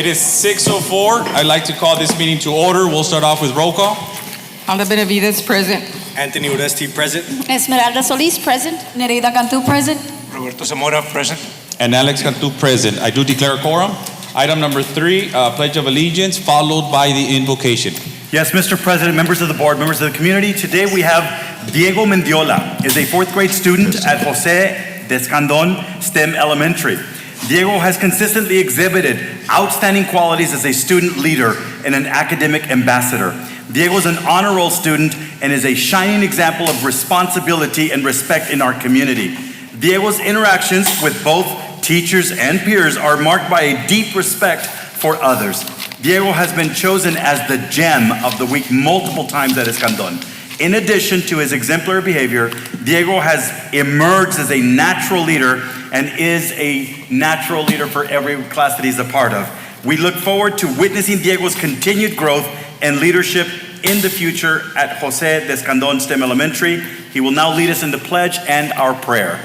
It is 6:04. I'd like to call this meeting to order. We'll start off with roll call. Alda Benavides, present. Anthony Oresti, present. Esmeralda Solis, present. Nereida Cantú, present. Roberto Zamora, present. And Alex Cantu, present. I do declare a quorum. Item number 3, Pledge of Allegiance, followed by the invocation. Yes, Mr. President, members of the board, members of the community, today we have Diego Mendiola, is a 4th grade student at Jose Descandon STEM Elementary. Diego has consistently exhibited outstanding qualities as a student leader and an academic ambassador. Diego is an honor roll student and is a shining example of responsibility and respect in our community. Diego's interactions with both teachers and peers are marked by a deep respect for others. Diego has been chosen as the gem of the week multiple times at Escandon. In addition to his exemplary behavior, Diego has emerged as a natural leader and is a natural leader for every class that he's a part of. We look forward to witnessing Diego's continued growth and leadership in the future at Jose Descandon STEM Elementary. He will now lead us in the pledge and our prayer.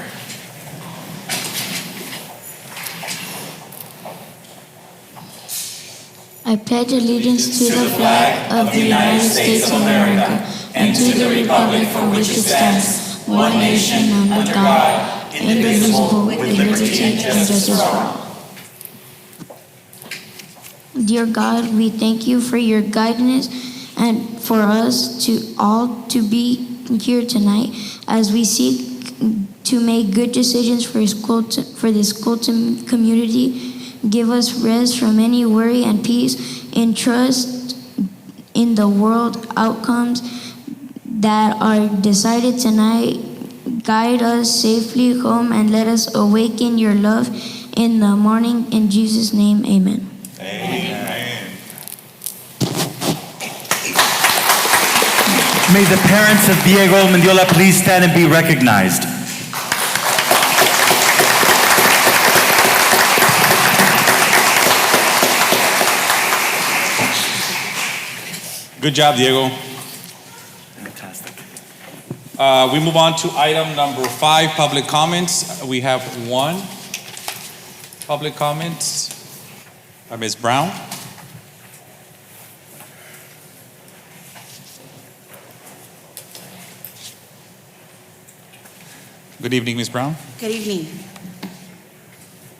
I pledge allegiance to the flag of the United States of America and to the republic for which it stands, one nation under God, indivisible, with liberty and justice for all. Dear God, we thank you for your guidance and for us to all to be here tonight as we seek to make good decisions for the school community. Give us rest from any worry and peace and trust in the world outcomes that are decided tonight. Guide us safely home and let us awaken your love in the morning. In Jesus' name, amen. Amen. May the parents of Diego Mendiola please stand and be recognized. Good job, Diego. Fantastic. We move on to item number 5, public comments. We have one public comment by Ms. Brown. Good evening, Ms. Brown. Good evening.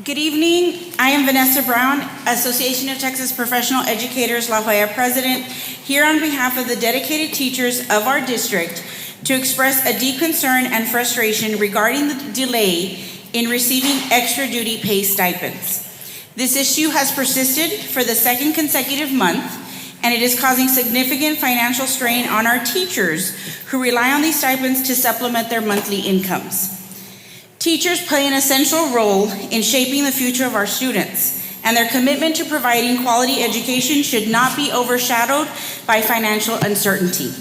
Good evening. I am Vanessa Brown, Association of Texas Professional Educators La Jolla President, here on behalf of the dedicated teachers of our district to express a deep concern and frustration regarding the delay in receiving extra duty pay stipends. This issue has persisted for the 2nd consecutive month, and it is causing significant financial strain on our teachers who rely on these stipends to supplement their monthly incomes. Teachers play an essential role in shaping the future of our students, and their commitment to providing quality education should not be overshadowed by financial uncertainty.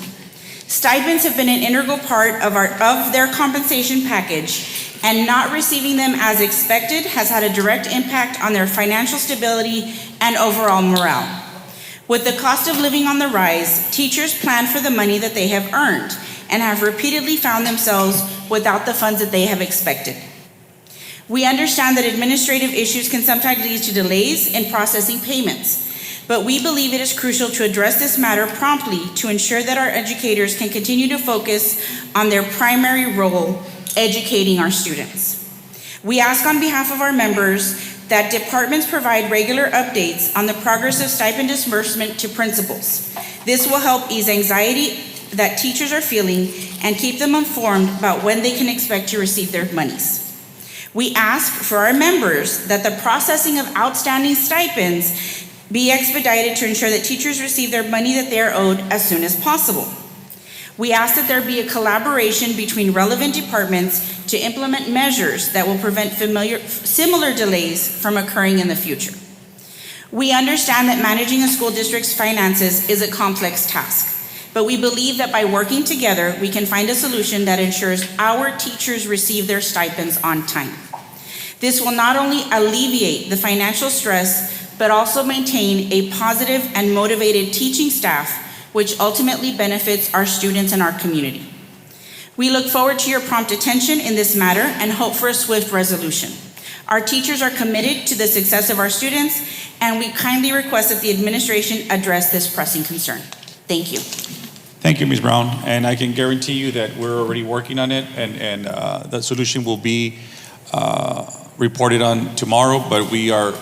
Stipends have been an integral part of their compensation package, and not receiving them as expected has had a direct impact on their financial stability and overall morale. With the cost of living on the rise, teachers plan for the money that they have earned and have repeatedly found themselves without the funds that they have expected. We understand that administrative issues can sometimes lead to delays in processing payments, but we believe it is crucial to address this matter promptly to ensure that our educators can continue to focus on their primary role, educating our students. We ask on behalf of our members that departments provide regular updates on the progress of stipend disbursement to principals. This will help ease anxiety that teachers are feeling and keep them informed about when they can expect to receive their monies. We ask for our members that the processing of outstanding stipends be expedited to ensure that teachers receive their money that they are owed as soon as possible. We ask that there be a collaboration between relevant departments to implement measures that will prevent similar delays from occurring in the future. We understand that managing a school district's finances is a complex task, but we believe that by working together, we can find a solution that ensures our teachers receive their stipends on time. This will not only alleviate the financial stress, but also maintain a positive and motivated teaching staff, which ultimately benefits our students and our community. We look forward to your prompt attention in this matter and hope for a swift resolution. Our teachers are committed to the success of our students, and we kindly request that the administration address this pressing concern. Thank you. Thank you, Ms. Brown. And I can guarantee you that we're already working on it, and the solution will be reported on tomorrow, but we are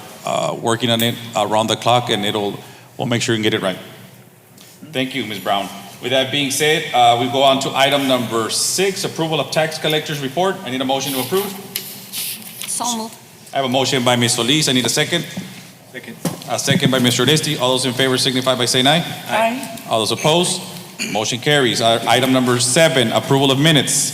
working on it around the clock, and we'll make sure we can get it right. Thank you, Ms. Brown. With that being said, we go on to item number 6, approval of tax collectors report. I need a motion to approve. So moved. I have a motion by Ms. Solis. I need a second. Second. A second by Mr. Oresti. All those in favor signify by saying aye. Aye. All those opposed? Motion carries. Item number 7, approval of minutes.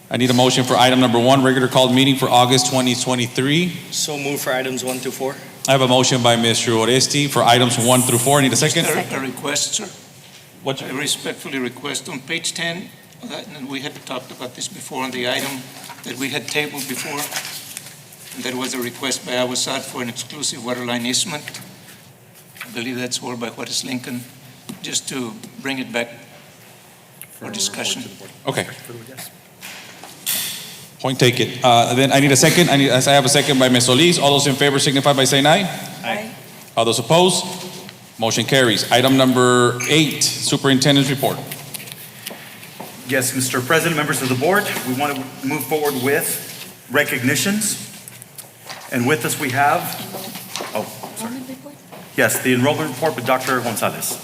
I need a motion for item number 1, regular called meeting for August 2023. So move for items 1 to 4. I have a motion by Mr. Oresti for items 1 through 4. I need a second. A request, sir. What? I respectfully request on page 10, and we had talked about this before on the item that we had tabled before. And there was a request by Awasad for an exclusive water line easement. I believe that's over by Juarez Lincoln, just to bring it back for discussion. Okay. Point taken. Then I need a second. I have a second by Ms. Solis. All those in favor signify by saying aye. Aye. All those opposed? Motion carries. Item number 8, superintendent's report. Yes, Mr. President, members of the board, we want to move forward with recognitions. And with us we have, yes, the enrollment report with Dr. Gonzalez.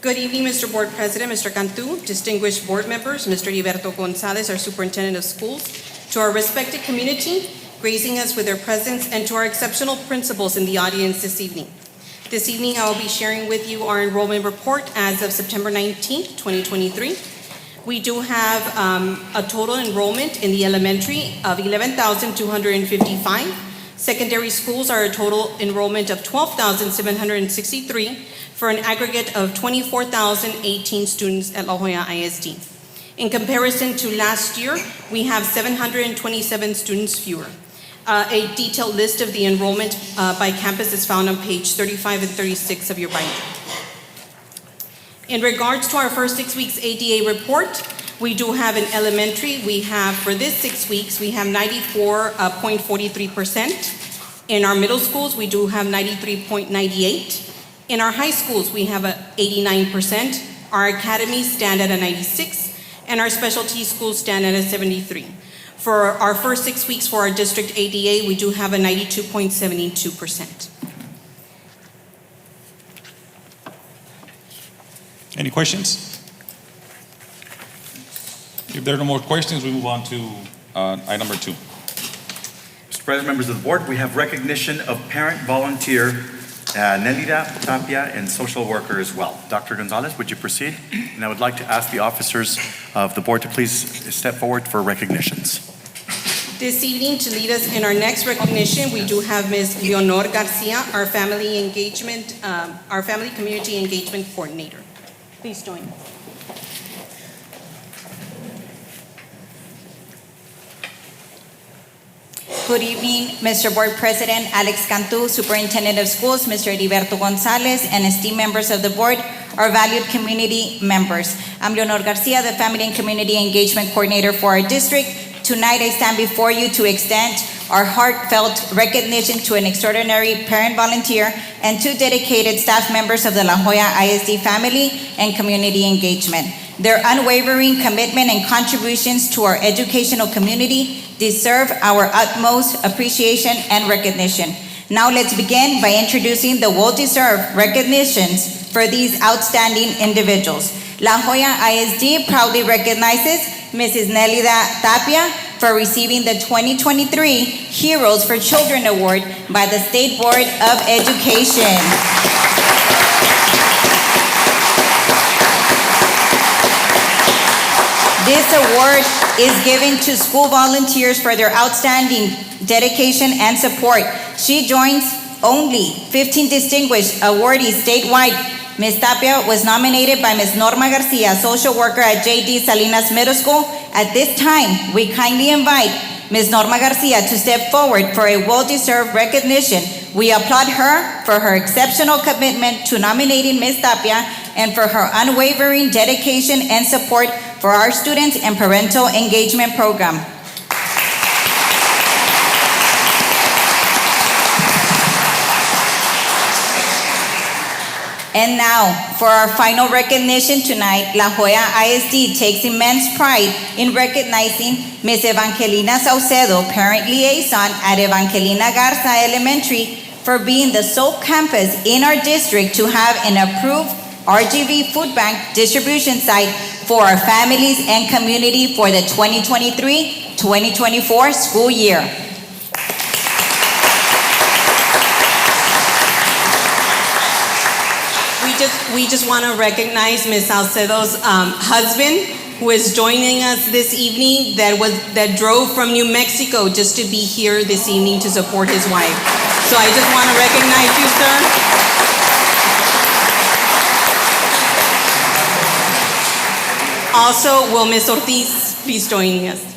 Good evening, Mr. Board President, Mr. Cantu, distinguished board members, Mr. Heriberto Gonzalez, our Superintendent of Schools, to our respected community, gracing us with their presence, and to our exceptional principals in the audience this evening. This evening, I will be sharing with you our enrollment report as of September 19th, 2023. We do have a total enrollment in the elementary of 11,255. Secondary schools are a total enrollment of 12,763 for an aggregate of 24,018 students at La Jolla ISD. In comparison to last year, we have 727 students fewer. A detailed list of the enrollment by campus is found on page 35 and 36 of your binder. In regards to our first 6 weeks ADA report, we do have an elementary. We have, for this 6 weeks, we have 94.43%. In our middle schools, we do have 93.98%. In our high schools, we have 89%. Our academies stand at a 96%. And our specialty schools stand at a 73%. For our first 6 weeks for our district ADA, we do have a 92.72%. Any questions? If there are no more questions, we move on to item number 2. Mr. President, members of the board, we have recognition of parent volunteer Nelida Tapia and social worker as well. Dr. Gonzalez, would you proceed? And I would like to ask the officers of the board to please step forward for recognitions. This evening, to lead us in our next recognition, we do have Ms. Leonor Garcia, our family community engagement coordinator. Please join us. Good evening, Mr. Board President Alex Cantu, Superintendent of Schools, Mr. Heriberto Gonzalez, and esteemed members of the board, our valued community members. I'm Leonor Garcia, the Family and Community Engagement Coordinator for our district. Tonight, I stand before you to extend our heartfelt recognition to an extraordinary parent volunteer and 2 dedicated staff members of the La Jolla ISD Family and Community Engagement. Their unwavering commitment and contributions to our educational community deserve our utmost appreciation and recognition. Now let's begin by introducing the well-deserved recognitions for these outstanding individuals. La Jolla ISD proudly recognizes Mrs. Nelida Tapia for receiving the 2023 Heroes for Children Award by the State Board of Education. This award is given to school volunteers for their outstanding dedication and support. She joins only 15 distinguished awardees statewide. Ms. Tapia was nominated by Ms. Norma Garcia, social worker at J.D. Salinas Middle School. At this time, we kindly invite Ms. Norma Garcia to step forward for a well-deserved recognition. We applaud her for her exceptional commitment to nominating Ms. Tapia and for her unwavering dedication and support for our students and parental engagement program. And now, for our final recognition tonight, La Joya ISD takes immense pride in recognizing Ms. Evangelina Saucedo, Parent Liaison at Evangelina Garza Elementary, for being the sole campus in our district to have an approved RGV food bank distribution site for our families and community for the 2023-2024 school year. We just want to recognize Ms. Salcedo's husband, who is joining us this evening, that drove from New Mexico just to be here this evening to support his wife. So I just want to recognize you, sir. Also, will Ms. Ortiz please join us?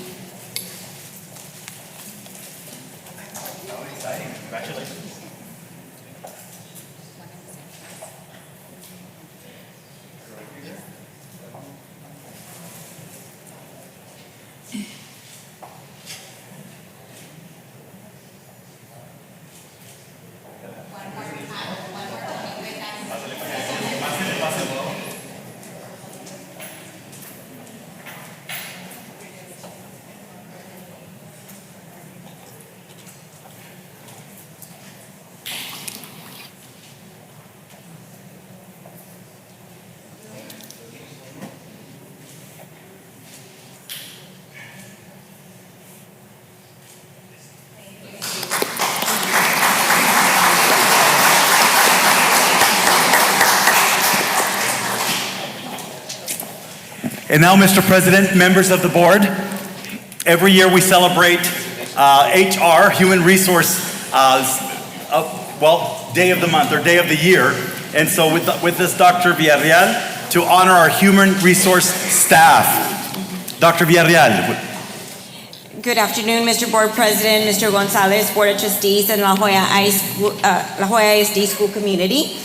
And now, Mr. President, members of the board, every year we celebrate HR, Human Resource, Day of the Month or Day of the Year. And so with this, Dr. Villarreal, to honor our human resource staff. Dr. Villarreal. Good afternoon, Mr. Board President, Mr. Gonzalez, Board of Trustees, and La Joya ISD School Community.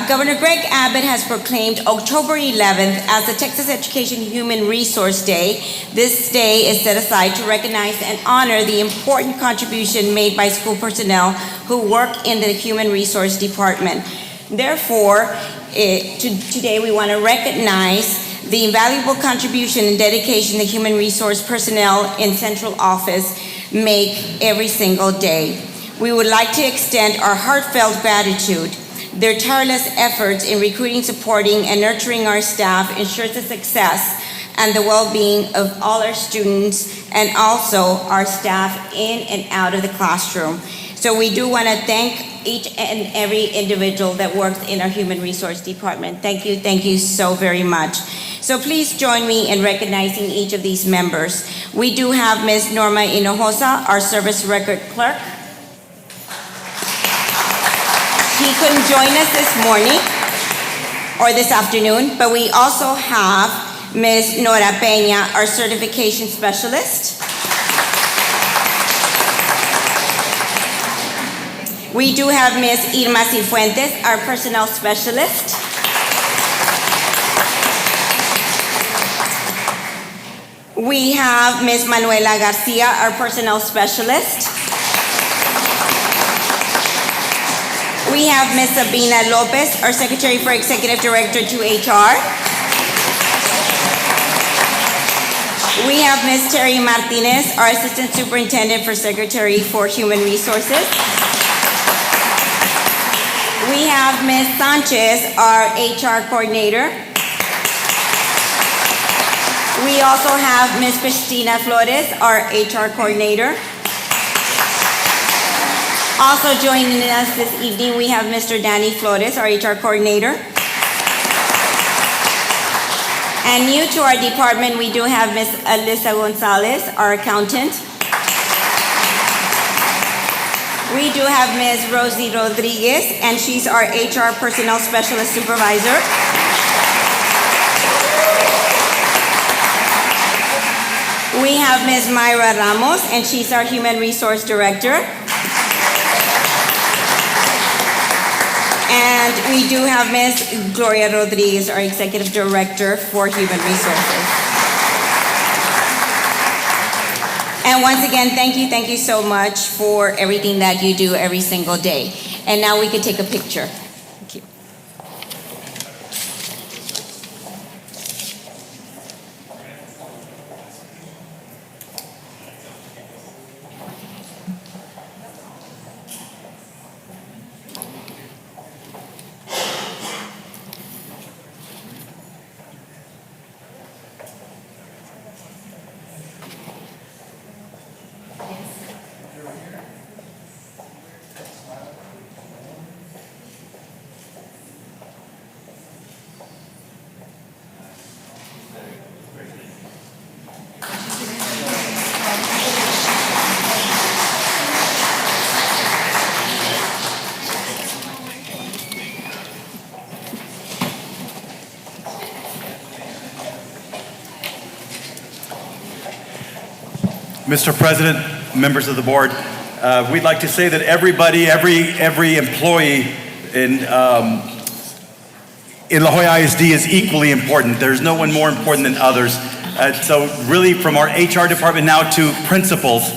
Governor Greg Abbott has proclaimed October 11th as the Texas Education Human Resource Day. This day is set aside to recognize and honor the important contribution made by school personnel who work in the Human Resource Department. Therefore, today we want to recognize the invaluable contribution and dedication the human resource personnel in central office make every single day. We would like to extend our heartfelt gratitude. Their tireless efforts in recruiting, supporting, and nurturing our staff ensures the success and the well-being of all our students and also our staff in and out of the classroom. So we do want to thank each and every individual that works in our Human Resource Department. Thank you so very much. So please join me in recognizing each of these members. We do have Ms. Norma Hinojosa, our service record clerk. He couldn't join us this morning or this afternoon, but we also have Ms. Nora Peña, our certification specialist. We do have Ms. Irma Cifuentes, our personnel specialist. We have Ms. Manuela Garcia, our personnel specialist. We have Ms. Sabina Lopez, our Secretary for Executive Director to HR. We have Ms. Terry Martinez, our Assistant Superintendent for Secretary for Human Resources. We have Ms. Sanchez, our HR Coordinator. We also have Ms. Cristina Flores, our HR Coordinator. Also joining us this evening, we have Mr. Danny Flores, our HR Coordinator. And new to our department, we do have Ms. Alyssa Gonzalez, our accountant. We do have Ms. Rosie Rodriguez, and she's our HR Personnel Specialist Supervisor. We have Ms. Myra Ramos, and she's our Human Resource Director. And we do have Ms. Gloria Rodriguez, our Executive Director for Human Resources. And once again, thank you so much for everything that you do every single day. And now we can take a picture. Thank you. Mr. President, members of the board, we'd like to say that everybody, every employee in La Jolla ISD is equally important. There's no one more important than others. So really from our HR department now to principals.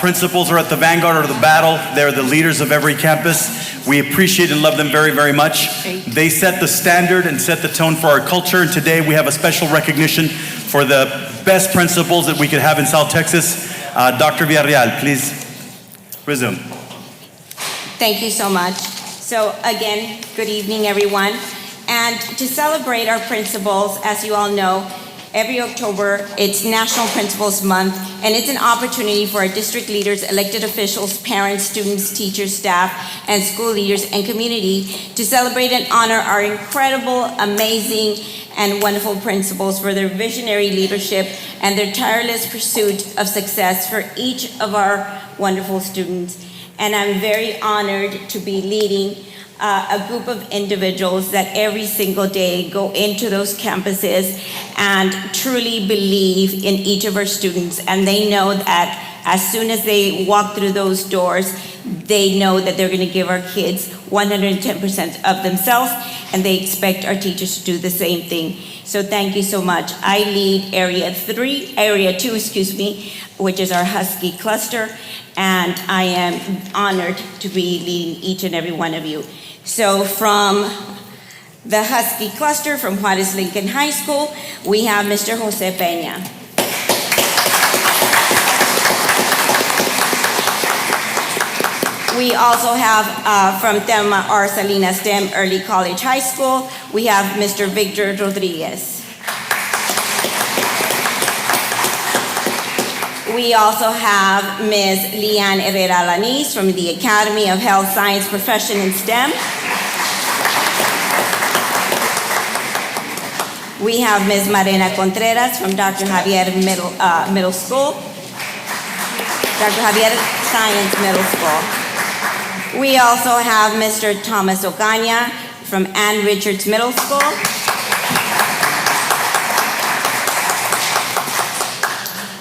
Principals are at the vanguard of the battle. They're the leaders of every campus. We appreciate and love them very, very much. They set the standard and set the tone for our culture. And today we have a special recognition for the best principals that we could have in South Texas. Dr. Villarreal, please resume. Thank you so much. So again, good evening, everyone. And to celebrate our principals, as you all know, every October, it's National Principals Month, and it's an opportunity for our district leaders, elected officials, parents, students, teachers, staff, and school leaders and community to celebrate and honor our incredible, amazing, and wonderful principals for their visionary leadership and their tireless pursuit of success for each of our wonderful students. And I'm very honored to be leading a group of individuals that every single day go into those campuses and truly believe in each of our students. And they know that as soon as they walk through those doors, they know that they're going to give our kids 110% of themselves, and they expect our teachers to do the same thing. So thank you so much. I lead Area 2, which is our Husky cluster, and I am honored to be leading each and every one of you. So from the Husky cluster from Juarez Lincoln High School, we have Mr. Jose Peña. We also have from Thelma R. Salinas STEM Early College High School, we have Mr. Victor Rodriguez. We also have Ms. Leanne Herrera Lanis from the Academy of Health Science Profession in STEM. We have Ms. Marina Contreras from Dr. Javier Middle School, Dr. Javier Science Middle School. We also have Mr. Thomas Ocaña from Ann Richards Middle School.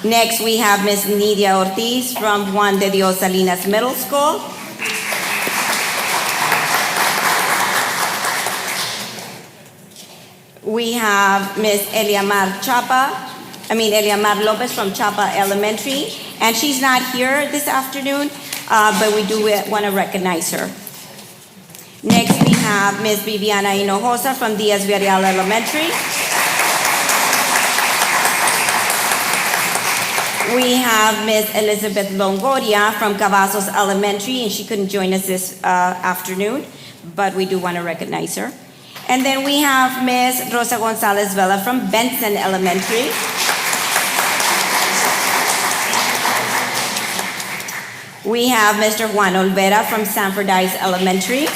Next, we have Ms. Nidia Ortiz from Juan de Dios Salinas Middle School. We have Ms. Eliamar Lopez from Chapa Elementary, and she's not here this afternoon, but we do want to recognize her. Next, we have Ms. Viviana Hinojosa from Diaz Villarreal Elementary. We have Ms. Elizabeth Longoria from Cavazos Elementary, and she couldn't join us this afternoon, but we do want to recognize her. And then we have Ms. Rosa Gonzalez Vela from Benson Elementary. We have Mr. Juan Olvera from Sanford Ice Elementary.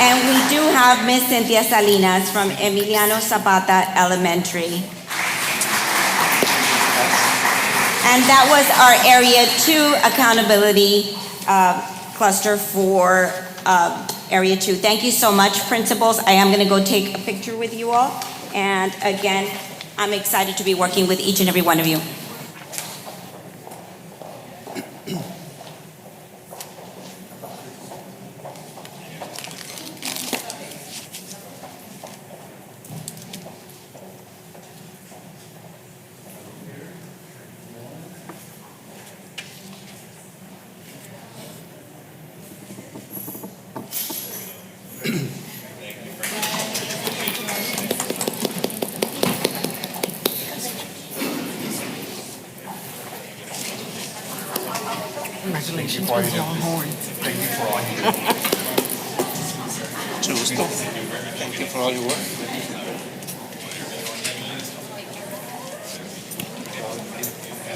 And we do have Ms. Cynthia Salinas from Emiliano Zapata Elementary. And that was our Area 2 accountability cluster for Area 2. Thank you so much, principals. I am going to go take a picture with you all. And again, I'm excited to be working with each and every one of you. Congratulations for the Longhorns. Thank you for all you do. Mucho gusto. Thank you for all your work.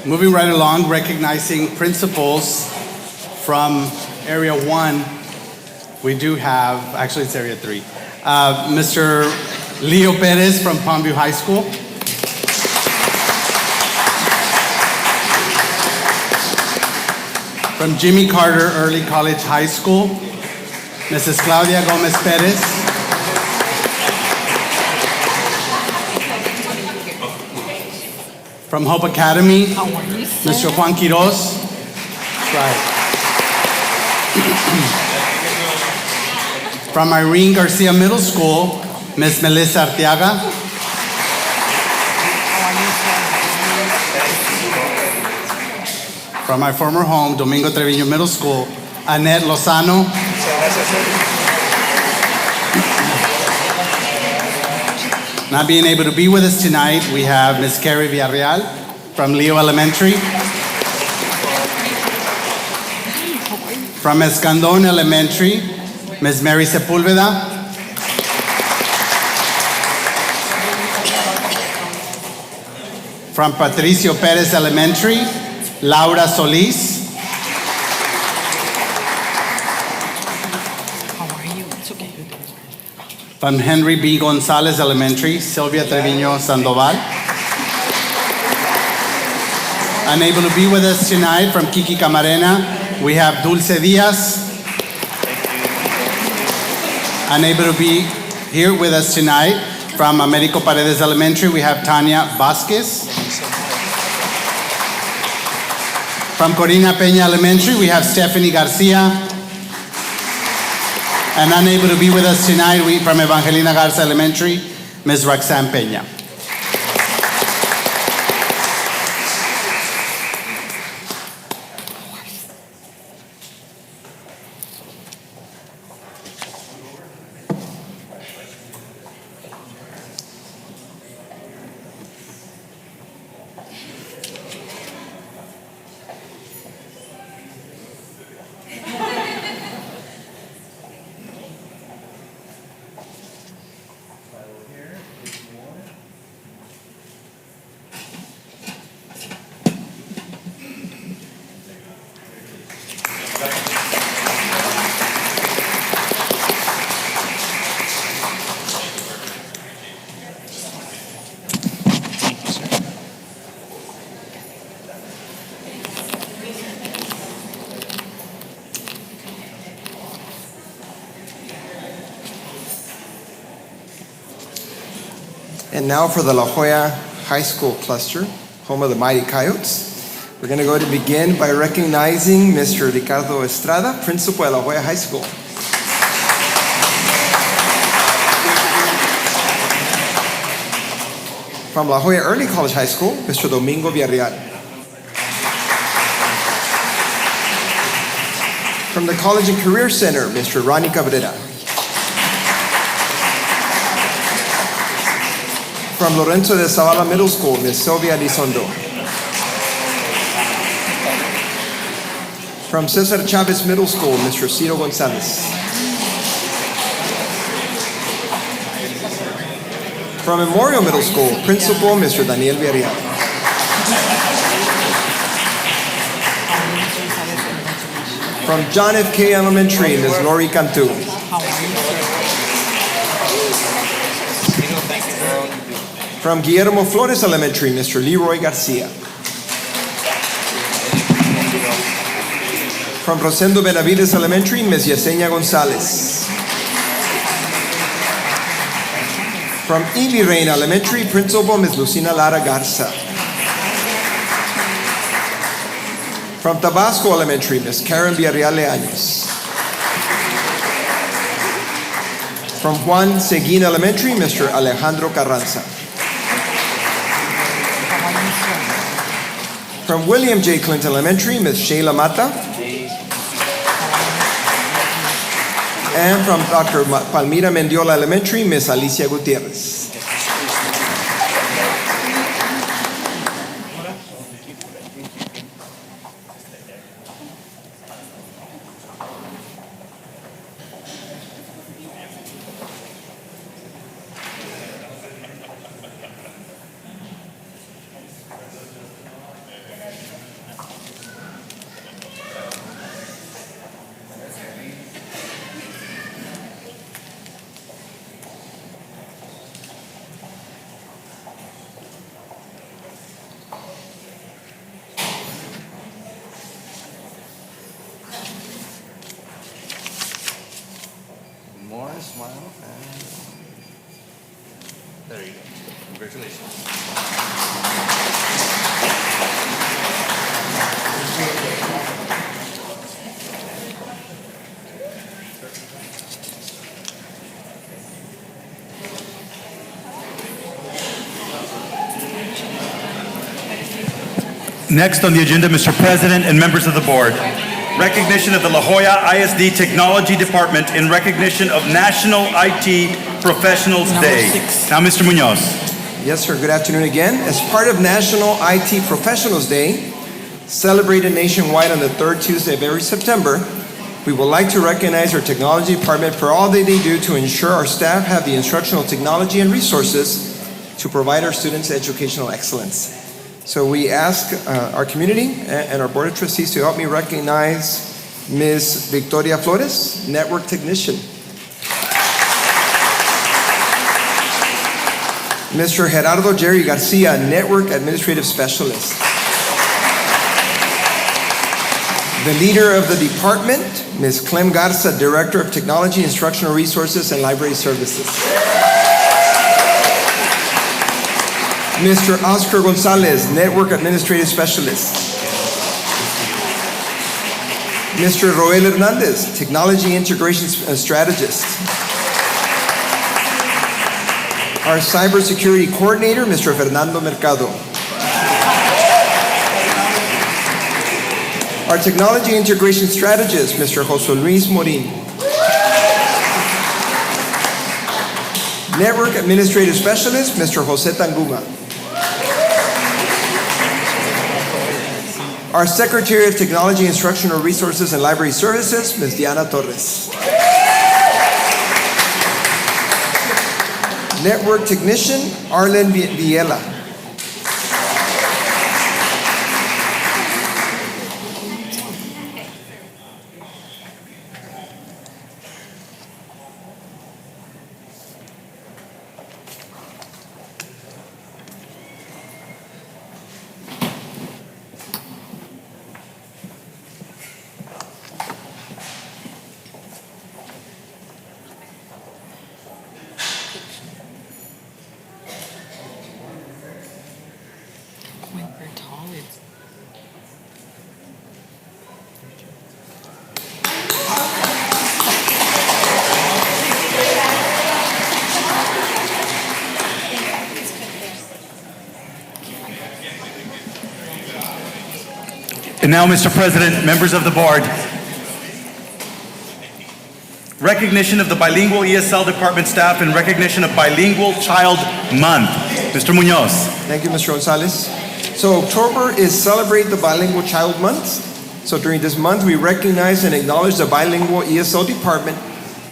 Moving right along, recognizing principals from Area 1, we do have, actually it's Area 3, Mr. Leo Perez from Palmview High School. From Jimmy Carter Early College High School, Mrs. Claudia Gomez Perez. From Hope Academy, Mr. Juan Quiroz. That's right. From Irene Garcia Middle School, Ms. Melissa Arteaga. From my former home, Domingo Treviño Middle School, Annette Lozano. Not being able to be with us tonight, we have Ms. Carrie Villarreal from Leo Elementary. From Escandon Elementary, Ms. Mary Sepúlveda. From Patricio Perez Elementary, Laura Solis. How are you? It's okay. From Henry B. Gonzalez Elementary, Sylvia Treviño Sandoval. Unable to be with us tonight from Kiki Camarena, we have Dulce Diaz. Unable to be here with us tonight from Américo Paredes Elementary, we have Tania Vasquez. From Corina Peña Elementary, we have Stephanie Garcia. And unable to be with us tonight, from Evangelina Garza Elementary, Ms. Roxanne Peña. And now for the La Jolla High School cluster, home of the Mighty Coyotes. We're going to go to begin by recognizing Mr. Ricardo Estrada, principal at La Jolla High School. From La Jolla Early College High School, Mr. Domingo Villarreal. From the College and Career Center, Mr. Ronnie Cabrera. From Lorenzo de Zavala Middle School, Ms. Sylvia Elizondo. From Cesar Chavez Middle School, Mr. Ciro Gonzalez. From Memorial Middle School, Principal Mr. Daniel Villarreal. From John F. K. Elementary, Ms. Lori Cantu. From Guillermo Flores Elementary, Mr. Leroy Garcia. From Rosendo Benavides Elementary, Ms. Yesenia Gonzalez. From Ivy Reina Elementary, Principal Ms. Lucina Lara Garza. From Tabasco Elementary, Ms. Karen Villarreal Leaños. From Juan Seguin Elementary, Mr. Alejandro Carranza. From William J. Clinton Elementary, Ms. Shayla Mata. And from Dr. Palmira Mendiola Elementary, Ms. Alicia Gutierrez. Smile. There you go. Congratulations. Next on the agenda, Mr. President and members of the board, recognition of the La Jolla ISD Technology Department in recognition of National IT Professionals Day. Now, Mr. Munoz. Yes, sir. Good afternoon again. As part of National IT Professionals Day, celebrated nationwide on the third Tuesday of every September, we would like to recognize our technology department for all that they do to ensure our staff have the instructional technology and resources to provide our students educational excellence. So we ask our community and our Board of Trustees to help me recognize Ms. Victoria Flores, Network Technician. Mr. Gerardo Jerry Garcia, Network Administrative Specialist. The leader of the department, Ms. Clem Garza, Director of Technology, Instructional Resources, and Library Services. Mr. Oscar Gonzalez, Network Administrative Specialist. Mr. Roel Hernandez, Technology Integration Strategist. Our Cybersecurity Coordinator, Mr. Fernando Mercado. Our Technology Integration Strategist, Mr. José Luis Morin. Network Administrative Specialist, Mr. José Tanguma. Our Secretary of Technology, Instructional Resources, and Library Services, Ms. Diana Torres. Network Technician, Arlen Villela. We're tall. It's And now, Mr. President, members of the board, recognition of the bilingual ESL department staff and recognition of Bilingual Child Month. Mr. Munoz. Thank you, Mr. Gonzalez. So October is Celebrate the Bilingual Child Month. So during this month, we recognize and acknowledge the bilingual ESL department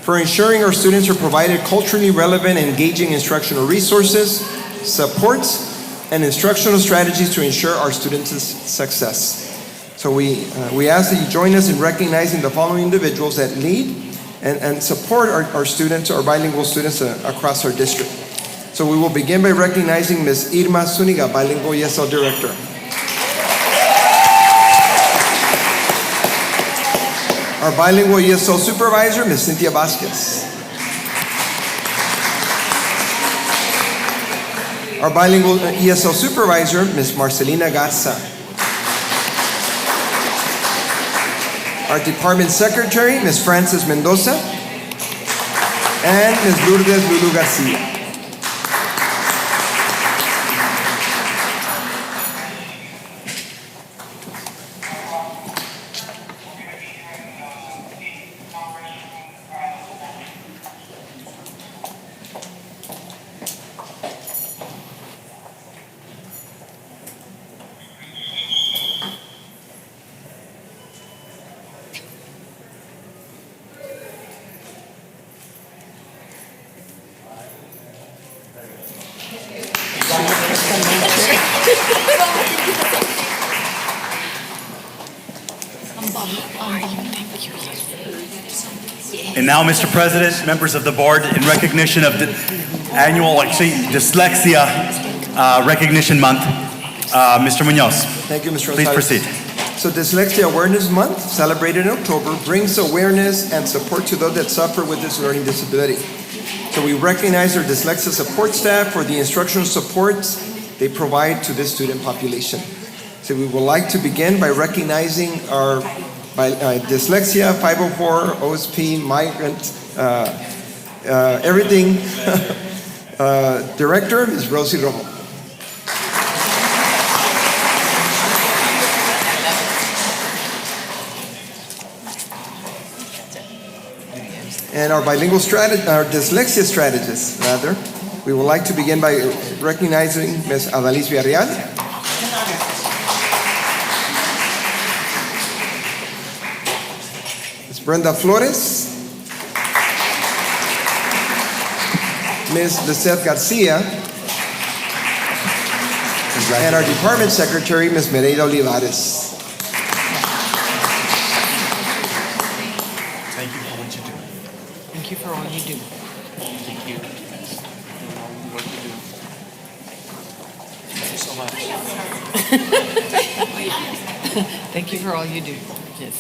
for ensuring our students are provided culturally relevant and engaging instructional resources, supports, and instructional strategies to ensure our students' success. So we ask that you join us in recognizing the following individuals that lead and support our students, our bilingual students across our district. So we will begin by recognizing Ms. Irma Zuniga, Bilingual ESL Director. Our Bilingual ESL Supervisor, Ms. Cynthia Vasquez. Our Bilingual ESL Supervisor, Ms. Marcelina Garza. Our Department Secretary, Ms. Frances Mendoza. And Ms. Lourdes Lulu Garcia. And now, Mr. President, members of the board, in recognition of the annual, Dyslexia Recognition Month, Mr. Munoz. Thank you, Mr. Please Gonzalez. proceed. So Dyslexia Awareness Month, celebrated in October, brings awareness and support to those that suffer with this learning disability. So we recognize our dyslexia support staff for the instructional supports they provide to this student population. So we would like to begin by recognizing our dyslexia, 504, OSP, migrant, everything director, Ms. Rosie Rojo. And our bilingual our dyslexia strategist, rather. We would like to begin by recognizing Ms. Adalys Villarreal. Ms. Brenda Flores. Ms. Lisette Garcia. And our department secretary, Ms. Mereda Olivares. Thank you for all you do. Thank you. What you do. Thank you so much. Thank you for all you do. Yes.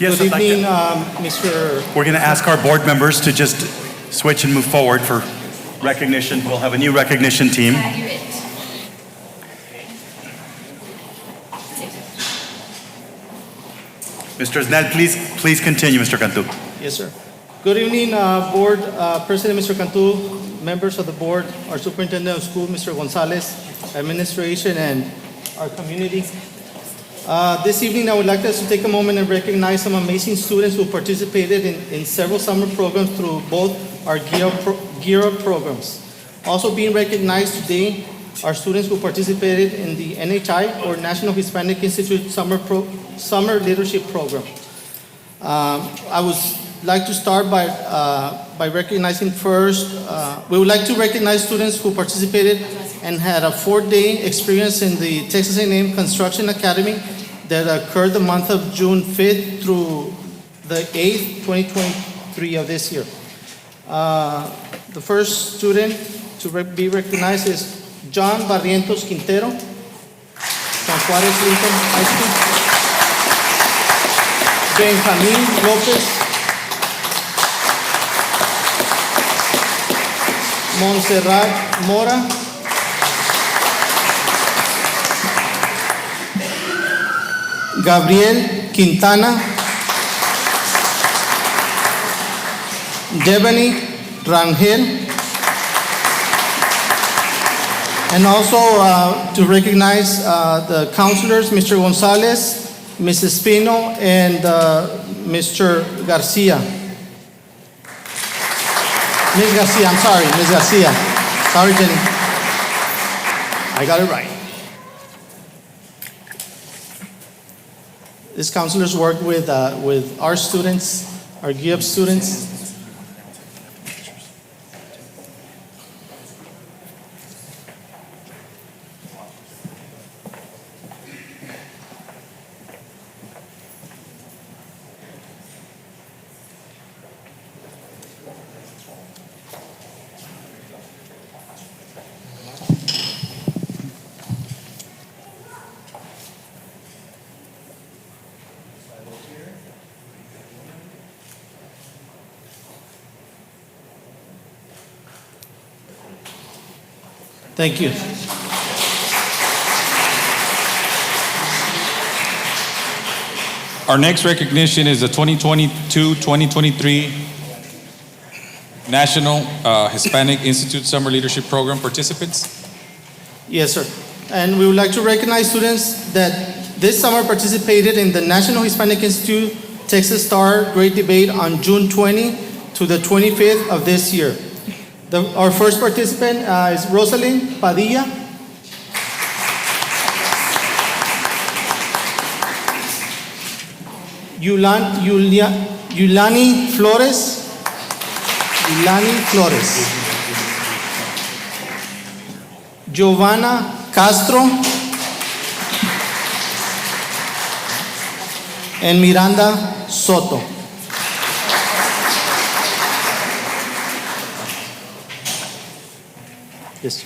Yes, Good I'd like evening, to- Mr. We're going to ask our board members to just switch and move forward for recognition. We'll have a new recognition team. Mr. Snell, please continue, Mr. Cantu. Yes, sir. Good evening, Board President, Mr. Cantu, members of the board, our Superintendent of School, Mr. Gonzalez, administration, and our community. This evening, I would like us to take a moment and recognize some amazing students who participated in several summer programs through both our Gear Up programs. Also being recognized today are students who participated in the NHI, or National Hispanic Institute Summer Leadership Program. I would like to start by recognizing first, we would like to recognize students who participated and had a 4-day experience in the Texas A&M Construction Academy that occurred the month of June 5th through the 8th, 2023 of this year. The first student to be recognized is John Barrientos Quintero from Juarez Lincoln High School. Benjamin Lopez. Montserrat Mora. Gabriel Quintana. Devani Rangel. And also to recognize the counselors, Mr. Gonzalez, Mrs. Espino, and Mr. Garcia. Ms. Garcia, I'm sorry, Ms. Garcia. Sorry, Jenny. I got it right. These counselors work with our students, our GIF students. Thank you. Our next recognition is the 2022-2023 National Hispanic Institute Summer Leadership Program participants. Yes, sir. And we would like to recognize students that this summer participated in the National Hispanic Institute Texas Star Great Debate on June 20 to the 25th of this year. Our first participant is Rosalind Padilla. Yulani Flores. Giovanna Castro. And Miranda Soto. Yes.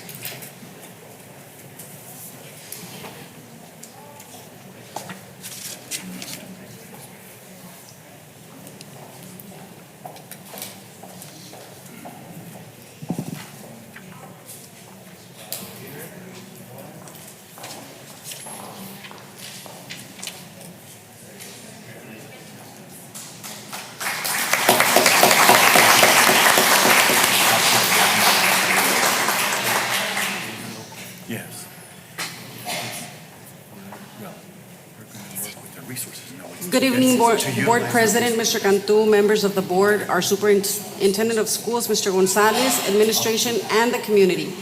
Yes. Good evening, Board President, Mr. Cantu, members of the board, our Superintendent of Schools, Mr. Gonzalez, administration, and the community.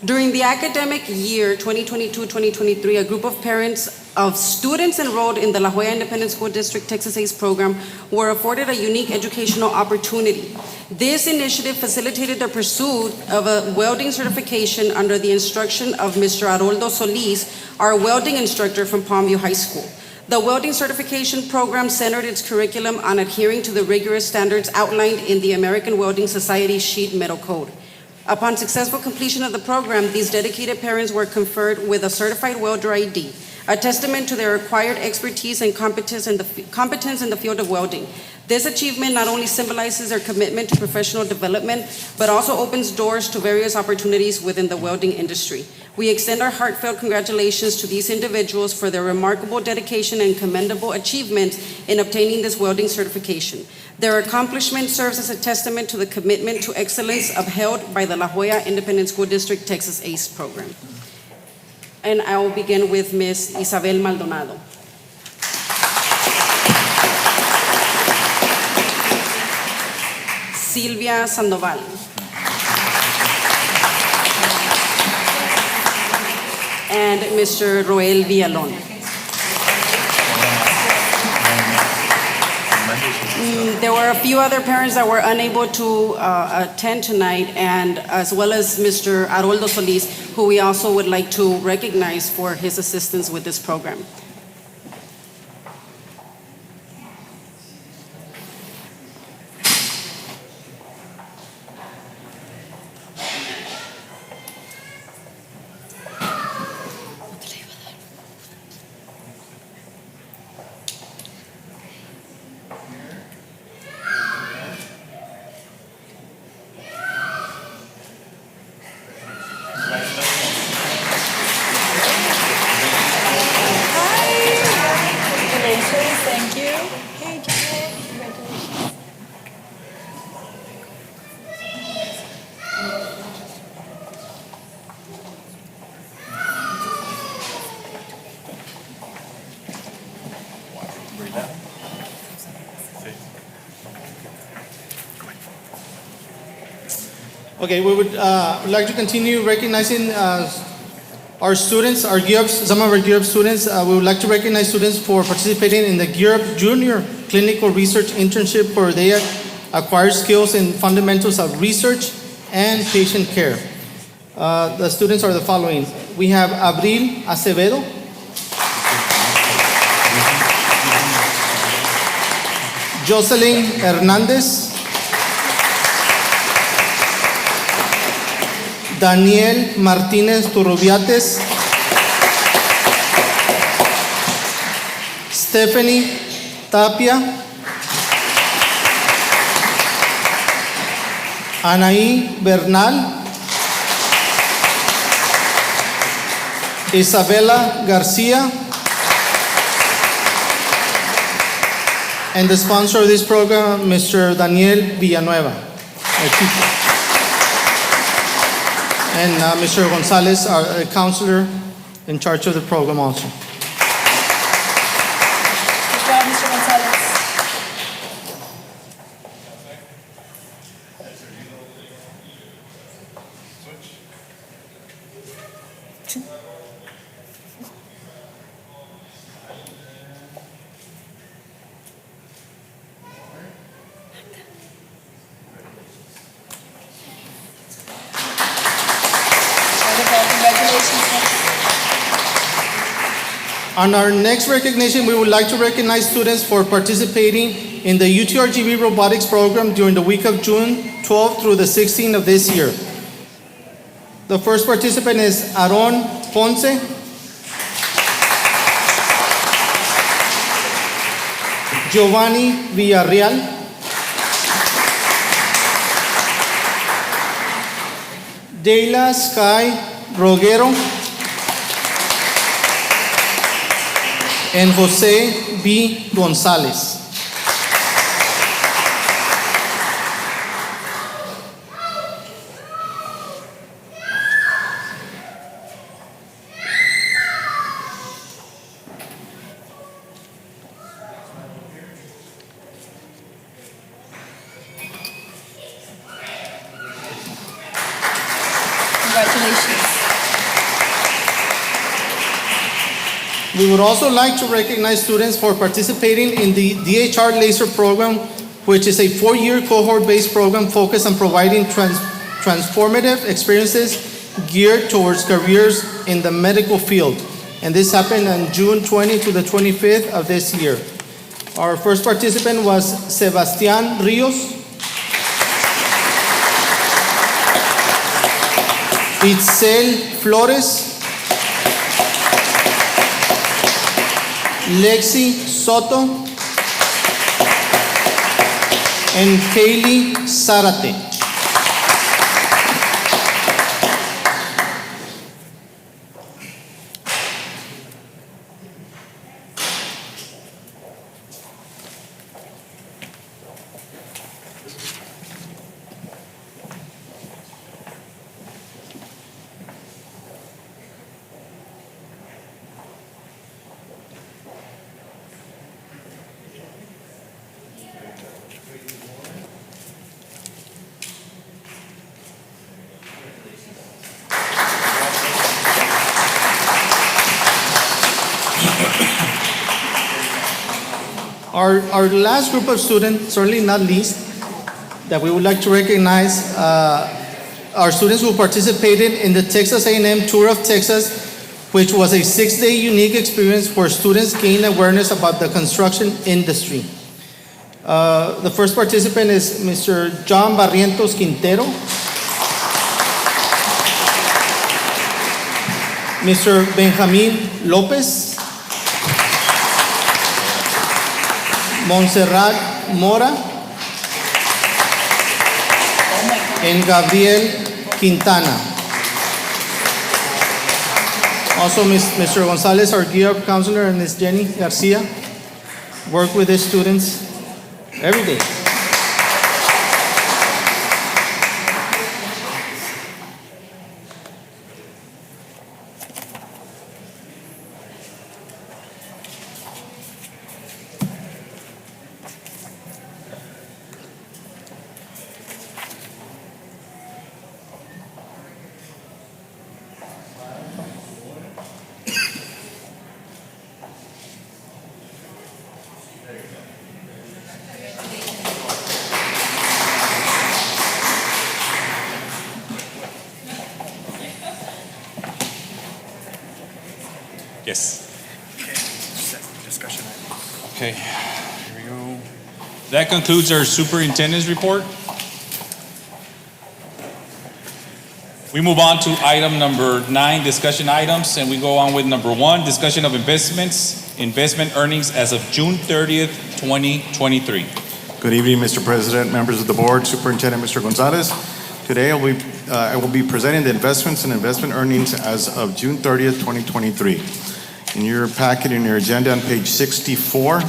During the academic year 2022-2023, a group of parents of students enrolled in the La Jolla Independent School District Texas ACE program were afforded a unique educational opportunity. This initiative facilitated the pursuit of a welding certification under the instruction of Mr. Haroldo Solis, our welding instructor from Palmview High School. The welding certification program centered its curriculum on adhering to the rigorous standards outlined in the American Welding Society Sheet Metal Code. Upon successful completion of the program, these dedicated parents were conferred with a certified welder ID, a testament to their acquired expertise and competence in the field of welding. This achievement not only symbolizes their commitment to professional development, but also opens doors to various opportunities within the welding industry. We extend our heartfelt congratulations to these individuals for their remarkable dedication and commendable achievement in obtaining this welding certification. Their accomplishment serves as a testament to the commitment to excellence upheld by the La Jolla Independent School District Texas ACE program. And I will begin with Ms. Isabel Maldonado. Silvia Sandoval. And Mr. Roel Villalon. There were a few other parents that were unable to attend tonight, and as well as Mr. Haroldo Solis, who we also would like to recognize for his assistance with this program. Thank you. Hey, Janet. Congratulations. Okay, we would like to continue recognizing our students, our Gear Up, some of our Gear Up students. We would like to recognize students for participating in the Gear Up Junior Clinical Research Internship, where they acquire skills in fundamentals of research and patient care. The students are the following. We have Abril Acevedo, Jocelyn Hernandez, Daniel Martinez Turrubiates, Stephanie Tapia, Anaí Bernal, Isabela Garcia, and the sponsor of this program, Mr. Daniel Villanueva, our teacher. And Mr. Gonzalez, our counselor in charge of the program also. Good job, Mr. Gonzalez. On our next recognition, we would like to recognize students for participating in the UTRGV robotics program during the week of June 12th through the 16th of this year. The first participant is Aaron Ponce. Giovanni Villarreal. Deyla Sky Roguero. And Jose B. Gonzalez. Congratulations. We would also like to recognize students for participating in the DHR LASER program, which is a 4-year cohort-based program focused on providing transformative experiences geared towards careers in the medical field. And this happened on June 20 to the 25th of this year. Our first participant was Sebastián Rios. Itzel Flores. Lexi Soto, and Kaylee Zarate. Our last group of students, certainly not least, that we would like to recognize our students who participated in the Texas A&M Tour of Texas, which was a 6-day unique experience where students gained awareness about the construction industry. The first participant is Mr. John Barrientos Quintero, Mr. Benjamin Lopez, Montserrat Mora, and Gabriel Quintana. Also, Mr. Gonzalez, our Gear Up counselor, and Ms. Jenny Garcia work with these students every day. Yes. Okay, here we go. That concludes our superintendent's report. We move on to item number 9, discussion items, and we go on with number 1, discussion of investment earnings as of June 30th, 2023. Good evening, Mr. President, members of the board, Superintendent Mr. Gonzalez. Today I will be presenting the investments and investment earnings as of June 30th, 2023. In your packet, in your agenda on page 64,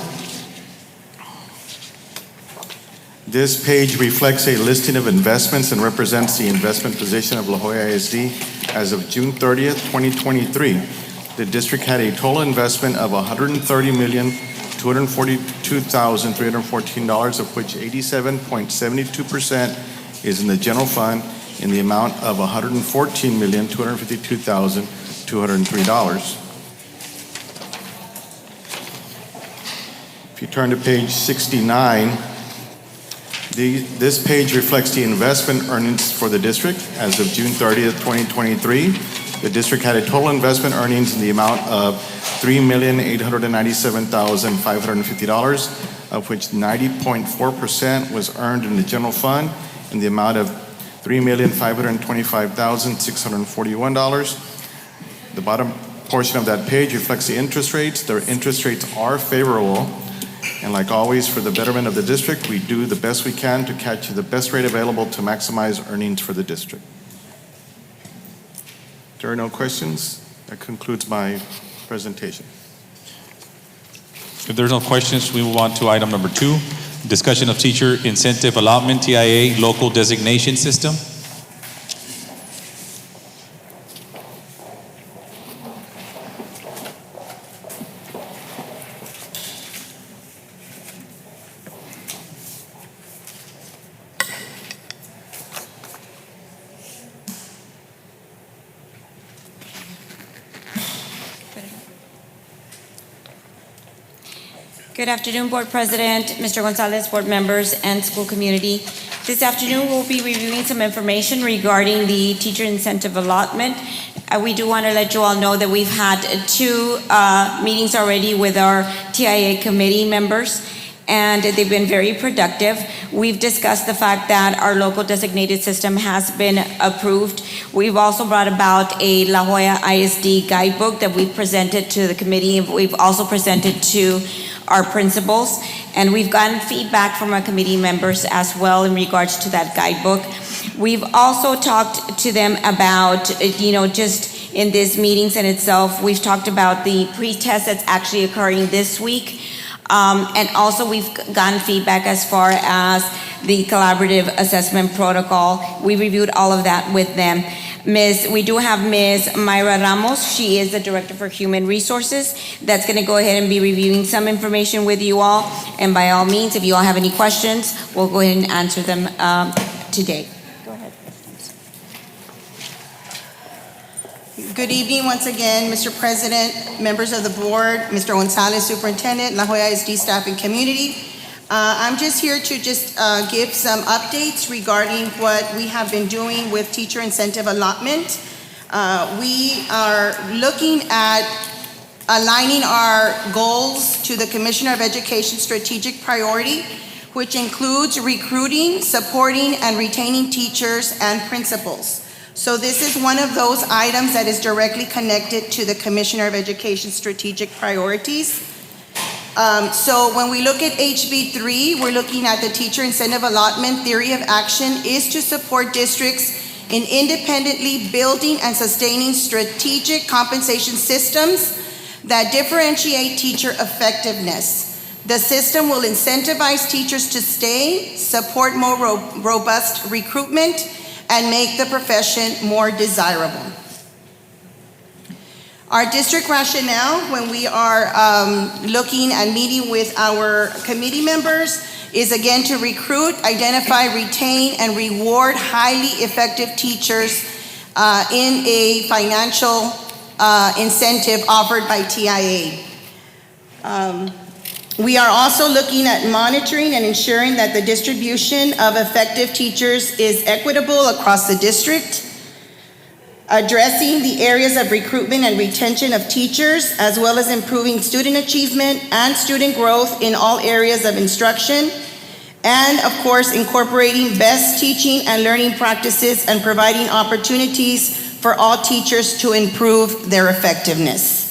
this page reflects a listing of investments and represents the investment position of La Joya ISD as of June 30th, 2023. The district had a total investment of $130,242,314, of which 87.72% is in the general fund in the amount of $114,252,203. If you turn to page 69, this page reflects the investment earnings for the district as of June 30th, 2023. The district had a total investment earnings in the amount of $3,897,550, of which 90.4% was earned in the general fund in the amount of $3,525,641. The bottom portion of that page reflects the interest rates. The interest rates are favorable. And like always, for the betterment of the district, we do the best we can to catch the best rate available to maximize earnings for the district. If there are no questions, that concludes my presentation. If there's no questions, we move on to item number 2, discussion of teacher incentive allotment, TIA, local designation system. Good afternoon, Board President, Mr. Gonzalez, board members, and school community. This afternoon, we'll be reviewing some information regarding the teacher incentive allotment. We do want to let you all know that we've had 2 meetings already with our TIA committee members, and they've been very productive. We've discussed the fact that our local designated system has been approved. We've also brought about a La Jolla ISD guidebook that we've presented to the committee. We've also presented to our principals, and we've gotten feedback from our committee members as well in regards to that guidebook. We've also talked to them about, just in these meetings in itself, we've talked about the pre-test that's actually occurring this week. And also we've gotten feedback as far as the collaborative assessment protocol. We reviewed all of that with them. We do have Ms. Mayra Ramos. She is the Director for Human Resources. That's going to go ahead and be reviewing some information with you all. And by all means, if you all have any questions, we'll go ahead and answer them today. Go ahead. Good evening once again, Mr. President, members of the board, Mr. Gonzalez, Superintendent, La Jolla ISD staff and community. I'm just here to give some updates regarding what we have been doing with teacher incentive allotment. We are looking at aligning our goals to the Commissioner of Education strategic priority, which includes recruiting, supporting, and retaining teachers and principals. So this is one of those items that is directly connected to the Commissioner of Education strategic priorities. So when we look at HB3, we're looking at the teacher incentive allotment theory of action is to support districts in independently building and sustaining strategic compensation systems that differentiate teacher effectiveness. The system will incentivize teachers to stay, support more robust recruitment, and make the profession more desirable. Our district rationale when we are looking and meeting with our committee members is again to recruit, identify, retain, and reward highly effective teachers in a financial incentive offered by TIA. We are also looking at monitoring and ensuring that the distribution of effective teachers is equitable across the district, addressing the areas of recruitment and retention of teachers, as well as improving student achievement and student growth in all areas of instruction, and of course, incorporating best teaching and learning practices and providing opportunities for all teachers to improve their effectiveness.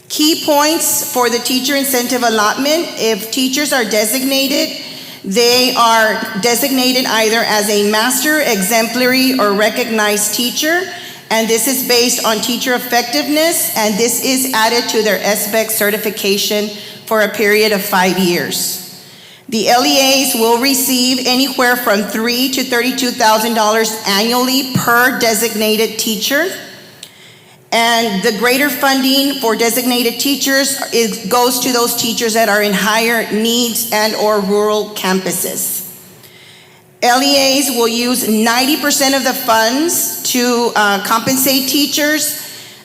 Key points for the teacher incentive allotment: if teachers are designated, they are designated either as a master, exemplary, or recognized teacher, and this is based on teacher effectiveness, and this is added to their SBEC certification for a period of 5 years. The LEAs will receive anywhere from $3,000 to $32,000 annually per designated teacher. And the greater funding for designated teachers goes to those teachers that are in higher needs and or rural campuses. LEAs will use 90% of the funds to compensate teachers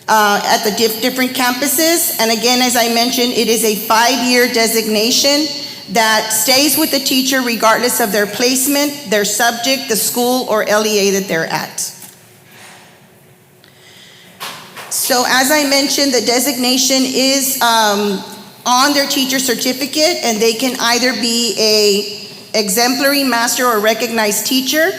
at the different campuses. And again, as I mentioned, it is a 5-year designation that stays with the teacher regardless of their placement, their subject, the school, or LEA that they're at. So as I mentioned, the designation is on their teacher certificate, and they can either be a exemplary master or recognized teacher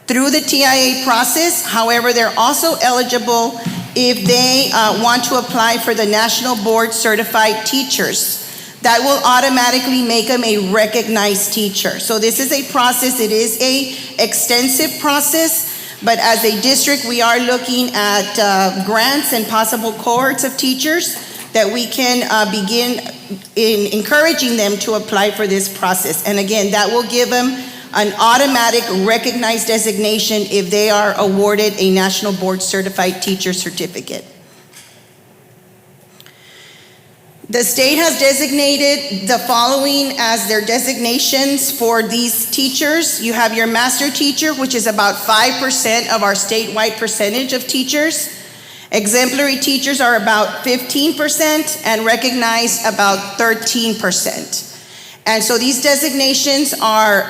through the TIA process. However, they're also eligible if they want to apply for the National Board Certified Teachers. That will automatically make them a recognized teacher. So this is a process, it is a extensive process, but as a district, we are looking at grants and possible cohorts of teachers that we can begin in encouraging them to apply for this process. And again, that will give them an automatic recognized designation if they are awarded a National Board Certified Teacher certificate. The state has designated the following as their designations for these teachers. You have your master teacher, which is about 5% of our statewide percentage of teachers. Exemplary teachers are about 15% and recognized about 13%. And so these designations are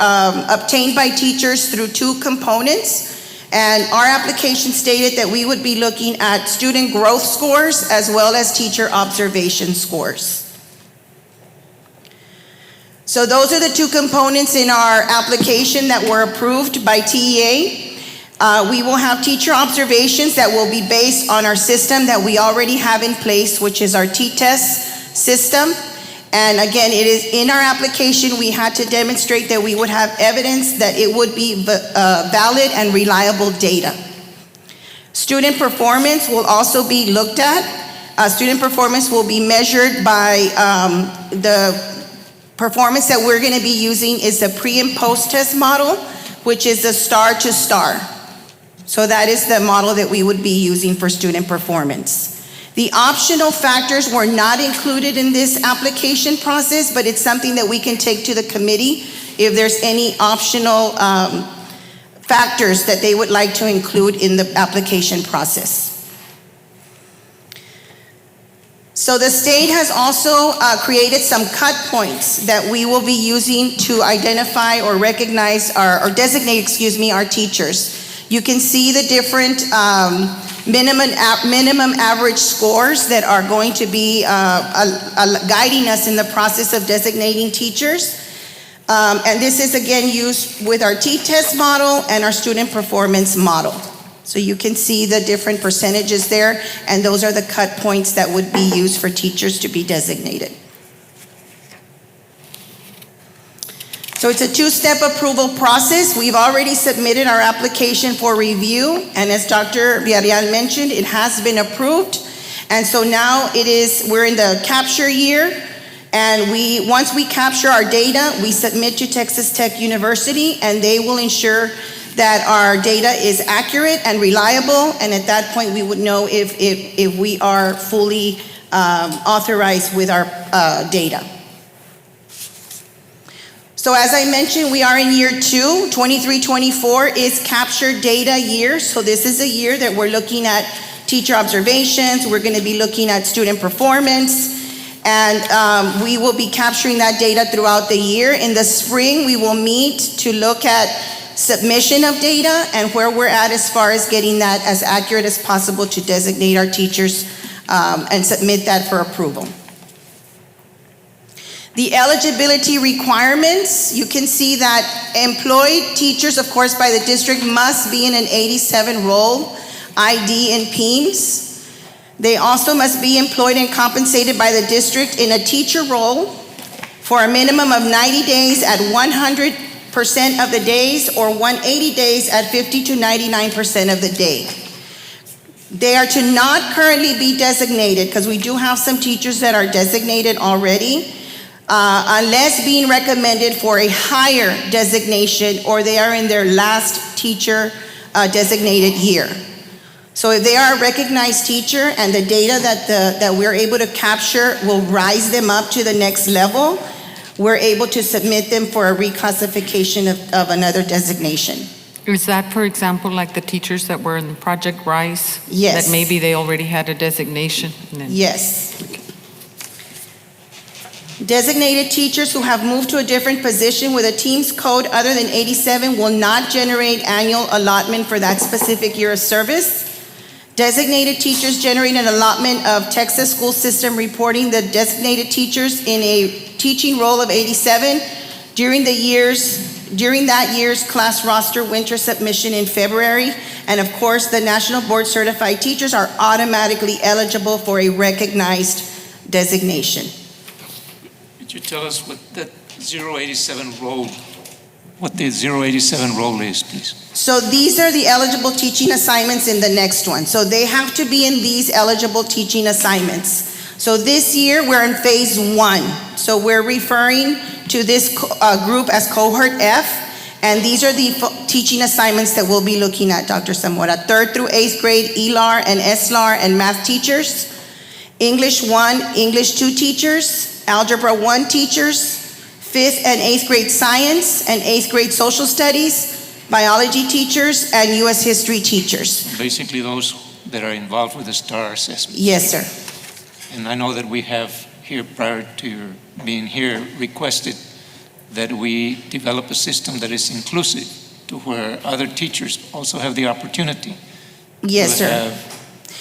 obtained by teachers through two components. And our application stated that we would be looking at student growth scores as well as teacher observation scores. So those are the two components in our application that were approved by TEA. We will have teacher observations that will be based on our system that we already have in place, which is our T-test system. And again, it is in our application, we had to demonstrate that we would have evidence that it would be valid and reliable data. Student performance will also be looked at. Student performance will be measured by the performance that we're going to be using is the pre and post test model, which is the star to star. So that is the model that we would be using for student performance. The optional factors were not included in this application process, but it's something that we can take to the committee if there's any optional factors that they would like to include in the application process. So the state has also created some cut points that we will be using to identify or recognize or designate, our teachers. You can see the different minimum average scores that are going to be guiding us in the process of designating teachers. And this is again used with our T-test model and our student performance model. So you can see the different percentages there, and those are the cut points that would be used for teachers to be designated. So it's a two-step approval process. We've already submitted our application for review, and as Dr. Villarreal mentioned, it has been approved. And so now we're in the capture year, and once we capture our data, we submit to Texas Tech University, and they will ensure that our data is accurate and reliable, and at that point, we would know if we are fully authorized with our data. So as I mentioned, we are in year 2. 23-24 is captured data year. So this is a year that we're looking at teacher observations. We're going to be looking at student performance. And we will be capturing that data throughout the year. In the spring, we will meet to look at submission of data and where we're at as far as getting that as accurate as possible to designate our teachers and submit that for approval. The eligibility requirements, you can see that employed teachers, of course, by the district must be in an 87 role ID and PEIMS. They also must be employed and compensated by the district in a teacher role for a minimum of 90 days at 100% of the days or 180 days at 50 to 99% of the day. They are to not currently be designated, because we do have some teachers that are designated already, unless being recommended for a higher designation or they are in their last teacher designated year. So if they are a recognized teacher and the data that we're able to capture will rise them up to the next level, we're able to submit them for a reclassification of another designation. Is that, for example, like the teachers that were in Project Rise? Yes. That maybe they already had a designation? And then... Yes. Designated teachers who have moved to a different position with a team's code other than 87 will not generate annual allotment for that specific year of service. Designated teachers generate an allotment of Texas school system reporting the designated teachers in a teaching role of 87 during that year's class roster winter submission in February. And of course, the National Board Certified Teachers are automatically eligible for a recognized designation. Could you tell us what that 087 role, what the 087 role is, please? So these are the eligible teaching assignments in the next one. So they have to be in these eligible teaching assignments. So this year, we're in phase 1. So we're referring to this group as cohort F. And these are the teaching assignments that we'll be looking at, Dr. Zamora. 3rd through 8th grade ELAR and SLAR and math teachers. English 1, English 2 teachers. Algebra 1 teachers. 5th and 8th grade science and 8th grade social studies. Biology teachers and U.S. history teachers. Basically those that are involved with the STAR assessment. Yes, sir. And I know that we have here, prior to your being here, requested that we develop a system that is inclusive to where other teachers also have the opportunity Yes, to sir. have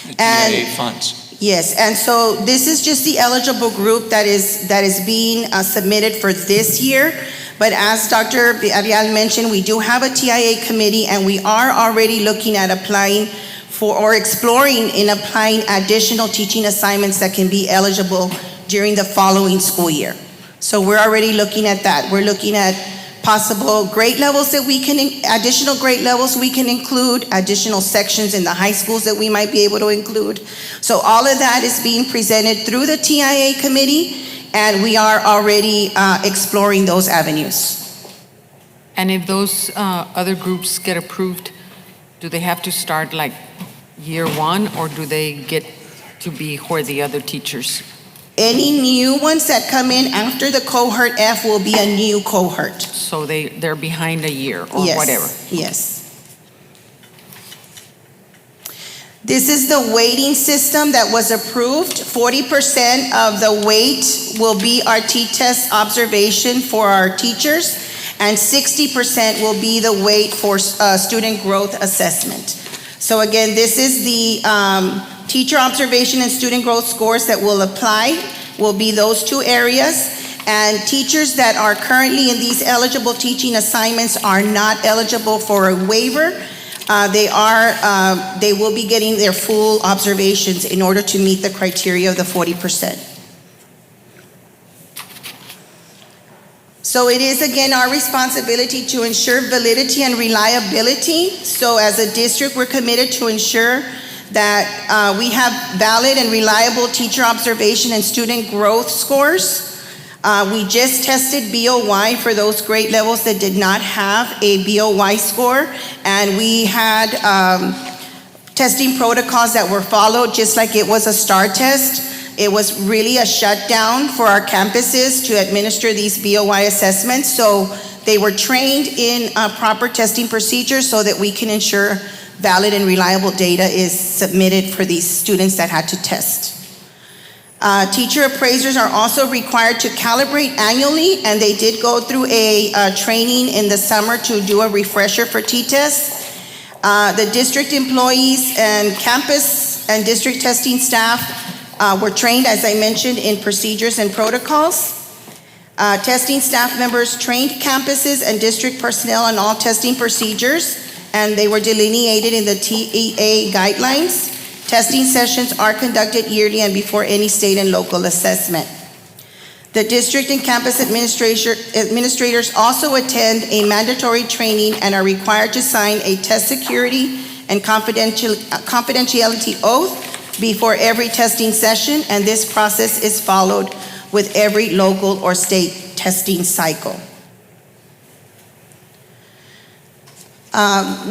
the TIA funds. Yes, and so this is just the eligible group that is being submitted for this year. But as Dr. Ariel mentioned, we do have a TIA committee, and we are already looking at applying for or exploring in applying additional teaching assignments that can be eligible during the following school year. So we're already looking at that. We're looking at possible grade levels that we can, additional grade levels we can include, additional sections in the high schools that we might be able to include. So all of that is being presented through the TIA committee, and we are already exploring those avenues. And if those other groups get approved, do they have to start like year 1, or do they get to be where the other teachers? Any new ones that come in after the cohort F will be a new cohort. So they're behind a year or Yes, whatever? Yes. This is the weighting system that was approved. 40% of the weight will be our T-test observation for our teachers, and 60% will be the weight for student growth assessment. So again, this is the teacher observation and student growth scores that will apply, will be those 2 areas. And teachers that are currently in these eligible teaching assignments are not eligible for a waiver. They will be getting their full observations in order to meet the criteria of the 40%. So it is again our responsibility to ensure validity and reliability. So as a district, we're committed to ensure that we have valid and reliable teacher observation and student growth scores. We just tested BOY for those grade levels that did not have a BOY score, and we had testing protocols that were followed just like it was a STAR test. It was really a shutdown for our campuses to administer these BOY assessments, so they were trained in proper testing procedures so that we can ensure valid and reliable data is submitted for these students that had to test. Teacher appraisers are also required to calibrate annually, and they did go through a training in the summer to do a refresher for T-tests. The district employees and campus and district testing staff were trained, as I mentioned, in procedures and protocols. Testing staff members trained campuses and district personnel on all testing procedures, and they were delineated in the TEA guidelines. Testing sessions are conducted yearly and before any state and local assessment. The district and campus administrators also attend a mandatory training and are required to sign a test security and confidentiality oath before every testing session, and this process is followed with every local or state testing cycle.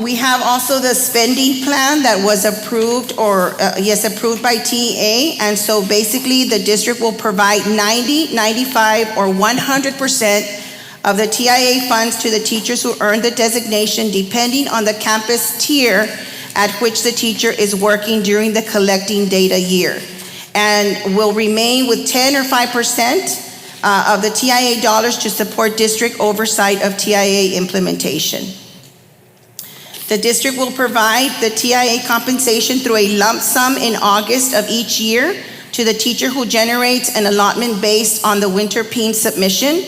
We have also the spending plan that was approved approved by TEA, and so basically the district will provide 90, 95, or 100% of the TIA funds to the teachers who earn the designation depending on the campus tier at which the teacher is working during the collecting data year, and will remain with 10 or 5% of the TIA dollars to support district oversight of TIA implementation. The district will provide the TIA compensation through a lump sum in August of each year to the teacher who generates an allotment based on the winter PEIM submission.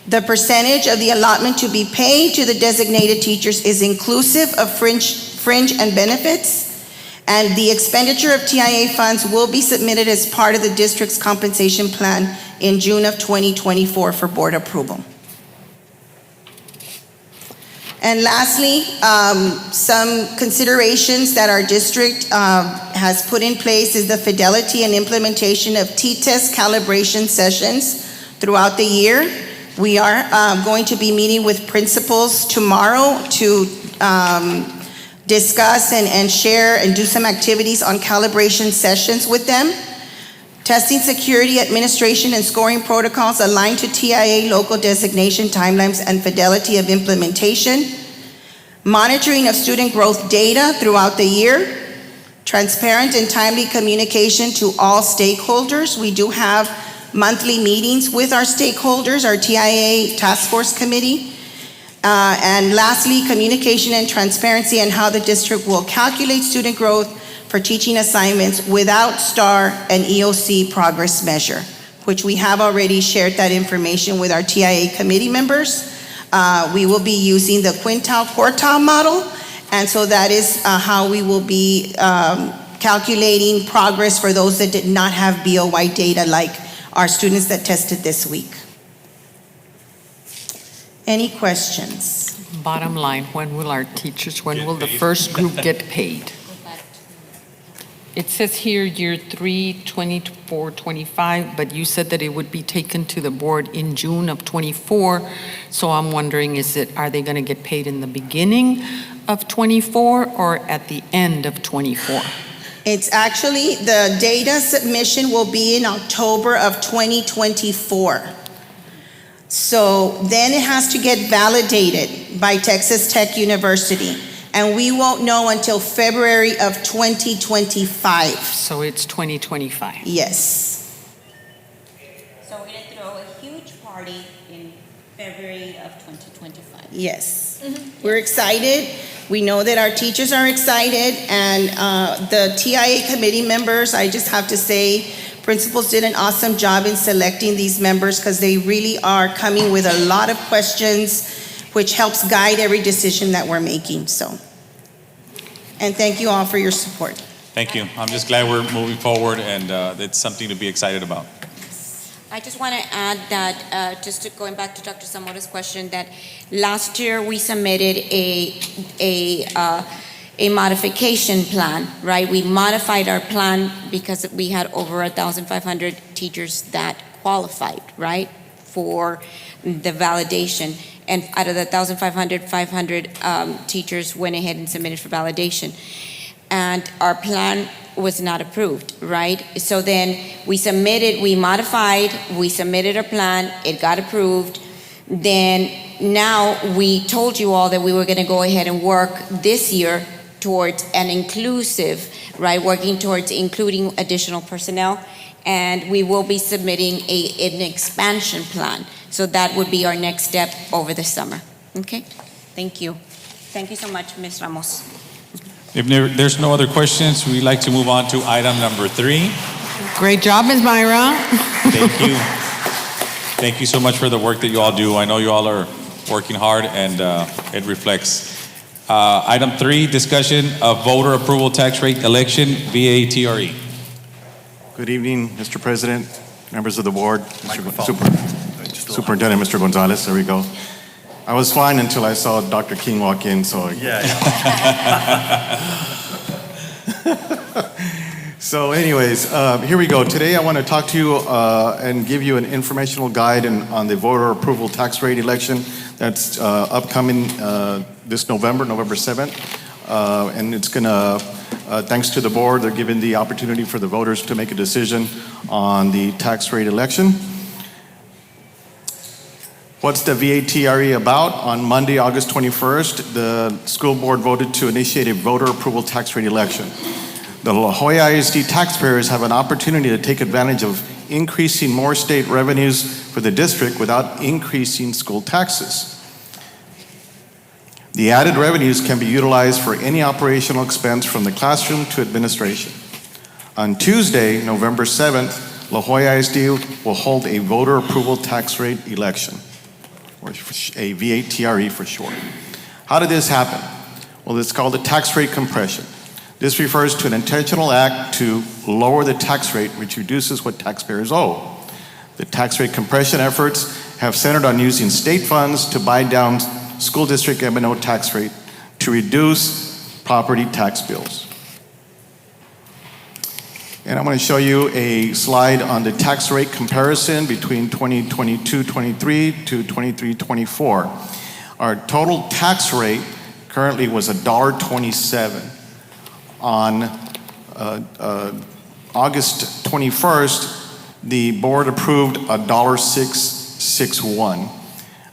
The percentage of the allotment to be paid to the designated teachers is inclusive of fringe and benefits, and the expenditure of TIA funds will be submitted as part of the district's compensation plan in June of 2024 for board approval. And lastly, some considerations that our district has put in place is the fidelity and implementation of T-test calibration sessions throughout the year. We are going to be meeting with principals tomorrow to discuss and share and do some activities on calibration sessions with them. Testing security, administration, and scoring protocols aligned to TIA local designation timelines and fidelity of implementation. Monitoring of student growth data throughout the year. Transparent and timely communication to all stakeholders. We do have monthly meetings with our stakeholders, our TIA Task Force Committee. And lastly, communication and transparency on how the district will calculate student growth for teaching assignments without STAR and EOC progress measure, which we have already shared that information with our TIA committee members. We will be using the quintile quartile model, and so that is how we will be calculating progress for those that did not have BOY data, like our students that tested this week. Any questions? Bottom line, when will our teachers, when will the first group get paid? It says here year 3, 24, 25, but you said that it would be taken to the board in June of 24. So I'm wondering, are they going to get paid in the beginning of 24 or at the end of 24? It's actually, the data submission will be in October of 2024. So then it has to get validated by Texas Tech University. And we won't know until February of 2025. So it's 2025. Yes. So we're going to throw a huge party in February of 2025. Yes. We're excited. We know that our teachers are excited, and the TIA committee members, I just have to say, principals did an awesome job in selecting these members because they really are coming with a lot of questions, which helps guide every decision that we're making. So, and thank you all for your support. Thank you. I'm just glad we're moving forward, and it's something to be excited about. I just want to add that, going back to Dr. Zamora's question, that last year we submitted a modification plan, right? We modified our plan because we had over 1,500 teachers that qualified, right, for the validation. And out of the 1,500, 500 teachers went ahead and submitted for validation. And our plan was not approved, right? So then we modified, we submitted our plan, it got approved. Then now we told you all that we were gonna go ahead and work this year towards an inclusive, right? Working towards including additional personnel. And we will be submitting an expansion plan. So that would be our next step over the summer. Okay? Thank you. Thank you so much, Ms. Ramos. If there's no other questions, we'd like to move on to item number 3. Great job, Ms. Myra. Thank you. Thank you so much for the work that you all do. I know you all are working hard, and it reflects. Item 3, discussion of voter approval tax rate election, VATRE. Good evening, Mr. President, members of the board, Superintendent Mr. Gonzalez. There we go. I was fine until I saw Dr. King walk in, so yeah. So anyways, here we go. Today I want to talk to you and give you an informational guide on the voter approval tax rate election that's upcoming this November 7th. And it's going to, thanks to the board, they're giving the opportunity for the voters to make a decision on the tax rate election. What's the VATRE about? On Monday, August 21st, the school board voted to initiate a voter approval tax rate election. The La Jolla ISD taxpayers have an opportunity to take advantage of increasing more state revenues for the district without increasing school taxes. The added revenues can be utilized for any operational expense from the classroom to administration. On Tuesday, November 7th, La Jolla ISD will hold a voter approval tax rate election, or a VATRE for short. How did this happen? Well, it's called the tax rate compression. This refers to an intentional act to lower the tax rate, which reduces what taxpayers owe. The tax rate compression efforts have centered on using state funds to buy down school district M&O tax rate to reduce property tax bills. And I'm going to show you a slide on the tax rate comparison between 2022-23 to 23-24. Our total tax rate currently was $1.27. On August 21st, the board approved $1.661,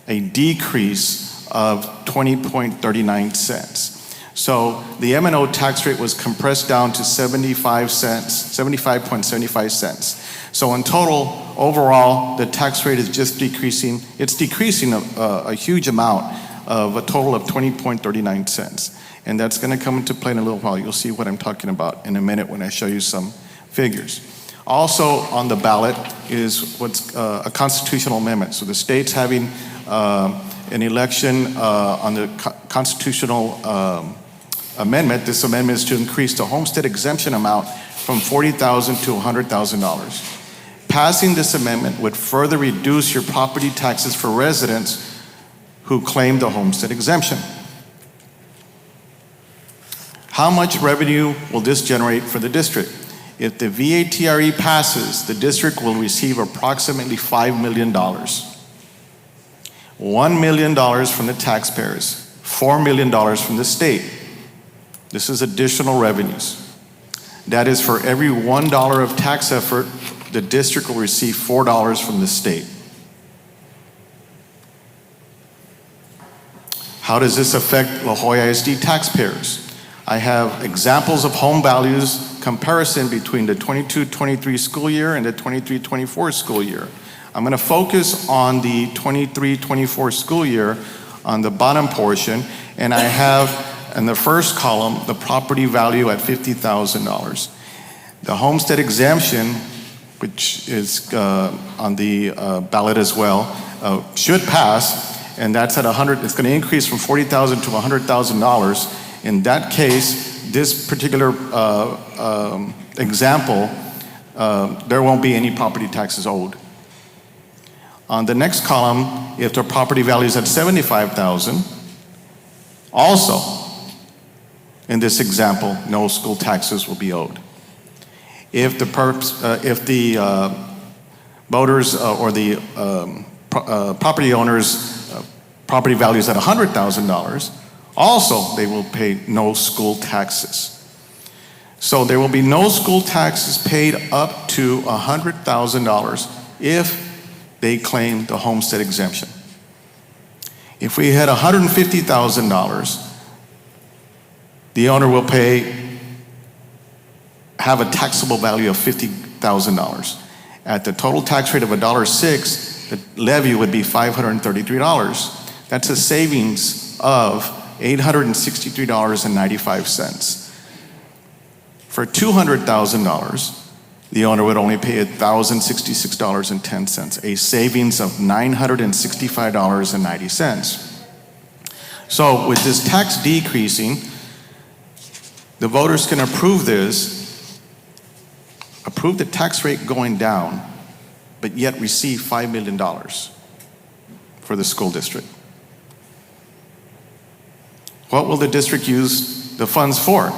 a decrease of 20.39 cents. So the M&O tax rate was compressed down to 75.75 cents. So in total, overall, the tax rate is just decreasing. It's decreasing a huge amount of a total of 20.39 cents. And that's going to come into play in a little while. You'll see what I'm talking about in a minute when I show you some figures. Also on the ballot is what's a constitutional amendment. So the state's having an election on the constitutional amendment. This amendment is to increase the homestead exemption amount from $40,000 to $100,000. Passing this amendment would further reduce your property taxes for residents who claim the homestead exemption. How much revenue will this generate for the district? If the VATRE passes, the district will receive approximately $5 million. $1 million from the taxpayers, $4 million from the state. This is additional revenues. That is, for every $1 of tax effort, the district will receive $4 from the state. How does this affect La Jolla ISD taxpayers? I have examples of home values comparison between the 22-23 school year and the 23-24 school year. I'm going to focus on the 23-24 school year on the bottom portion, and I have in the first column the property value at $50,000. The homestead exemption, which is on the ballot as well, should pass, and that's at 100. It's going to increase from $40,000 to $100,000. In that case, this particular example, there won't be any property taxes owed. On the next column, if the property value is at $75,000, also, in this example, no school taxes will be owed. If the voters or the property owners' property value is at $100,000, also they will pay no school taxes. So there will be no school taxes paid up to $100,000 if they claim the homestead exemption. If we had $150,000, the owner will have a taxable value of $50,000. At the total tax rate of $1.06, the levy would be $533. That's a savings of $863.95. For $200,000, the owner would only pay $1,066.10, a savings of $965.90. So with this tax decreasing, the voters can approve this, approve the tax rate going down, but yet receive $5 million for the school district. What will the district use the funds for?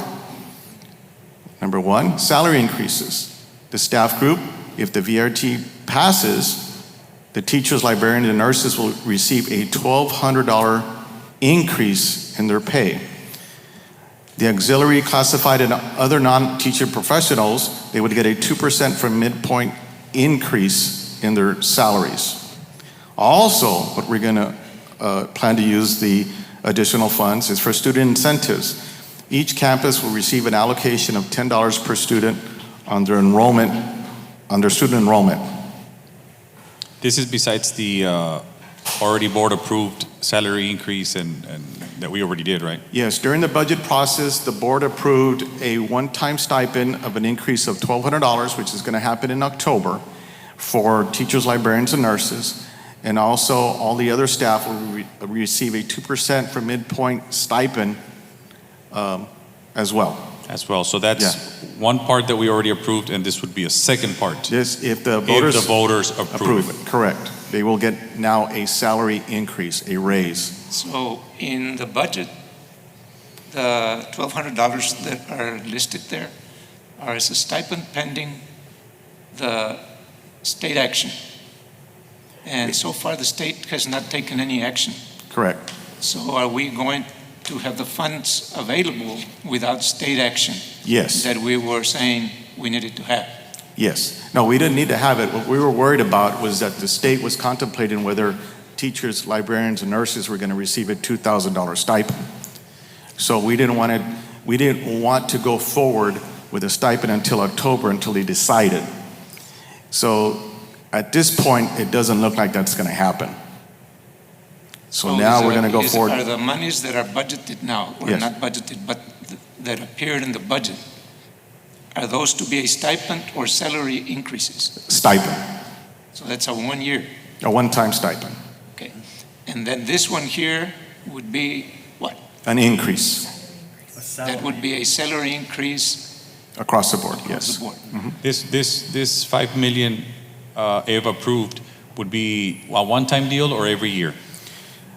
Number one, salary increases. The staff group, if the VRT passes, the teachers, librarians, and nurses will receive a $1,200 increase in their pay. The auxiliary, classified, and other non-teacher professionals, they would get a 2% from midpoint increase in their salaries. Also, what we're going to plan to use the additional funds is for student incentives. Each campus will receive an allocation of $10 per student under student enrollment. This is besides the already board-approved salary increase and that we already did, right? Yes, during the budget process, the board approved a one-time stipend of an increase of $1,200, which is going to happen in October, for teachers, librarians, and nurses. And also, all the other staff will receive a 2% from midpoint stipend as well. As well, so that's one part that we already approved, and this would be a second part. This, if the voters approve it. Correct. They will get now a salary increase, a raise. So in the budget, the $1,200 that are listed there are as a stipend pending the state action. And so far, the state has not taken any action. Correct. So are we going to have the funds available without state action? Yes. That we were saying we needed to have? Yes. No, we didn't need to have it. What we were worried about was that the state was contemplating whether teachers, librarians, and nurses were going to receive a $2,000 stipend. So we didn't want to go forward with a stipend until October, until they decided. So at this point, it doesn't look like that's going to happen. So now we're going to go forward. Are the monies that are budgeted now, or Yes. not budgeted, but that appeared in the budget, are those to be a stipend or salary increases? Stipend, So that's a 1 year. a one-time stipend, Okay. And then this one here would be what? an increase That would be a salary increase across the board, across yes. the board. This 5 million, if approved, would be a one-time deal or every year?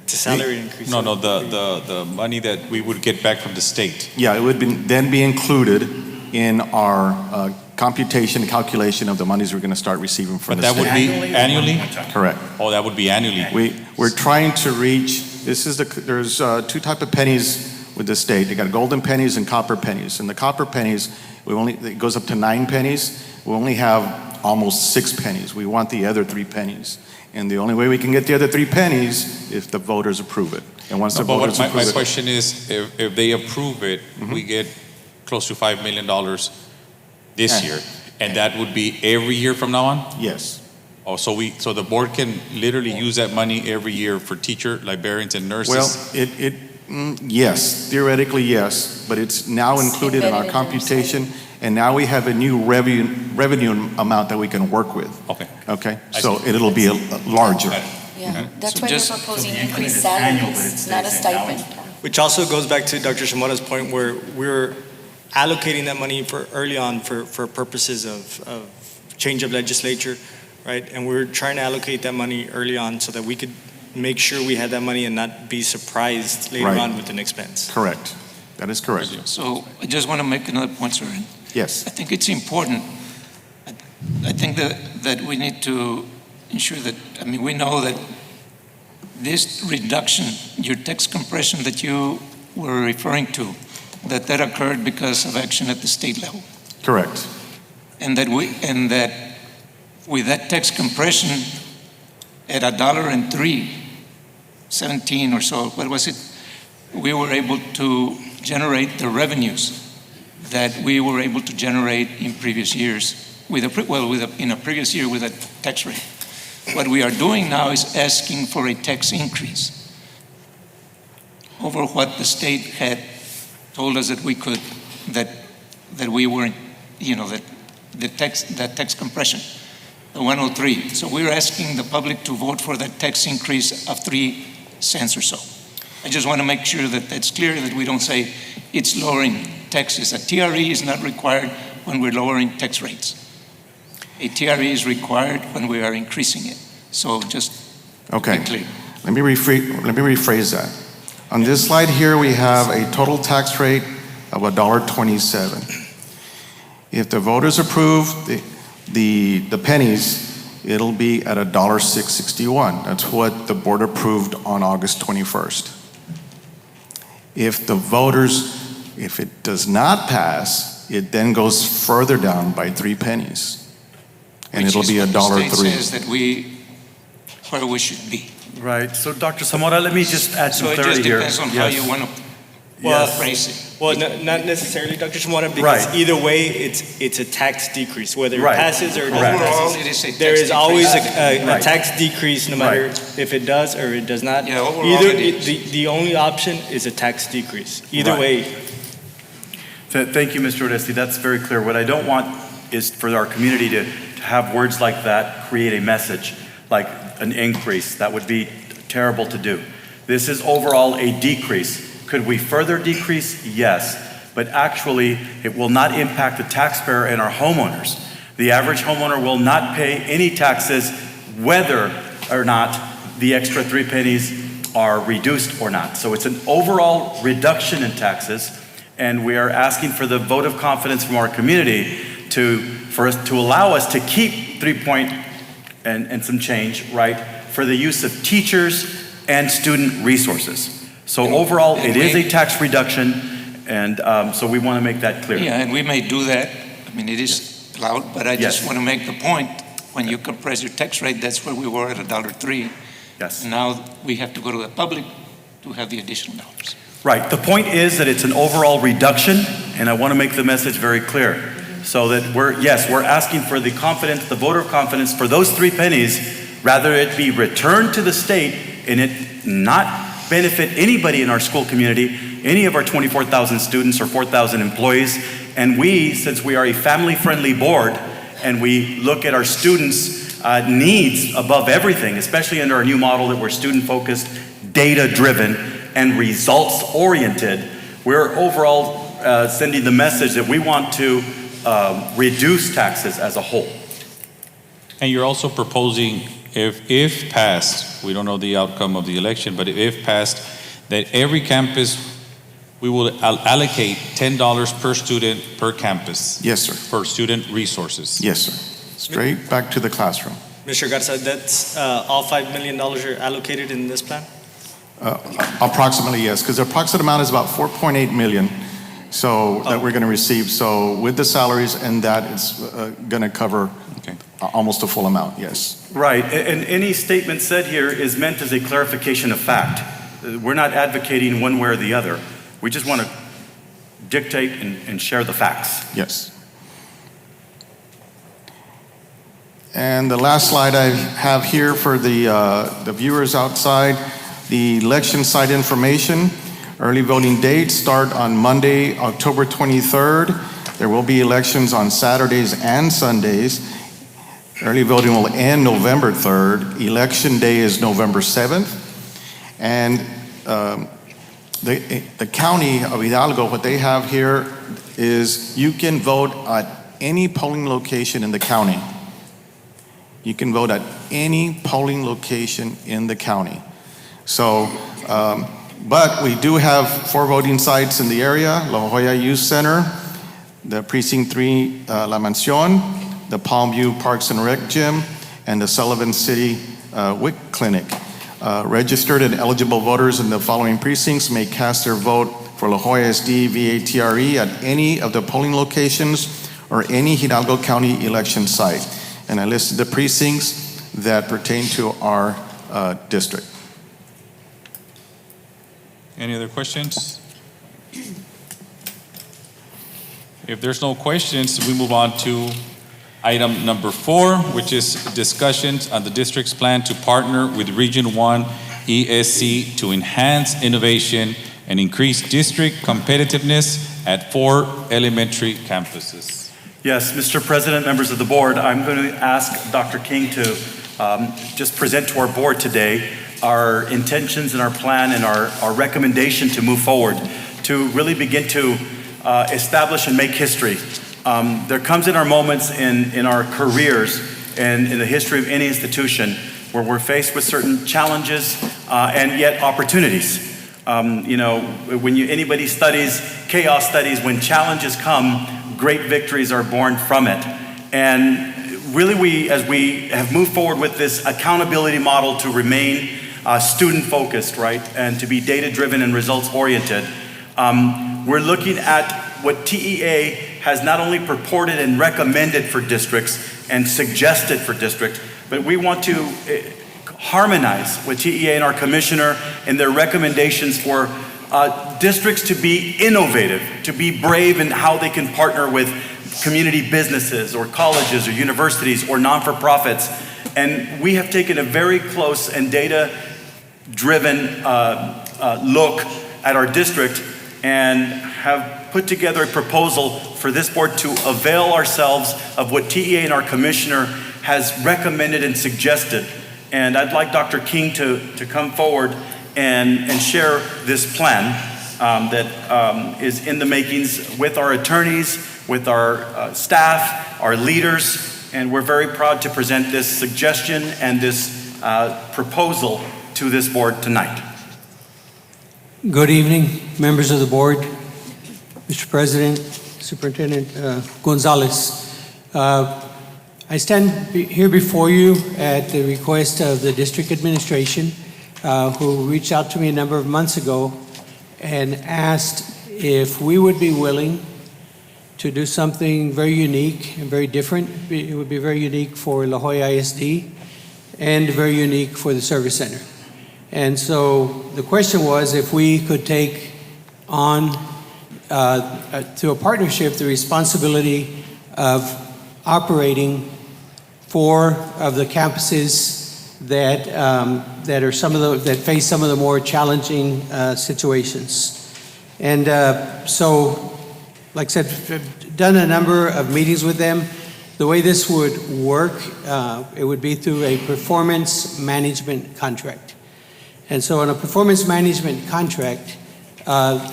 It's a salary increase. No, the money that we would get back from the state. Yeah, it would then be included in our computation, calculation of the monies we're going to start receiving from But the that state. would be annually? Correct. Oh, that would be annually. We're trying to reach, there's two type of pennies with the state. They got golden pennies and copper pennies. And the copper pennies, it goes up to 9 pennies. We only have almost 6 pennies. We want the other 3 pennies. And the only way we can get the other 3 pennies is if the voters approve it. And once the voters approve My it. question is, if they approve it, we get close to $5 million this year. And that would be every year from now on? Yes. Oh, so the board can literally use that money every year for teacher, librarians, and nurses? Well, yes, theoretically yes, but it's now included in our computation, and now we have a new revenue amount that we can work with. Okay. Okay, I so see. it'll be larger. Yeah, that's So why they're just- proposing increased salaries, not a stipend. Which also goes back to Dr. Shimoda's point where we're allocating that money for early on for purposes of change of legislature, right? And we're trying to allocate that money early on so that we could make sure we had that money and not be surprised later Right. on with an expense. Correct. That is correct. So I just want to make another point, sir. Yes. I think it's important. I think that we need to ensure that, we know that this reduction, your text compression that you were referring to, that occurred because of action at the state level. Correct. And that with that text compression at $1.0317 or so, what was it? We were able to generate the revenues that we were able to generate in previous years in a previous year with a tax rate. What we are doing now is asking for a tax increase over what the state had told us that we could, that we weren't, that tax compression, the 103. So we're asking the public to vote for that tax increase of 3 cents or so. I just want to make sure that that's clear, that we don't say it's lowering taxes. A TRE is not required when we're lowering tax rates. A TRE is required when we are increasing it. So just Okay. be clear. Let me rephrase that. On this slide here, we have a total tax rate of $1.27. If the voters approve the pennies, it'll be at $1.661. That's what the board approved on August 21st. If it does not pass, it then goes further down by 3 pennies. And it'll be The $1.03. state says that where we should be. Right, so Dr. Zamora, let me just add So some it just clarity here. depends on how you want to Well, phrasing. Well, not necessarily, Dr. Shimada, because Right. either way, it's a tax decrease, whether it Right. passes or it Correct. doesn't Overall, pass. it is a tax There is always decrease. a Right. tax decrease, no matter Right. if it does or it does not. Yeah, overall Either, it is. the only option is a tax decrease. Either Right. way, Thank you, Mr. Oresti. That's very clear. What I don't want is for our community to have words like that create a message, like an increase. That would be terrible to do. This is overall a decrease. Could we further decrease? Yes. But actually, it will not impact the taxpayer and our homeowners. The average homeowner will not pay any taxes whether or not the extra 3 pennies are reduced or not. So it's an overall reduction in taxes, and we are asking for the vote of confidence from our community for us to allow us to keep 3 point and some change, right, for the use of teachers and student resources. So overall, it is a tax reduction, and so we want to make that clear. Yeah, and we may do that. I mean, it is allowed, but I just Yes. want to make the point, when you compress your tax rate, that's where we were at $1.03. Yes. Now we have to go to the public to have the additional dollars. Right. The point is that it's an overall reduction, and I want to make the message very clear. So that we're asking for the confidence, the voter confidence for those 3 pennies, rather it be returned to the state and it not benefit anybody in our school community, any of our 24,000 students or 4,000 employees. And we, since we are a family-friendly board and we look at our students' needs above everything, especially under our new model that we're student-focused, data-driven, and results-oriented, we're overall sending the message that we want to reduce taxes as a whole. And you're also proposing, if passed, we don't know the outcome of the election, but if passed, that every campus, we will allocate $10 per student per campus. Yes, sir. For student resources. Yes, sir. Straight back to the classroom. Mr. Garza, that's all $5 million are allocated in this plan? Approximately, yes, because the approximate amount is about 4.8 million. So that we're going to receive. So with the salaries and that, it's going to cover almost the full amount, yes. Right, and any statement said here is meant as a clarification of fact. We're not advocating one way or the other. We just want to dictate and share the facts. Yes. And the last slide I have here for the viewers outside, the election site information. Early voting dates start on Monday, October 23rd. There will be elections on Saturdays and Sundays. Early voting will end November 3rd. Election day is November 7th. And the county of Hidalgo, what they have here is you can vote at any polling location in the county. You can vote at any polling location in the county. So, but we do have 4 voting sites in the area: La Jolla Youth Center, the Precinct 3 La Mansión, the Palmview Parks and Rec Gym, and the Sullivan City WIC Clinic. Registered and eligible voters in the following precincts may cast their vote for LJISD VATRE at any of the polling locations or any Hidalgo County election site. And I listed the precincts that pertain to our district. Any other questions? If there's no questions, we move on to item number 4, which is discussions on the district's plan to partner with Region 1 ESC to enhance innovation and increase district competitiveness at 4 elementary campuses. Yes, Mr. President, members of the board, I'm going to ask Dr. King to just present to our board today our intentions and our plan and our recommendation to move forward to really begin to establish and make history. There comes in our moments in our careers and in the history of any institution where we're faced with certain challenges and yet opportunities. When anybody studies chaos studies, when challenges come, great victories are born from it. And really as we have moved forward with this accountability model to remain student-focused, right, and to be data-driven and results-oriented, we're looking at what TEA has not only purported and recommended for districts and suggested for districts, but we want to harmonize with TEA and our commissioner in their recommendations for districts to be innovative, to be brave in how they can partner with community businesses or colleges or universities or non-for-profits. And we have taken a very close and data-driven look at our district and have put together a proposal for this board to avail ourselves of what TEA and our commissioner has recommended and suggested. And I'd like Dr. King to come forward and share this plan that is in the makings with our attorneys, with our staff, our leaders, and we're very proud to present this suggestion and this proposal to this board tonight. Good evening, members of the board, Mr. President, Superintendent Gonzalez. I stand here before you at the request of the district administration, who reached out to me a number of months ago and asked if we would be willing to do something very unique and very different. It would be very unique for La Joya ISD and very unique for the service center. And so the question was if we could take on through a partnership the responsibility of operating 4 of the campuses that that face some of the more challenging situations. And so, like I said, I've done a number of meetings with them. The way this would work, it would be through a performance management contract. And so on a performance management contract,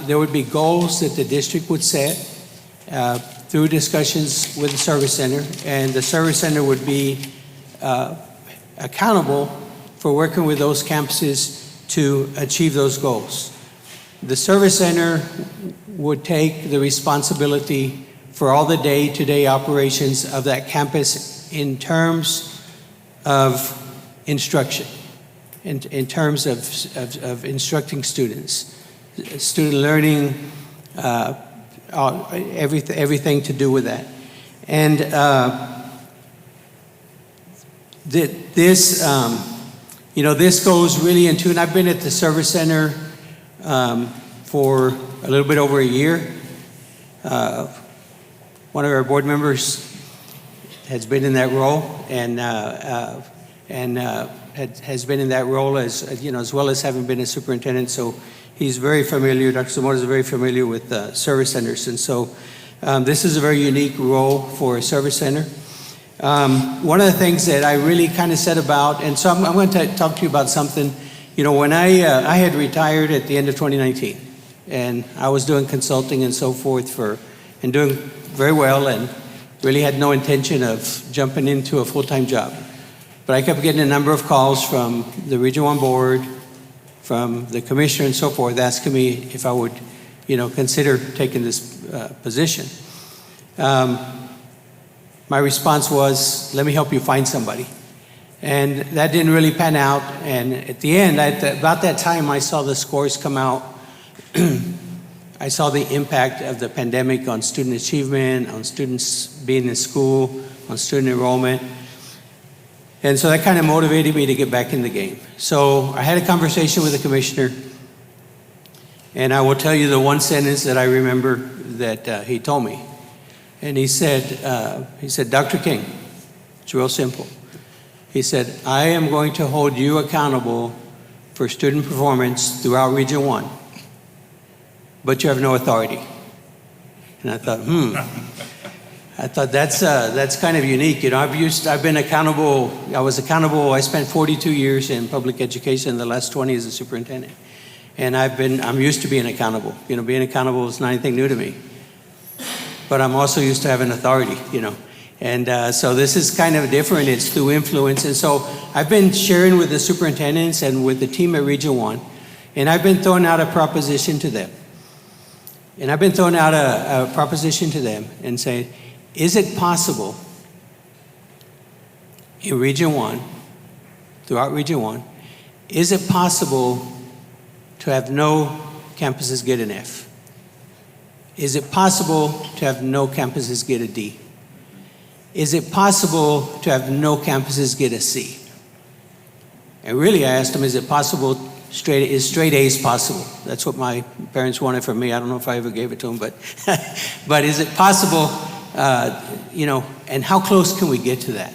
there would be goals that the district would set through discussions with the service center, and the service center would be accountable for working with those campuses to achieve those goals. The service center would take the responsibility for all the day-to-day operations of that campus in terms of instruction, in terms of instructing students, student learning, everything to do with that. And this goes really into, and I've been at the service center for a little bit over a year. One of our board members has been in that role, and has been in that role as well as having been a superintendent. So he's very familiar. Dr. Zamora is very familiar with service centers, and so this is a very unique role for a service center. One of the things that I really kind of said about, and so I'm going to talk to you about something. When I had retired at the end of 2019, and I was doing consulting and so forth and doing very well, and really had no intention of jumping into a full-time job. But I kept getting a number of calls from the Region 1 board, from the commissioner and so forth, asking me if I would, consider taking this position. My response was, let me help you find somebody. And that didn't really pan out. And at the end, about that time, I saw the scores come out. I saw the impact of the pandemic on student achievement, on students being in school, on student enrollment. And so that kind of motivated me to get back in the game. So I had a conversation with the commissioner, and I will tell you the one sentence that I remember that he told me. And he said, Dr. King, it's real simple. He said, I am going to hold you accountable for student performance throughout Region 1, but you have no authority. And I thought, that's kind of unique. I've been accountable. I was accountable. I spent 42 years in public education, the last 20 as a superintendent. And I'm used to being accountable. Being accountable is not anything new to me. But I'm also used to having authority, And so this is kind of different. It's through influence. And so I've been sharing with the superintendents and with the team at Region 1, and I've been throwing out a proposition to them. And I've been throwing out a proposition to them and saying, is it possible in Region 1, throughout Region 1, is it possible to have no campuses get an F? Is it possible to have no campuses get a D? Is it possible to have no campuses get a C? And really I asked them, is it possible straight A's possible? That's what my parents wanted from me. I don't know if I ever gave it to them, but but is it possible? And how close can we get to that?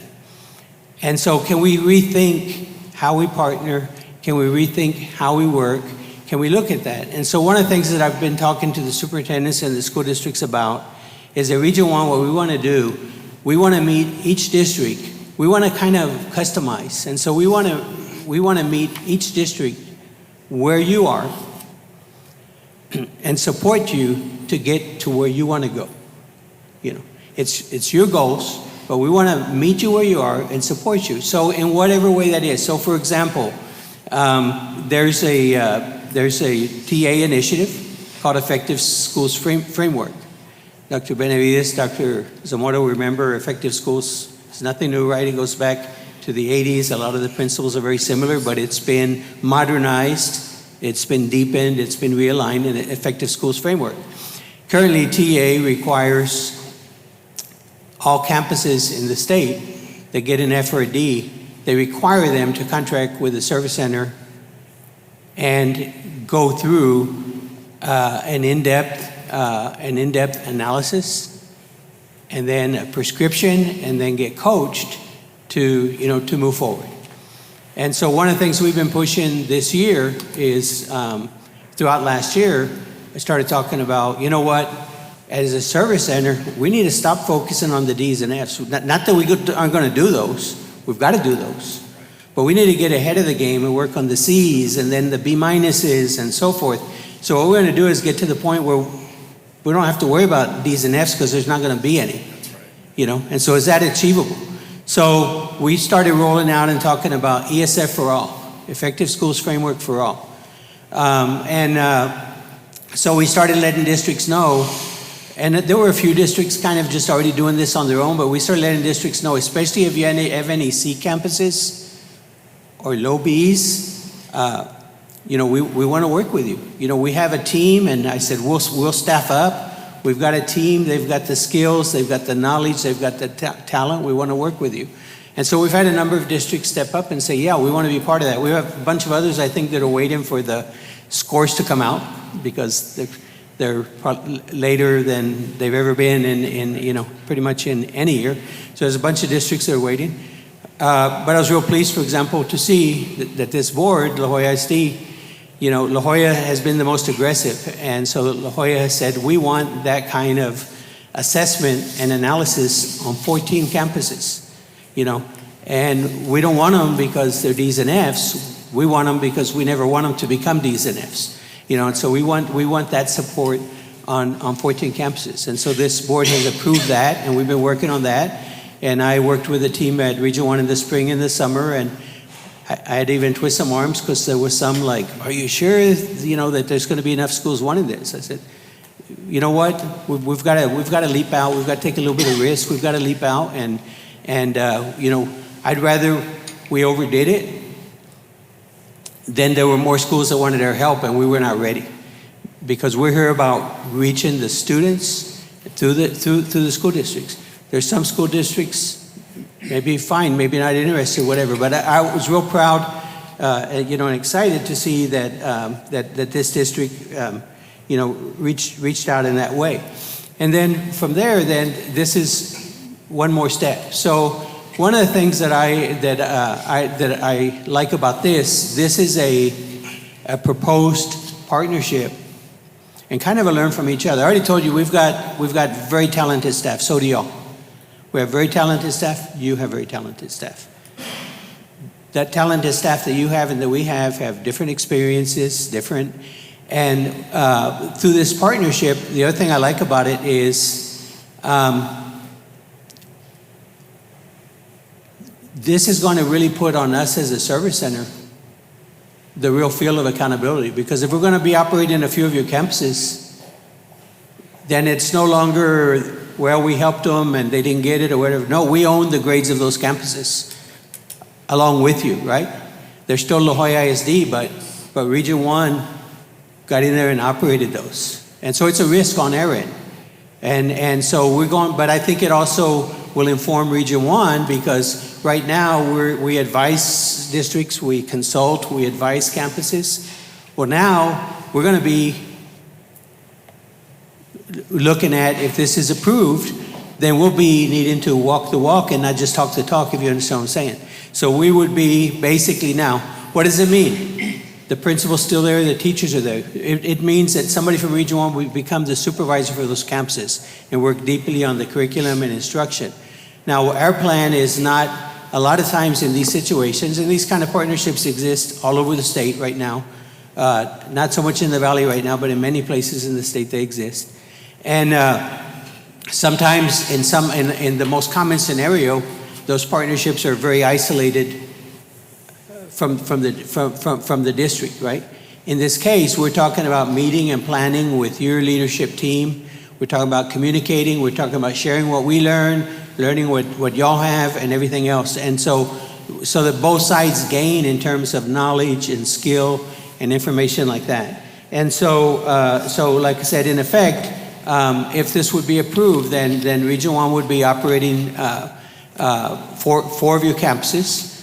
And so, can we rethink how we partner? Can we rethink how we work? Can we look at that? And so, one of the things that I've been talking to the superintendents and the school districts about is that Region 1, what we want to do, we want to meet each district. We want to kind of customize. And so we want to meet each district where you are and support you to get to where you want to go. It's your goals, but we want to meet you where you are and support you. So in whatever way that is. So for example, there's a TA initiative called Effective Schools Framework. Dr. Benavides, Dr. Zamora, remember Effective Schools. It's nothing new, right? It goes back to the 80s. A lot of the principles are very similar, but it's been modernized, it's been deepened, it's been realigned in an Effective Schools Framework. Currently, TA requires all campuses in the state that get an F or a D, they require them to contract with the service center and go through an in-depth analysis, and then a prescription, and then get coached to move forward. And so one of the things we've been pushing this year is, throughout last year, I started talking about, you know what, as a service center, we need to stop focusing on the D's and F's. Not that we aren't going to do those, we've got to do those. But we need to get ahead of the game and work on the C's and then the B minuses and so forth. So what we're going to do is get to the point where we don't have to worry about D's and F's because there's not going to be any, And so is that achievable? So we started rolling out and talking about ESF for all, Effective Schools Framework for all. So we started letting districts know, and there were a few districts kind of just already doing this on their own, but we started letting districts know, especially if you have any C campuses or low Bs, we want to work with you. We have a team, and I said, we'll staff up. We've got a team, they've got the skills, they've got the knowledge, they've got the talent, we want to work with you. And so we've had a number of districts step up and say, yeah, we want to be part of that. We have a bunch of others, I think, that are waiting for the scores to come out because they're later than they've ever been in pretty much in any year. So there's a bunch of districts that are waiting. But I was real pleased, for example, to see that this board, LJISD, La Jolla has been the most aggressive, and so La Jolla has said, we want that kind of assessment and analysis on 14 campuses, and we don't want them because they're D's and F's, we want them because we never want them to become D's and F's, and so we want that support on 14 campuses, and so this board has approved that, and we've been working on that, and I worked with a team at Region 1 in the spring and the summer, and I had to even twist some arms because there was some like, are you sure, that there's going to be enough schools wanting this? I said, you know what, we've got to leap out. We've got to take a little bit of risk. We've got to leap out, and I'd rather we overdid it than there were more schools that wanted our help and we were not ready, because we're here about reaching the students through the school districts. There's some school districts. Maybe fine, maybe not interested, whatever. But I was real proud, and excited to see that that this district, reached out in that way. And then from there, this is one more step. So one of the things that I like about this is a proposed partnership, and kind of a learn from each other. I already told you we've got very talented staff. So do y'all. We have very talented staff. You have very talented staff. That talented staff that you have and that we have different experiences, and through this partnership, the other thing I like about it is this is going to really put on us as a service center the real feel of accountability, because if we're going to be operating a few of your campuses, then it's no longer, well, we helped them and they didn't get it or whatever. No, we own the grades of those campuses along with you, right? They're still LJISD, but Region 1 got in there and operated those. And so it's a risk on our end. And so we're going, but I think it also will inform Region 1, because right now we advise districts, we consult, we advise campuses. Well, now we're going to be looking at, if this is approved, then we'll be needing to walk the walk and not just talk the talk, if you understand what I'm saying. So we would be basically now, what does it mean? The principal's still there, the teachers are there. It means that somebody from Region 1 will become the supervisor for those campuses and work deeply on the curriculum and instruction. Now, our plan is not, a lot of times in these situations, and these kind of partnerships exist all over the state right now, not so much in the Valley right now, but in many places in the state they exist. And sometimes in the most common scenario, those partnerships are very isolated from the district, right? In this case, we're talking about meeting and planning with your leadership team. We're talking about communicating. We're talking about sharing what we learn, learning what y'all have, and everything else. And so that both sides gain in terms of knowledge and skill and information like that. And so like I said, in effect, if this would be approved, then Region 1 would be operating four of your campuses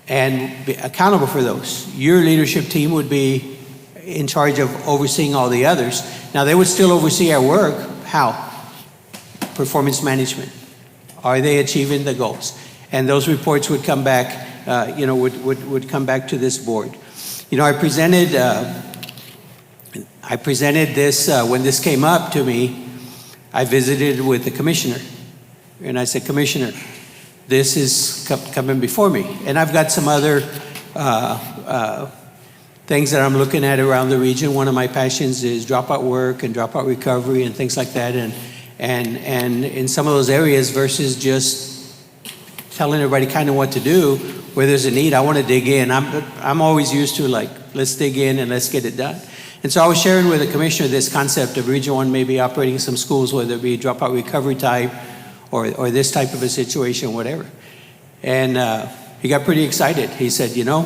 and be accountable for those. Your leadership team would be in charge of overseeing all the others. Now, they would still oversee our work. How? Performance management. Are they achieving the goals? And those reports would come back, would come back to this board. I presented this, when this came up to me, I visited with the commissioner. And I said, Commissioner, this is coming before me. And I've got some other things that I'm looking at around the region. One of my passions is dropout work and dropout recovery and things like that. And in some of those areas, versus just telling everybody kind of what to do, where there's a need, I want to dig in. I'm always used to, like, let's dig in and let's get it done. And so I was sharing with the commissioner this concept of Region 1 maybe operating some schools, whether it be dropout recovery type or this type of a situation, whatever. And he got pretty excited. He said, Dr.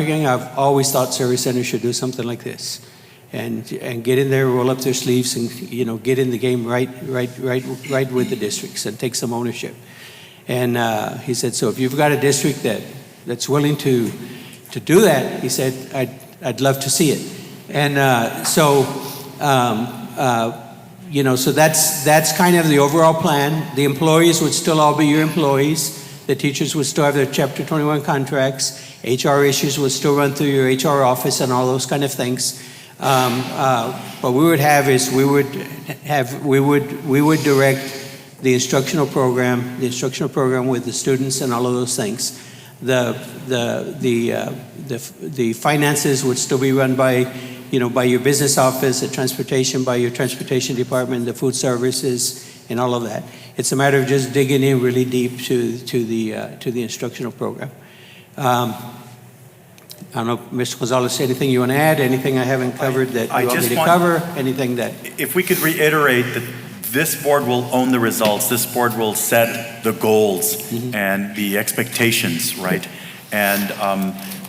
King, I've always thought service centers should do something like this. And get in there, roll up their sleeves, and get in the game right with the districts and take some ownership. And he said, so if you've got a district that's willing to do that, he said, I'd love to see it. And so that's kind of the overall plan. The employees would still all be your employees. The teachers would still have their Chapter 21 contracts. HR issues would still run through your HR office and all those kind of things. What we would have is we would direct the instructional program with the students and all of those things. The finances would still be run by your business office, the transportation by your transportation department, the food services, and all of that. It's a matter of just digging in really deep to the instructional program. I don't know, Mr. Gonzalez, anything you want to add? Anything I haven't covered that you want me to cover? Anything that? If we could reiterate that this board will own the results. This board will set the goals and the expectations, right? And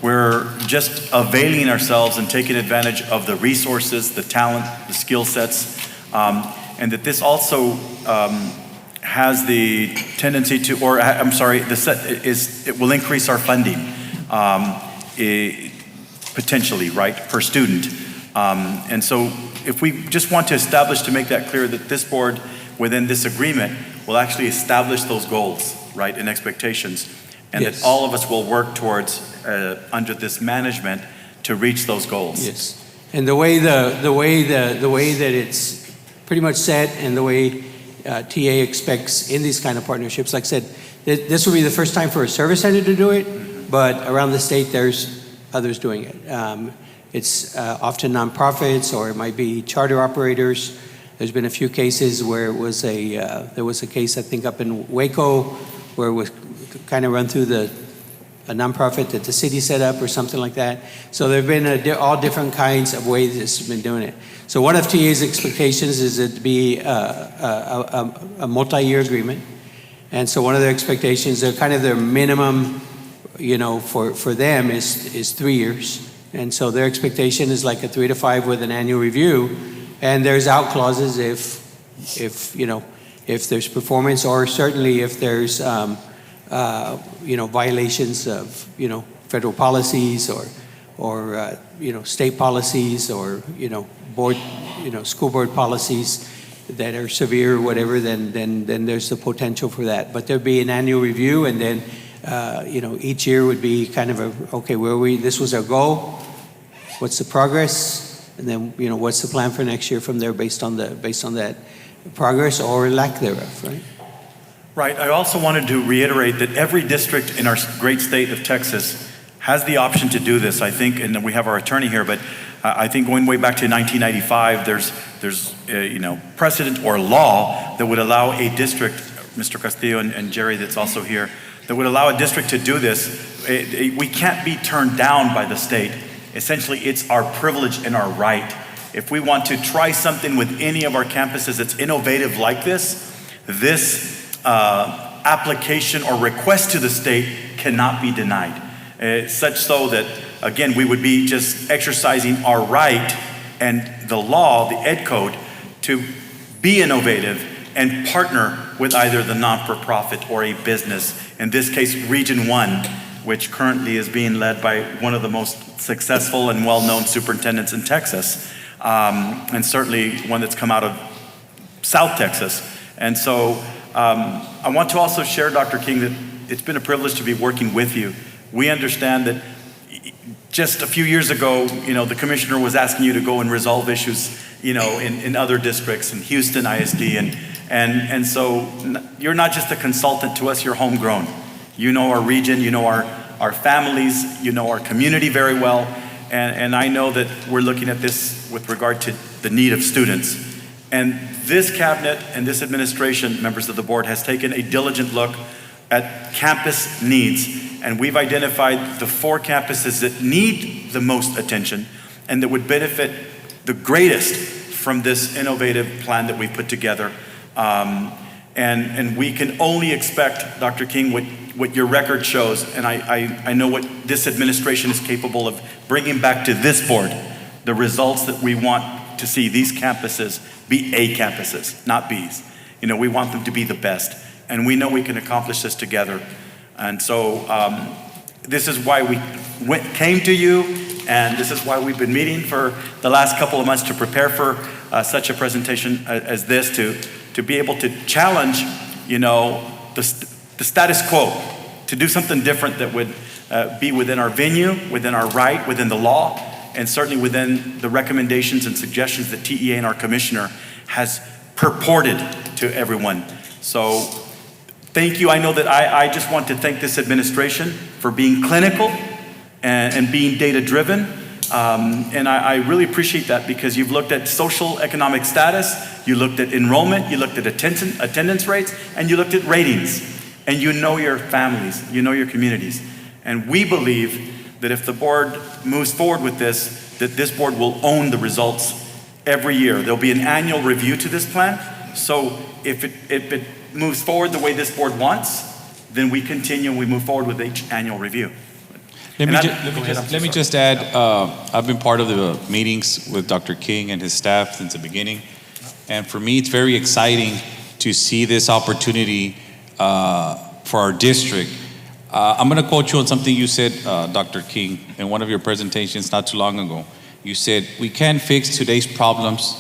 we're just availing ourselves and taking advantage of the resources, the talent, the skill sets, and that this also has the tendency to, it will increase our funding potentially, right, per student. And so if we just want to establish, to make that clear, that this board within this agreement will actually establish those goals, right, and expectations, and that all of us will work towards under this management to reach those goals. Yes, and the way that it's pretty much set, and the way TA expects in these kind of partnerships, like I said, this will be the first time for a service center to do it, but around the state there's others doing it. It's often nonprofits, or it might be charter operators. There's been a few cases where it was there was a case, I think, up in Waco, where it was kind of run through a nonprofit that the city set up or something like that. So there have been all different kinds of ways it's been doing it. So one of TA's expectations is it to be a multi-year agreement. And so one of their expectations, their minimum, for them is 3 years. And so their expectation is like a 3 to 5 with an annual review. And there's out clauses if if there's performance, or certainly if there's, violations of, federal policies or state policies or, board, school board policies that are severe or whatever, then there's the potential for that. But there'd be an annual review, and then, each year would be kind of okay, this was our goal, what's the progress? And then, what's the plan for next year from there based on that progress or lack thereof, right? Right. I also wanted to reiterate that every district in our great state of Texas has the option to do this. I think, and we have our attorney here, but I think going way back to 1995, there's precedent or law that would allow a district, Mr. Castillo and Jerry that's also here, that would allow a district to do this. We can't be turned down by the state. Essentially, it's our privilege and our right. If we want to try something with any of our campuses that's innovative like this application or request to the state cannot be denied. Such so that, again, we would be just exercising our right and the law, the ed code, to be innovative and partner with either the non-for-profit or a business. In this case, Region 1, which currently is being led by one of the most successful and well-known superintendents in Texas, and certainly one that's come out of South Texas. And so I want to also share, Dr. King, that it's been a privilege to be working with you. We understand that just a few years ago, the commissioner was asking you to go and resolve issues, in other districts, in Houston ISD, and so you're not just a consultant to us, you're homegrown. You know our region, you know our families, you know our community very well, and I know that we're looking at this with regard to the need of students. And this cabinet and this administration, members of the board, has taken a diligent look at campus needs, and we've identified the 4 campuses that need the most attention and that would benefit the greatest from this innovative plan that we've put together. And we can only expect, Dr. King, what your record shows, and I know what this administration is capable of bringing back to this board, the results that we want to see these campuses be A campuses, not Bs. We want them to be the best, and we know we can accomplish this together. And so this is why we came to you, and this is why we've been meeting for the last couple of months to prepare for such a presentation as this, to be able to challenge, the status quo, to do something different that would be within our venue, within our right, within the law, and certainly within the recommendations and suggestions that TEA and our commissioner has purported to everyone. So thank you. I know that I just want to thank this administration for being clinical and being data-driven. And I really appreciate that, because you've looked at social economic status, you looked at enrollment, you looked at attendance rates, and you looked at ratings. And you know your families, you know your communities. And we believe that if the board moves forward with this, that this board will own the results every year. There'll be an annual review to this plan. So if it moves forward the way this board wants, then we continue and we move forward with each annual review. Let me just add, I've been part of the meetings with Dr. King and his staff since the beginning. And for me, it's very exciting to see this opportunity for our district. I'm going to quote you on something you said, Dr. King, in one of your presentations not too long ago. You said, we can't fix today's problems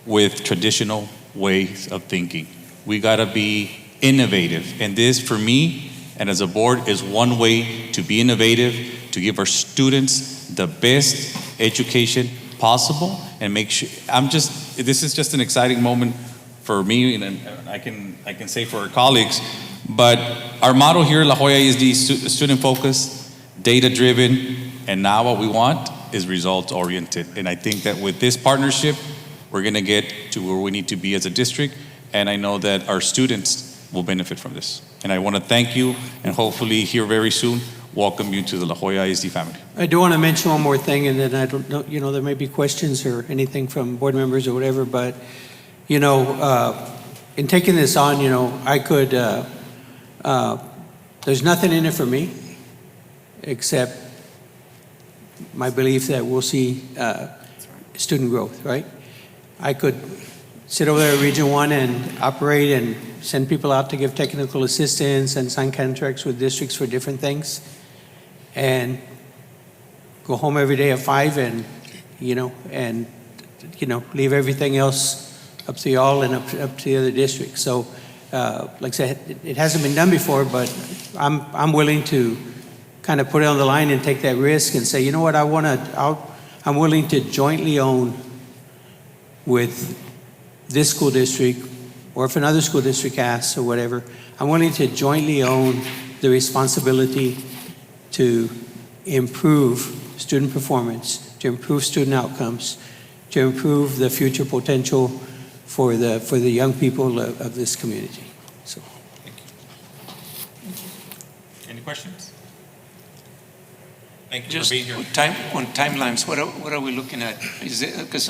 with traditional ways of thinking. We got to be innovative. And this, for me, and as a board, is one way to be innovative, to give our students the best education possible, and make sure, this is just an exciting moment for me, and I can say for our colleagues, but our motto here at La Jolla ISD is student focused, data driven, and now what we want is results oriented. And I think that with this partnership, we're going to get to where we need to be as a district, and I know that our students will benefit from this. And I want to thank you, and hopefully here very soon, welcome you to the La Jolla ISD family. I do want to mention one more thing, and then I don't know, there may be questions or anything from board members or whatever, but in taking this on, I could, there's nothing in it for me except my belief that we'll see student growth, right? I could sit over there at Region 1 and operate and send people out to give technical assistance and sign contracts with districts for different things, and go home every day at 5 and leave everything else up to y'all and up to the other districts. So, like I said, it hasn't been done before, but I'm willing to kind of put it on the line and take that risk and say, you know what, I'm willing to jointly own with this school district, or if another school district asks or whatever, I'm willing to jointly own the responsibility to improve student performance, to improve student outcomes, to improve the future potential for the young people of this community. So, Any questions? Thank you Just for being here. on timelines, what are we looking at? Is it, because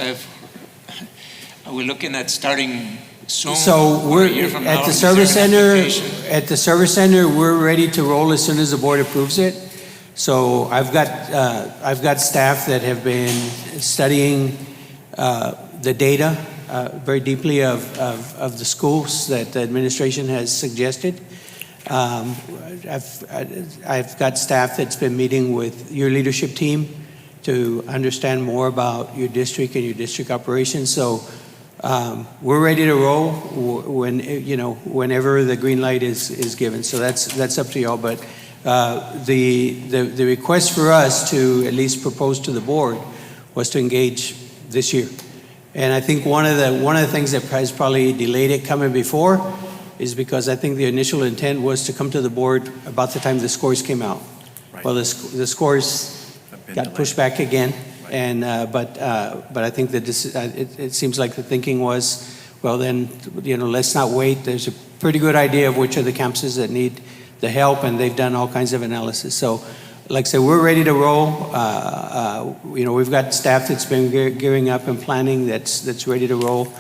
are we looking at starting soon? So or we're a year from now? at the Is there service an center. application? At the service center, we're ready to roll as soon as the board approves it. So I've got staff that have been studying the data very deeply of the schools that the administration has suggested. I've got staff that's been meeting with your leadership team to understand more about your district and your district operations. So we're ready to roll whenever the green light is given. So that's up to y'all. But the request for us to at least propose to the board was to engage this year. And I think one of the things that has probably delayed it coming before is because I think the initial intent was to come to the board about the time the scores came out. Right. Well, the scores got pushed back again, and but I think that it seems like the thinking was, well then, let's not wait. There's a pretty good idea of which are the campuses that need the help, and they've done all kinds of analysis. So, like I said, we're ready to roll. We've got staff that's been gearing up and planning that's ready to roll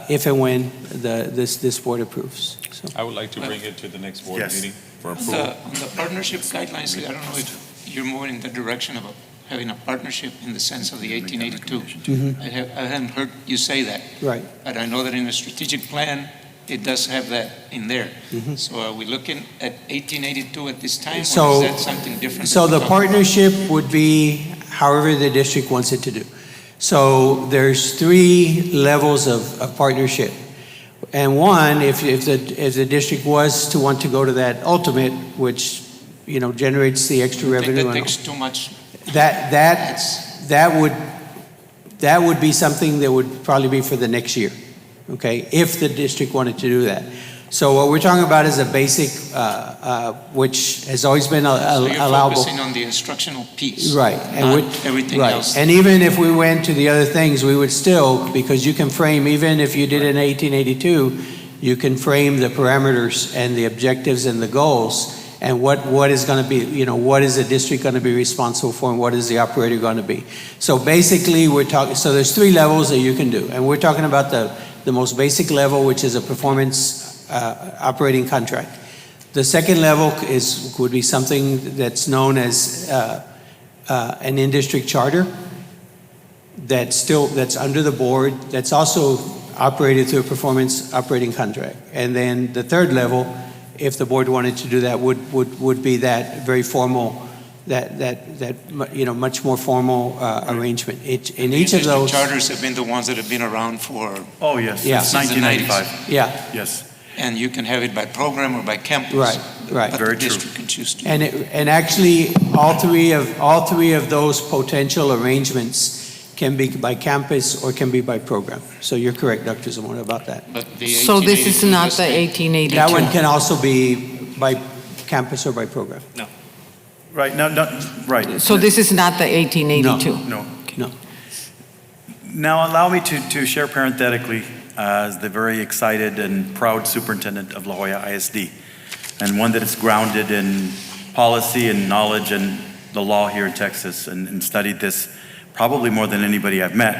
if and when this board approves. So. I would like to bring it to the next board Yes. meeting for approval. On the partnership guidelines, I don't know if you're moving in the direction of having a partnership in the sense of the 1882. Mm-hmm. I haven't heard you say that. Right. But I know that in the strategic plan, it does have that in there. Mm-hmm. So are we looking at 1882 at this time, So- or is that something different? So that we're the talking about? partnership would be however the district wants it to do. So there's 3 levels of partnership. And one, if the district was to want to go to that ultimate, which generates the extra I revenue. think that and takes too much. that would be something that would probably be for the next year, okay? If the district wanted to do that. So what we're talking about is a basic, which has always been So you're allowable. focusing on the instructional piece, Right. not everything right. else. And even if we went to the other things, we would still, because you can frame, even if you did an 1882, you can frame the parameters and the objectives and the goals and what is going to be, what is the district going to be responsible for and what is the operator going to be. So basically we're talking, so there's 3 levels that you can do. And we're talking about the most basic level, which is a performance operating contract. The second level would be something that's known as an in-district charter that's under the board, that's also operated through a performance operating contract. And then the third level, if the board wanted to do that, would be that very formal, much more formal arrangement. In each of those charters have been the ones that have been around for. Oh, yes, Yeah. since 1995. Yeah. Yes. And you can have it by program or by campus. Right, right. But Very the true. district can choose to. And actually, all three of those potential arrangements can be by campus or can be by program. So you're correct, Dr. Zamora, about that. But the So this is 1882 not does the stay. 1882? That one can also be by campus or by program. Right, no, right. So this is not the 1882? No. No. Now, allow me to share parenthetically as the very excited and proud superintendent of La Joya ISD, and one that is grounded in policy and knowledge and the law here in Texas, and studied this probably more than anybody I've met.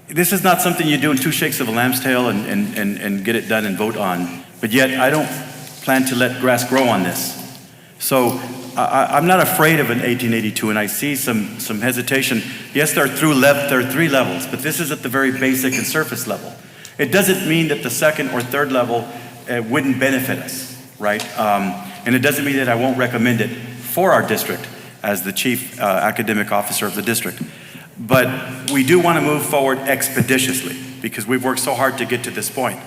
This is not something you do in 2 shakes of a lamb's tail and get it done and vote on, but yet I don't plan to let grass grow on this. So I'm not afraid of an 1882, and I see some hesitation. Yes, there are three levels, but this is at the very basic and surface level. It doesn't mean that the second or third level wouldn't benefit us, right? And it doesn't mean that I won't recommend it for our district as the chief academic officer of the district. But we do want to move forward expeditiously because we've worked so hard to get to this point.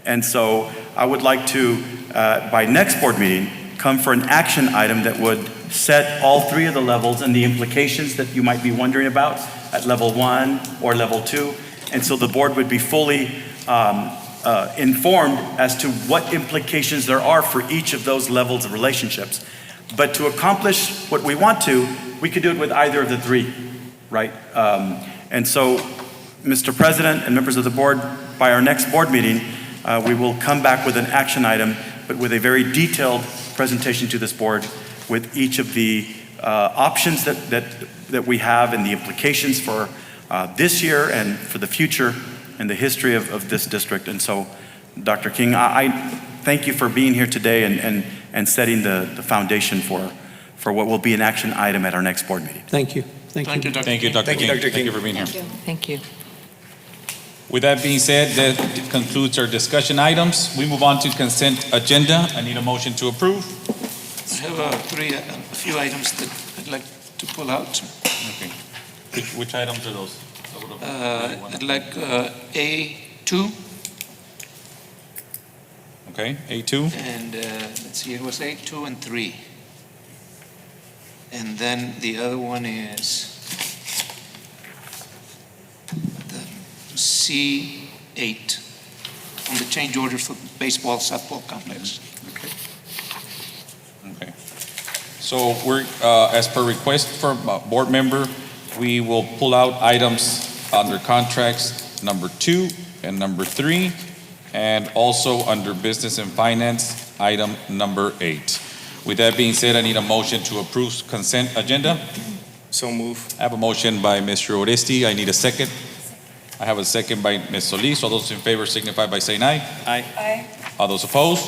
And so I would like to, by next board meeting, come for an action item that would set all three of the levels and the implications that you might be wondering about at level 1 or level 2. And so the board would be fully informed as to what implications there are for each of those levels of relationships. But to accomplish what we want to, we could do it with either of the three, right? And so, Mr. President and members of the board, by our next board meeting, we will come back with an action item, but with a very detailed presentation to this board with each of the options that we have and the implications for this year and for the future and the history of this district. And so, Dr. King, I thank you for being here today and setting the foundation for what will be an action item at our next board meeting. Thank you. Thank you. Thank you, Dr. King. Thank you for being here. Thank you. With that being said, that concludes our discussion items. We move on to consent agenda. I need a motion to approve. I have a few items that I'd like to pull out. Okay. Which items are those? I'd like A2. Okay, A2. And let's see, it was A2 and 3. And then the other one is the C8 on the change order for baseball, softball complex. Okay. So we're, as per request from a board member, we will pull out items under contracts number 2 and number 3, and also under business and finance, item number 8. With that being said, I need a motion to approve consent agenda. So move. I have a motion by Mr. Oresti. I need a second. I have a second by Ms. Solis. All those in favor signify by saying aye. Aye. Aye. All those opposed?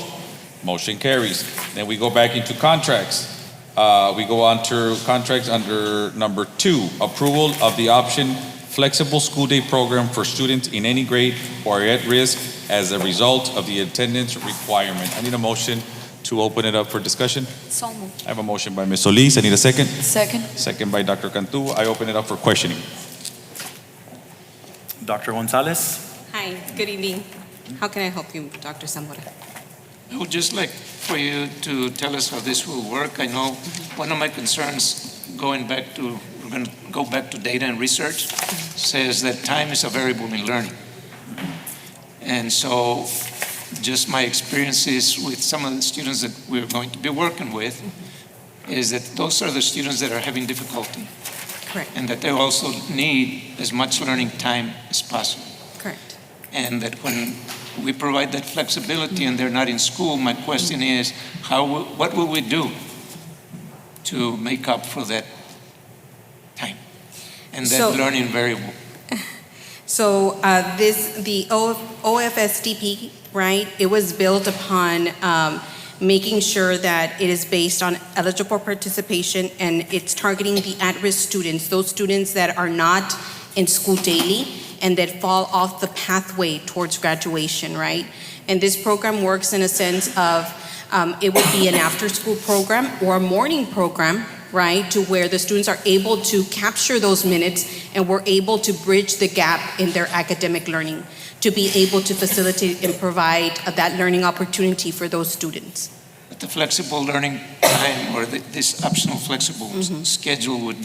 Motion carries. Then we go back into contracts. We go on to contracts under number 2, approval of the option flexible school day program for students in any grade or at risk as a result of the attendance requirement. I need a motion to open it up for discussion. So moved. I have a motion by Ms. Solis. I need a second. Second. Second by Dr. Cantu. I open it up for questioning. Dr. Gonzalez? Hi, good evening. How can I help you, Dr. Zamora? I would just like for you to tell us how this will work. I know one of my concerns we're going to go back to data and research, says that time is a variable in learning. And so just my experiences with some of the students that we're going to be working with is that those are the students that are having difficulty. Correct. And that they also need as much learning time as possible. Correct. And that when we provide that flexibility and they're not in school, my question is, what will we do to make up for that time and that learning variable? So the OFSDP, right, it was built upon making sure that it is based on eligible participation, and it's targeting the at-risk students, those students that are not in school daily and that fall off the pathway towards graduation, right? And this program works in a sense of it would be an after-school program or a morning program, right, to where the students are able to capture those minutes and we're able to bridge the gap in their academic learning, to be able to facilitate and provide that learning opportunity for those students. But the flexible learning time or this optional flexible schedule would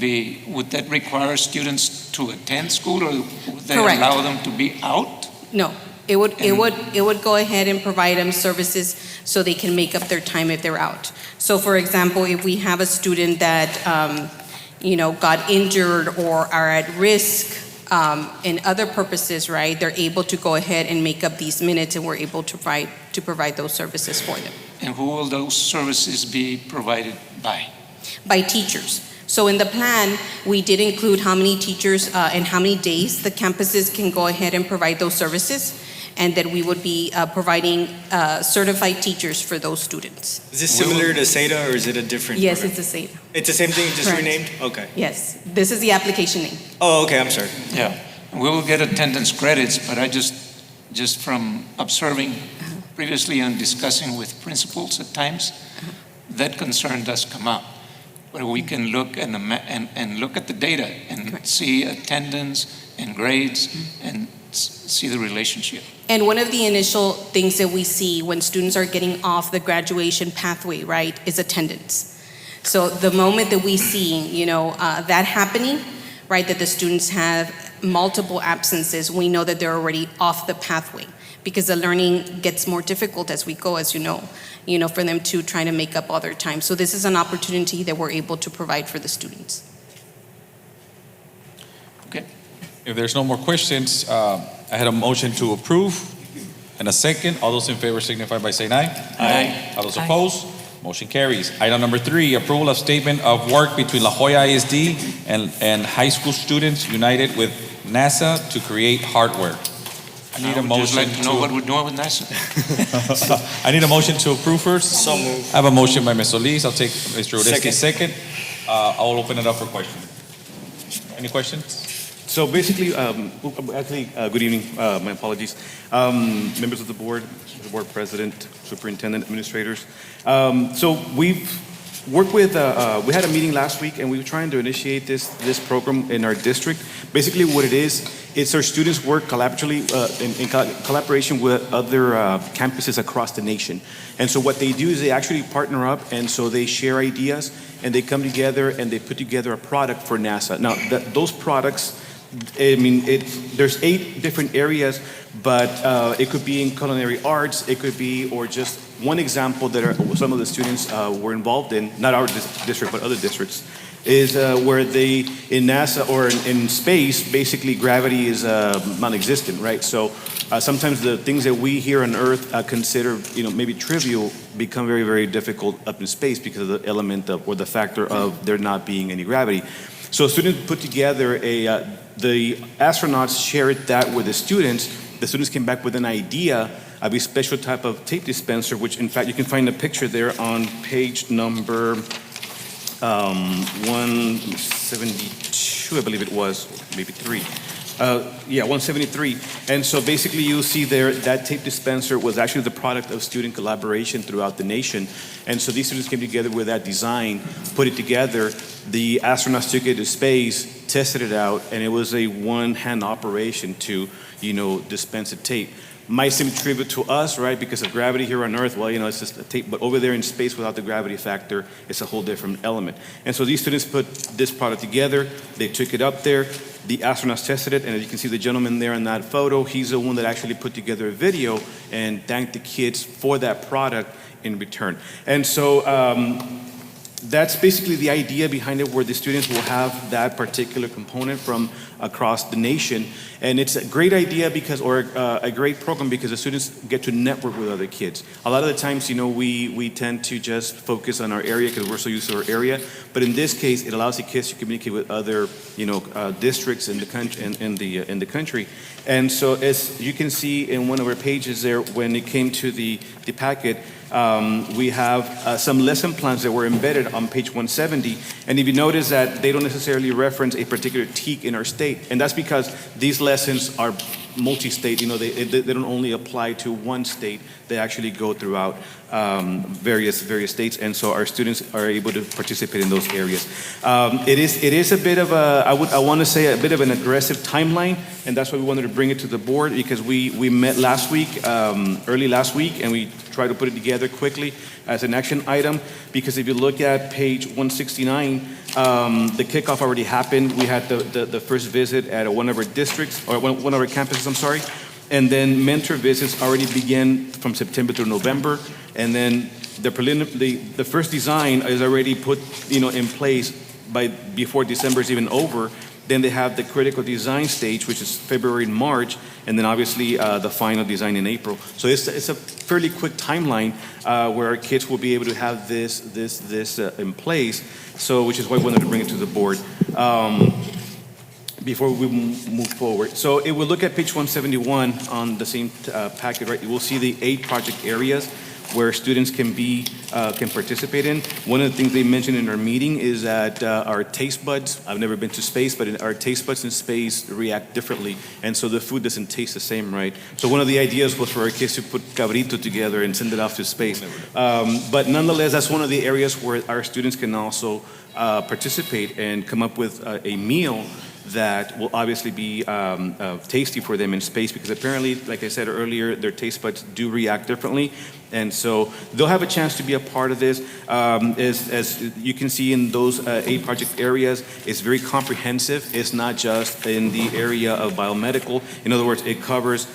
that require students to attend school, or would they Correct. allow them to be out? No, it would go ahead and provide them services so they can make up their time if they're out. So for example, if we have a student that got injured or are at risk in other purposes, right, they're able to go ahead and make up these minutes, and we're able to provide those services for them. And who will those services be provided by? By teachers. So in the plan, we did include how many teachers and how many days the campuses can go ahead and provide those services. and that we would be providing certified teachers for those students. Is this similar to SETA or is it a different? Yes, program? it's the same. It's the same thing, just Correct. renamed? Okay. Yes, this is the application name. Oh, okay, I'm sorry. Yeah, we will get attendance credits, but I just from observing previously and discussing with principals at times, that concern does come up. Where we can look and look at the data and see attendance and grades and see the relationship. And one of the initial things that we see when students are getting off the graduation pathway, right, is attendance. So the moment that we see, that happening, right, that the students have multiple absences, we know that they're already off the pathway because the learning gets more difficult as we go, as you know, for them to try to make up other time. So this is an opportunity that we're able to provide for the students. Okay. If there's no more questions, I had a motion to approve and a second. All those in favor signify by saying aye. Aye. All those Aye. opposed? Motion carries. Item number 3, approval of statement of work between La Joya ISD and high school students united with NASA to create hardware. I need a would just motion like to know what we're doing with NASA. I need a motion to approve first. So moved. I have a motion by Ms. Solis. I'll take Mr. Odesky Second. second. I'll open it up for questions. Any questions? So basically, good evening, my apologies. Members of the board president, superintendent, administrators. So we've worked with, we had a meeting last week and we were trying to initiate this program in our district. Basically what it is, it's our students work collaboratively, in collaboration with other campuses across the nation. And so what they do is they actually partner up, and so they share ideas and they come together and they put together a product for NASA. Now, those products, there's 8 different areas, but it could be in culinary arts, it could be, or just one example that some of the students were involved in, not our district, but other districts, is where they, in NASA or in space, basically gravity is non-existent, right? So sometimes the things that we here on Earth consider, maybe trivial, become very, very difficult up in space because of the element of, or the factor of there not being any gravity. So students put together the astronauts shared that with the students. The students came back with an idea of a special type of tape dispenser, which in fact you can find a picture there on page number 172, I believe it was, maybe 3. 173. And so basically you'll see there that tape dispenser was actually the product of student collaboration throughout the nation. And so these students came together with that design, put it together. The astronauts took it to space, tested it out, and it was a one-hand operation to, dispense a tape. Might seem trivial to us, right? Because of gravity here on Earth, well, it's just a tape. But over there in space without the gravity factor, it's a whole different element. And so these students put this product together. They took it up there. The astronauts tested it. And as you can see the gentleman there in that photo, he's the one that actually put together a video and thanked the kids for that product in return. And so that's basically the idea behind it, where the students will have that particular component from across the nation. And it's a great idea because, or a great program because the students get to network with other kids. A lot of the times, we tend to just focus on our area because we're so used to our area. But in this case, it allows the kids to communicate with other, districts in the country, in the country. And so as you can see in one of our pages there, when it came to the packet, we have some lesson plans that were embedded on page 170. And if you notice that they don't necessarily reference a particular TEAC in our state, and that's because these lessons are multi-state. They don't only apply to one state. They actually go throughout various states, and so our students are able to participate in those areas. It is a bit of I want to say a bit of an aggressive timeline, and that's why we wanted to bring it to the board, because we met last week, early last week, and we tried to put it together quickly as an action item. Because if you look at page 169, the kickoff already happened. We had the first visit at one of our districts, or one of our campuses, I'm sorry. And then mentor visits already began from September through November. And then the first design is already put, in place before December is even over. Then they have the critical design stage, which is February and March, and then obviously the final design in April. So it's a fairly quick timeline where our kids will be able to have this in place. So, which is why I wanted to bring it to the board. before we move forward. So if we look at page 171 on the same packet, right, you will see the 8 project areas where students can participate in. One of the things they mentioned in our meeting is that our taste buds, I've never been to space, but our taste buds in space react differently, and so the food doesn't taste the same, right? So one of the ideas was for our kids to put cabrito together and send it off to space. But nonetheless, that's one of the areas where our students can also participate and come up with a meal that will obviously be tasty for them in space, because apparently, like I said earlier, their taste buds do react differently. And so they'll have a chance to be a part of this. As you can see in those 8 project areas, it's very comprehensive. It's not just in the area of biomedical. In other words, it covers,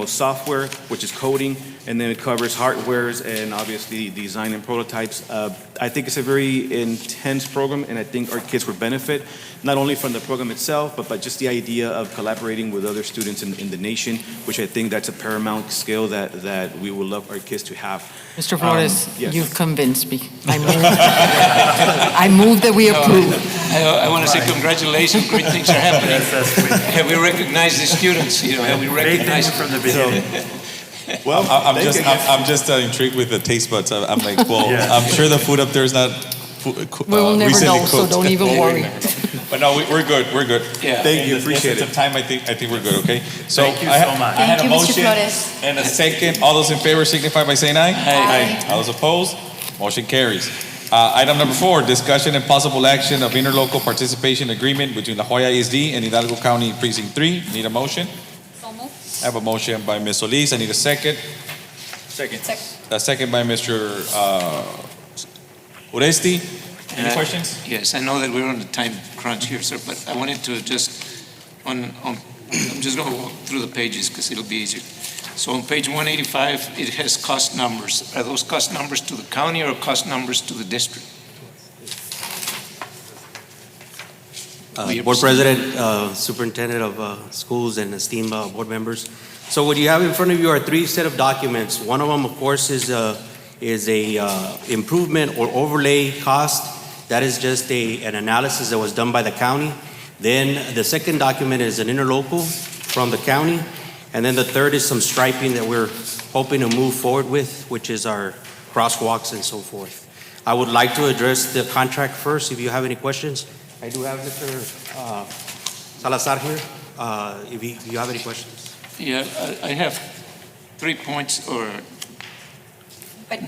software, which is coding, and then it covers hardwares and obviously design and prototypes. I think it's a very intense program, and I think our kids will benefit not only from the program itself, but just the idea of collaborating with other students in the nation, which I think that's a paramount skill that we would love our kids to have. Mr. Flores, yes. you've convinced me. I move that we approve. I want to say congratulations, great things are happening. Have we recognized the students? Have we recognized from the beginning? Well, I'm just intrigued with the taste buds. I'm like, well, I'm sure the food up there is not We'll never recently know, so cooked. don't even worry. But no, we're good. We're good. Yeah. Thank you, In the appreciate essence it. of time, I think we're good. Okay. So Thank you so much. I had Thank a you, Mr. motion Flores. and a second. All those in favor signify by saying aye. Aye. All those opposed, motion carries. Item number 4, discussion and possible action of interlocal participation agreement between La Joya ISD and Hidalgo County Precinct 3. Need a motion? So moved. I have a motion by Ms. Solis. I need a second. Second. A second by Mr. Uresti. Any questions? Yes, I know that we're on a time crunch here, sir, but I wanted to just, I'm just going to walk through the pages because it'll be easier. So on page 185, it has cost numbers. Are those cost numbers to the county or cost numbers to the district? Board President, Superintendent of Schools, and esteemed board members. So what you have in front of you are 3 set of documents. One of them, of course, is a improvement or overlay cost. That is just an analysis that was done by the county. Then the second document is an interlocal from the county. And then the third is some striping that we're hoping to move forward with, which is our crosswalks and so forth. I would like to address the contract first, if you have any questions. I do have Mr. Salazar here, if you have any questions. Yeah, I have 3 points, or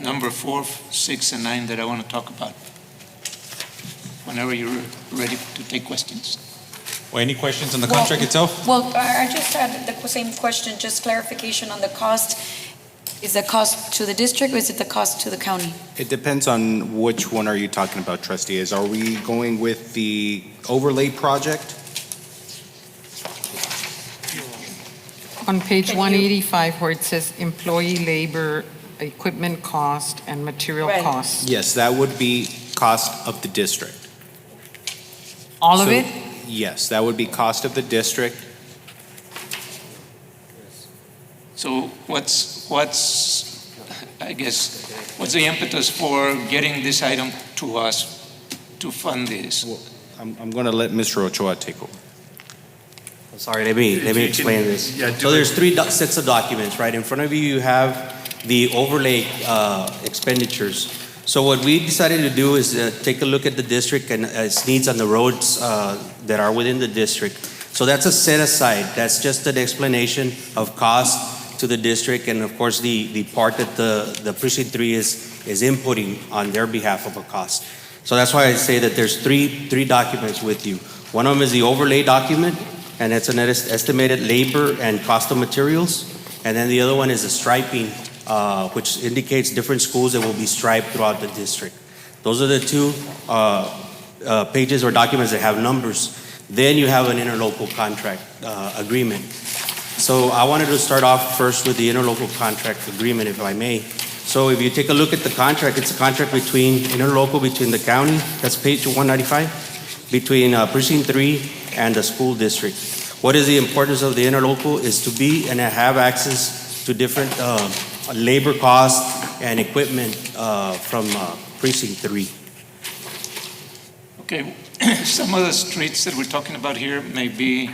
number 4, 6, and 9 that I want to talk about. Whenever you're ready to take questions. Well, any questions on the contract itself? Well, I just had the same question, just clarification on the cost. Is the cost to the district or is it the cost to the county? It depends on which one are you talking about, trustee. Are we going with the overlay project? On page 185, where it says employee labor, equipment cost, and material Right. costs. Yes, that would be cost of the district. All of So- it? Yes, that would be cost of the district. So what's the impetus for getting this item to us to fund this? I'm going to let Mr. Ochoa take over. Sorry, let me explain this. So there's 3 sets of documents, right? In front of you, you have the overlay expenditures. So what we decided to do is take a look at the district and its needs on the roads that are within the district. So that's a set aside. That's just an explanation of cost to the district, and of course the part that the Precinct 3 is inputting on their behalf of a cost. So that's why I say that there's three documents with you. One of them is the overlay document, and it's an estimated labor and cost of materials. And then the other one is the striping, which indicates different schools that will be striped throughout the district. Those are the 2 pages or documents that have numbers. Then you have an interlocal contract agreement. So I wanted to start off first with the interlocal contract agreement, if I may. So if you take a look at the contract, it's a contract between the county, that's page 195, between Precinct 3 and the school district. What is the importance of the interlocal is to be and have access to different labor costs and equipment from Precinct 3. Okay, some of the streets that we're talking about here may be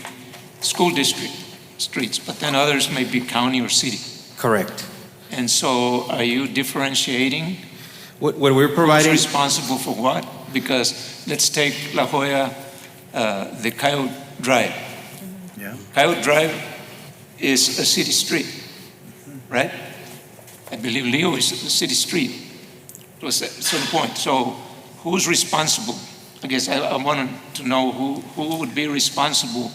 school district streets, but then others may be county or city. Correct. And so are you differentiating What we're providing, who's responsible for what? Because let's take La Jolla, the Coyote Drive. Yeah. Coyote Drive is a city street, right? I believe Leo is a city street to a certain point. So who's responsible? I guess I wanted to know who would be responsible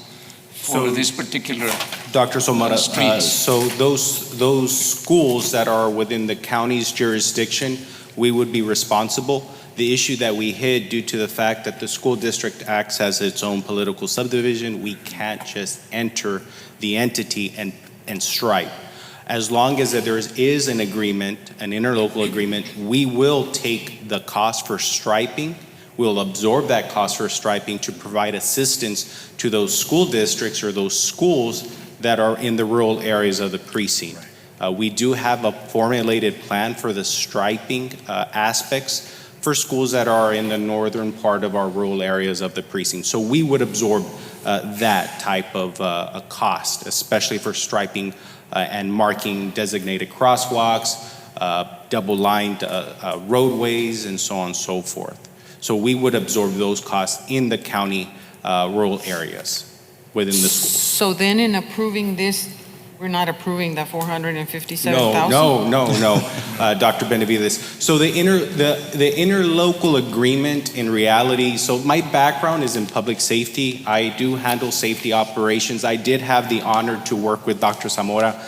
for this particular Dr. Somara, streets. so those schools that are within the county's jurisdiction, we would be responsible. The issue that we hid due to the fact that the school district acts as its own political subdivision, we can't just enter the entity and stripe. As long as there is an agreement, an interlocal agreement, we will take the cost for striping. We'll absorb that cost for striping to provide assistance to those school districts or those schools that are in the rural areas of the precinct. We do have a formulated plan for the striping aspects for schools that are in the northern part of our rural areas of the precinct. So we would absorb that type of a cost, especially for striping and marking designated crosswalks, double-lined roadways, and so on and so forth. So we would absorb those costs in the county rural areas within the school. So then in approving this, we're not approving the 457,000? No, Dr. Benavides. So the interlocal agreement in reality, so my background is in public safety. I do handle safety operations. I did have the honor to work with Dr. Zamora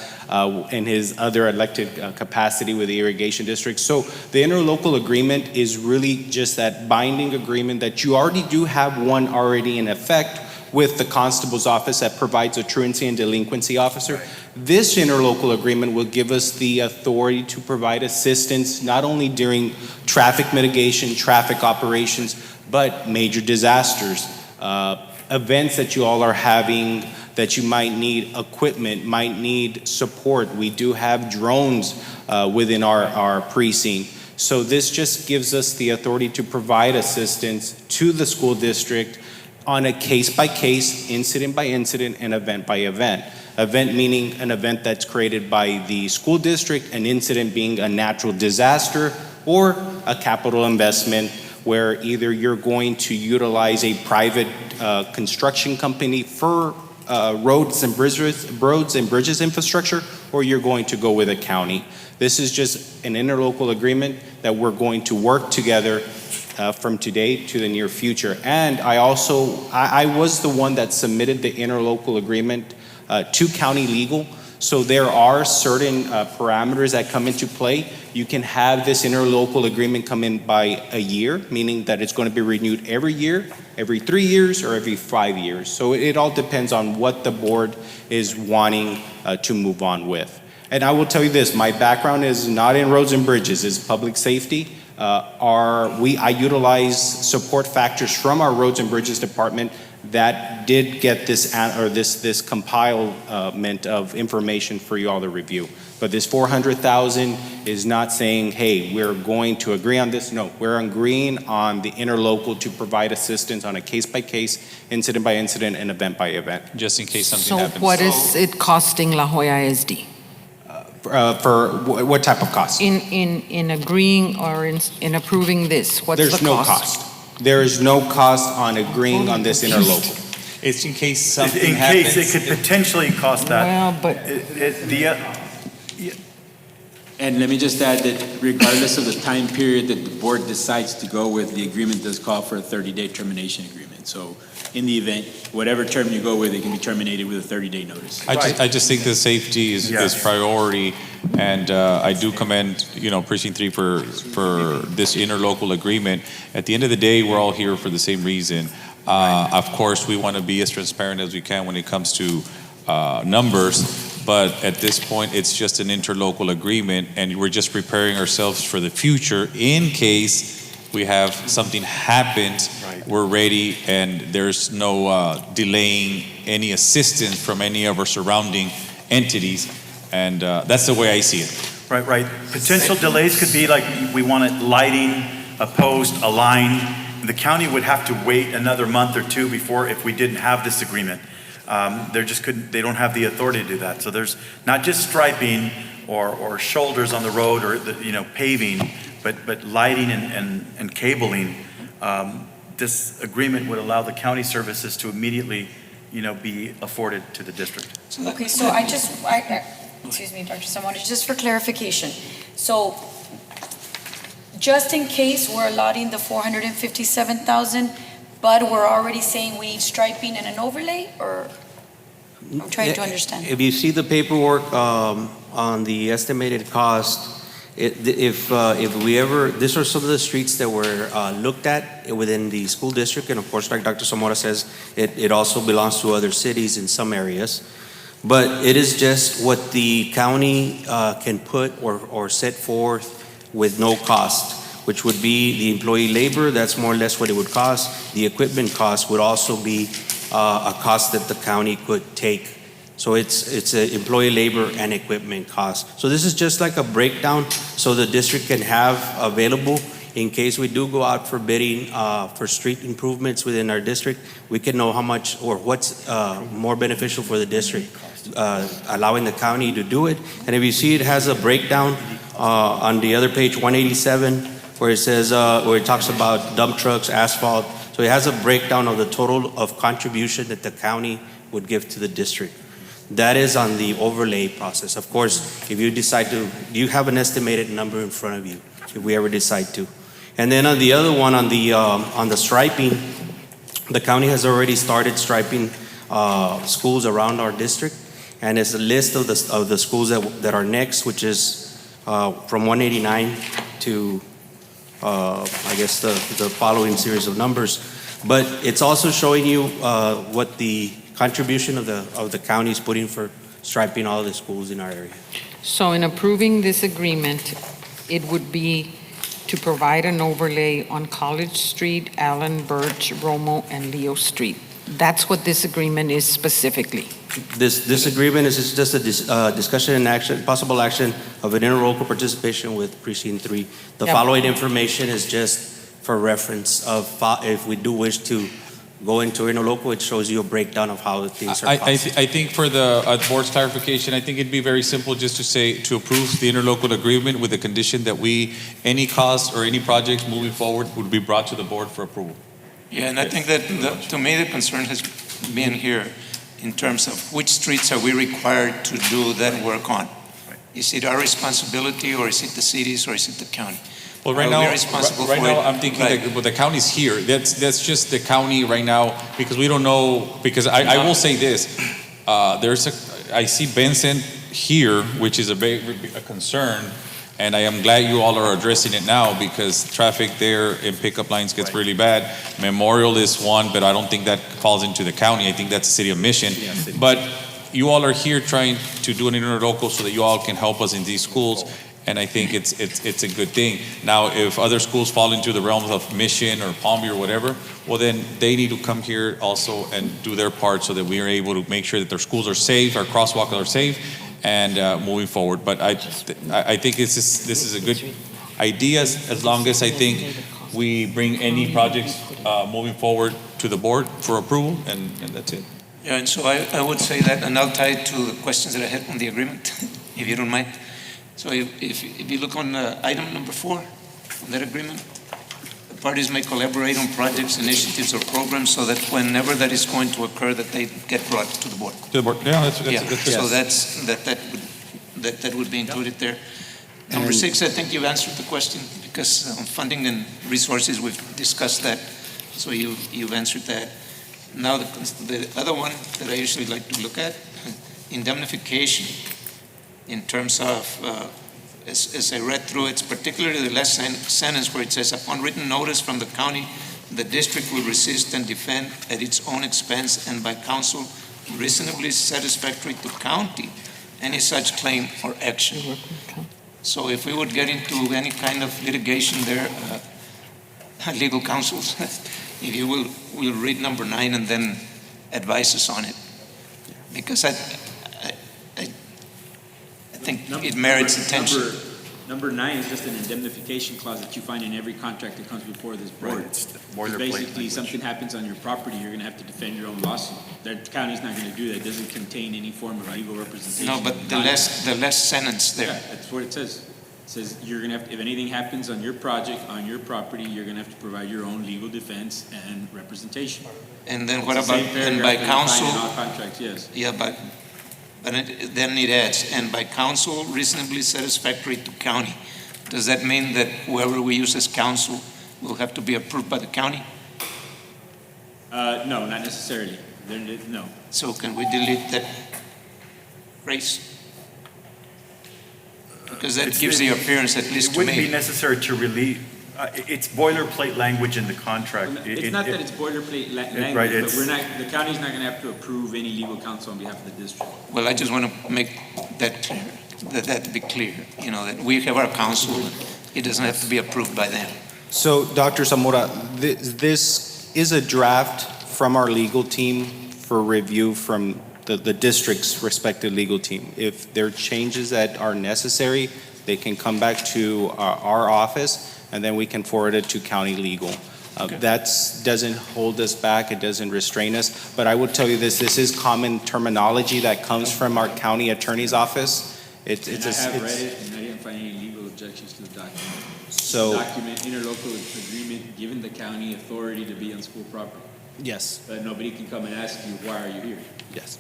in his other elected capacity with the irrigation district. So the interlocal agreement is really just that binding agreement that you already do have one already in effect with the constable's office that provides a truancy and delinquency officer. This interlocal agreement will give us the authority to provide assistance not only during traffic mitigation, traffic operations, but major disasters, events that you all are having that you might need equipment, might need support. We do have drones within our precinct. So this just gives us the authority to provide assistance to the school district on a case-by-case, incident-by-incident, and event-by-event. Event meaning an event that's created by the school district, an incident being a natural disaster or a capital investment where either you're going to utilize a private construction company for roads and bridges infrastructure, or you're going to go with a county. This is just an interlocal agreement that we're going to work together from today to the near future. And I was the one that submitted the interlocal agreement to county legal. So there are certain parameters that come into play. You can have this interlocal agreement come in by a year, meaning that it's going to be renewed every year, every 3 years, or every 5 years. So it all depends on what the board is wanting to move on with. And I will tell you this, my background is not in roads and bridges, it's public safety. I utilize support factors from our roads and bridges department that did get this compilement of information for you all to review. But this 400,000 is not saying, hey, we're going to agree on this. No, we're agreeing on the interlocal to provide assistance on a case-by-case, incident-by-incident, and event-by-event. Just in case something happens. So what is it costing La Jolla ISD? For what type of cost? In agreeing or in approving this, what's the cost? There's no cost. There is no cost on agreeing on this interlocal. It's in case something In happens. case it could potentially cost that. Well, but And let me just add that regardless of the time period that the board decides to go with, the agreement does call for a 30-day termination agreement. So in the event, whatever term you go with, it can be terminated with a 30-day notice. I just think the safety is priority, and I do commend Precinct 3 for this interlocal agreement. At the end of the day, we're all here for the same reason. Of course, we want to be as transparent as we can when it comes to numbers, but at this point, it's just an interlocal agreement, and we're just preparing ourselves for the future in case we have something happens. We're ready, and there's no delaying any assistance from any of our surrounding entities, and that's the way I see it. Right. Potential delays could be like we wanted lighting, a post, a line, the county would have to wait another month or two before, if we didn't have this agreement. They don't have the authority to do that. So there's not just striping or shoulders on the road or paving, but lighting and cabling. This agreement would allow the county services to immediately, be afforded to the district. Okay, so excuse me, Dr. Zamora, just for clarification. So just in case we're allotting the 457,000, but we're already saying we need striping and an overlay, or I'm trying to understand. If you see the paperwork on the estimated cost, these are some of the streets that were looked at within the school district, and of course, like Dr. Zamora says, it also belongs to other cities in some areas. But it is just what the county can put or set forth with no cost, which would be the employee labor. That's more or less what it would cost. The equipment cost would also be a cost that the county could take. So it's an employee labor and equipment cost. So this is just like a breakdown so the district can have available in case we do go out for bidding for street improvements within our district. We can know how much or what's more beneficial for the district, allowing the county to do it. And if you see, it has a breakdown on the other page, 187, where it says, where it talks about dump trucks, asphalt. So it has a breakdown of the total of contribution that the county would give to the district. That is on the overlay process. Of course, if you decide to, you have an estimated number in front of you, if we ever decide to. And then on the other one, on the striping, the county has already started striping schools around our district, and it's a list of the schools that are next, which is from 189 to I guess the following series of numbers. But it's also showing you what the contribution of the county is putting for striping all the schools in our area. So in approving this agreement, it would be to provide an overlay on College Street, Allen, Birch, Romo, and Leo Street. That's what this agreement is specifically. This agreement is just a discussion and action, possible action of an interlocal participation with Precinct 3. The following information is just for reference of if we do wish to go into interlocal, it shows you a breakdown of how the things are possible. I think for the board's clarification, I think it'd be very simple just to say to approve the interlocal agreement with the condition that any costs or any projects moving forward would be brought to the board for approval. Yeah, and I think that to me the concern has been here in terms of which streets are we required to do that work on? Is it our responsibility, or is it the cities, or is it the county? Well, right now I'm thinking that the county's here. That's just the county right now, because we don't know, because I will say this, I see Benson here, which is a concern, and I am glad you all are addressing it now, because traffic there in pickup lines gets really bad. Memorial is one, but I don't think that falls into the county. I think that's the city of Mission. But you all are here trying to do an interlocal so that you all can help us in these schools. And I think it's a good thing. Now, if other schools fall into the realms of Mission or Palmview or whatever, well, then they need to come here also and do their part so that we are able to make sure that their schools are safe, our crosswalks are safe, and moving forward. But I think this is a good idea, as long as I think we bring any projects moving forward to the board for approval, and that's it. Yeah, and so I would say that, and I'll tie it to the questions that I had on the agreement, if you don't mind. So if you look on item number 4, on that agreement, the parties may collaborate on projects, initiatives, or programs so that whenever that is going to occur, that they get brought to the board. To the board, yeah, that's good. So that would be included there. Number 6, I think you've answered the question, because on funding and resources, we've discussed that. So you've answered that. Now the other one that I usually like to look at, indemnification. In terms of, as I read through, it's particularly the last sentence where it says, upon written notice from the county, the district will resist and defend at its own expense and by counsel reasonably satisfactory to county any such claim or action. So if we would get into any kind of litigation there, legal counsels, if you will read number 9 and then advise us on it. Because I think it merits attention. Number 9 is just an indemnification clause that you find in every contract that comes before this board. Right, it's boilerplate Basically, language. something happens on your property, you're gonna have to defend your own lawsuit. The county's not gonna do that. It doesn't contain any form of legal representation. No, but the last sentence there. Yeah, that's what it says. It says you're gonna have, if anything happens on your project, on your property, you're gonna have to provide your own legal defense and representation. And then what It's the about, same and by paragraph that you find counsel? in all contracts, yes. Yeah, but then it adds, and by counsel reasonably satisfactory to county. Does that mean that whoever we use as counsel will have to be approved by the county? No, not necessarily. No. So can we delete that phrase? Because that gives the appearance, at least It to wouldn't be me. necessary to release, it's boilerplate language in the contract. It's not that it's boilerplate language, right, but it's- the county's not gonna have to approve any legal counsel on behalf of the district. Well, I just want to make that clear, that be clear, you know, that we have our counsel, and it doesn't have to be approved by them. So, Dr. Zamora, this is a draft from our legal team for review from the district's respective legal team. If there are changes that are necessary, they can come back to our office, and then we can forward it to county legal. That doesn't hold us back, it doesn't restrain us, but I would tell you this is common terminology that comes from our county attorney's office. And I have read it, and I didn't find any legal objections to the document. So- Document, interlocal agreement, giving the county authority to be on school property. Yes. But nobody can come and ask you, why are you here? Yes.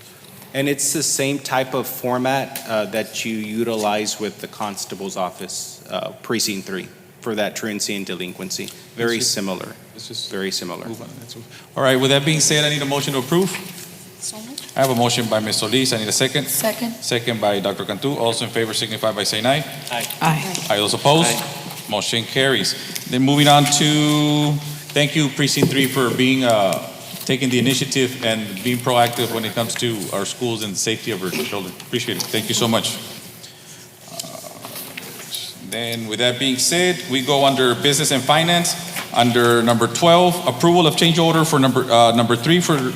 And it's the same type of format that you utilize with the constable's office, precinct 3, for that truancy and delinquency. Very similar. Very similar. All right, with that being said, I need a motion to approve. So moved. I have a motion by Ms. Solis. I need a second. Second. Second by Dr. Cantu. All those in favor signify by saying aye. Aye. Aye, those opposed? Motion carries. Then moving on to, thank you Precinct 3 for being, taking the initiative and being proactive when it comes to our schools and the safety of our children. Appreciate it. Thank you so much. Then with that being said, we go under Business and Finance. Under number 12, approval of change order for number 3 for,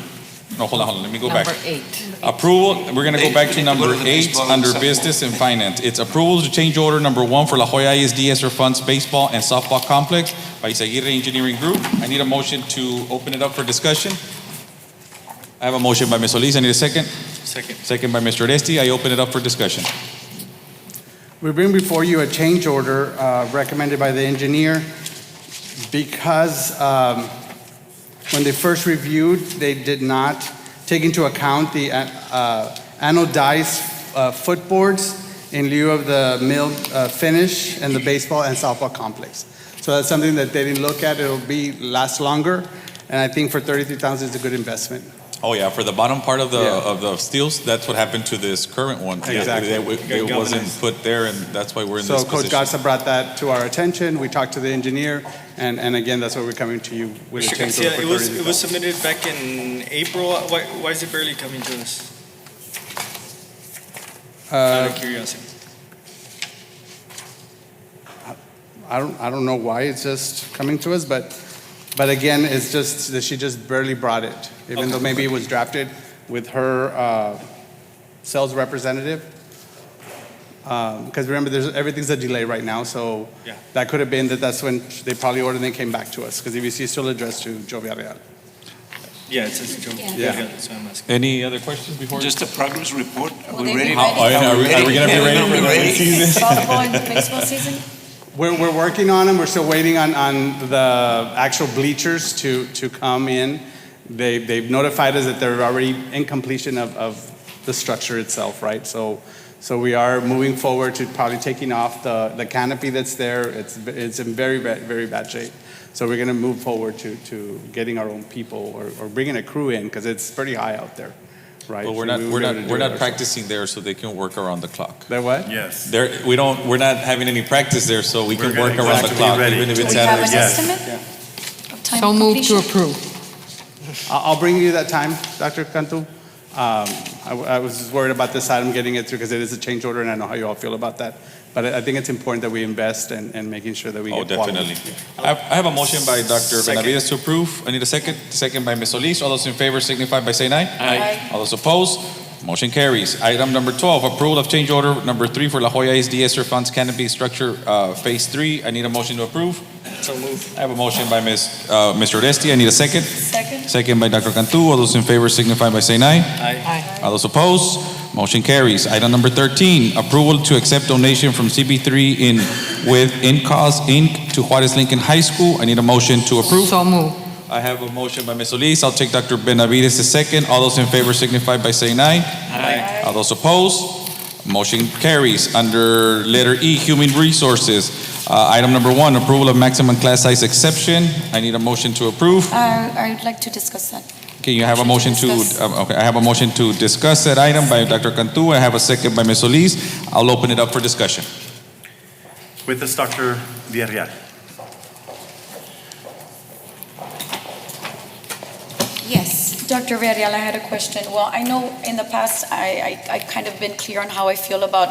no, hold on, let me go back. Number 8. Approval, we're gonna go back to number 8 under Business and Finance. It's approval to change order number 1 for La Jolla ISD ESSER Funds Baseball and Softball Complex by Isaguirre Engineering Group. I need a motion to open it up for discussion. I have a motion by Ms. Solis. I need a second. Second. Second by Mr. Oresti. I open it up for discussion. We bring before you a change order recommended by the engineer because when they first reviewed, they did not take into account the anodized footboards in lieu of the milled finish and the baseball and softball complex. So that's something that they didn't look at. It'll last longer, and I think for $33,000 it's a good investment. Oh yeah, for the bottom part of the steels, that's what happened to this current one. Exactly. It wasn't put there, and that's why we're in So this Coach position. Garza brought that to our attention. We talked to the engineer, and again, that's why we're coming to you with a Mr. change order Garcia, for it was $33,000. submitted back in April. Why is it barely coming to us? Out of curiosity. I don't know why it's just coming to us, but again, it's just that she just barely brought it, even though maybe it was drafted with her sales representative. Because remember, everything's a delay right now, so Yeah. that could have been that's when they probably ordered and they came back to us, because EBC is still addressed to Joe Villarreal. Yeah, it says Joe. Yeah. So I'm asking. Any other questions before? Just a progress report. Are Will we they be ready? ready? Are we gonna be ready for the season? Softball and baseball season? We're working on them. We're still waiting on the actual bleachers to come in. They've notified us that they're already in completion of the structure itself, right? So we are moving forward to probably taking off the canopy that's there. It's in very, very bad shape. So we're going to move forward to getting our own people or bringing a crew in, because it's pretty high out there, right? But we're So we were able to do not it ourselves. practicing there, so they can work around the clock. They're what? Yes. We're not having any practice there, so we can work around the exactly clock, ready. even if Do it's we have an Saturday. estimate of time So moved to completion? approve. I'll bring you that time, Dr. Cantu. I was just worried about this item getting it through because it is a change order, and I know how you all feel about that. But I think it's important that we invest in making sure that we Oh, get quality. definitely. I have a motion by Dr. Second. Benavides to approve. I need a second. Second by Ms. Solis. All those in favor signify by saying aye. Aye. All those opposed? Motion carries. Item number 12, approval of change order number 3 for La Jolla ISD ESSER Funds Canopy Structure Phase 3. I need a motion to approve. So move. I have a motion by Mr. Oresti. I need a second. Second. Second by Dr. Cantu. All those in favor signify by saying aye. Aye. All those opposed, motion carries. Item number 13, approval to accept donation from CB3 with In-Cause Inc. to Juarez Lincoln High School. I need a motion to approve. So move. I have a motion by Ms. Solis. I'll take Dr. Benavides as second. All those in favor signify by saying aye. Aye. All those opposed, motion carries. Under letter E, Human Resources, item number 1, approval of maximum class size exception. I need a motion to approve. I'd like to discuss that. Okay, you have a motion to, okay, I have a motion to discuss that item by Dr. Cantu. I have a second by Ms. Solis. I'll open it up for discussion. With us, Dr. Villarreal. Yes, Dr. Villarreal, I had a question. Well, I know in the past, I kind of been clear on how I feel about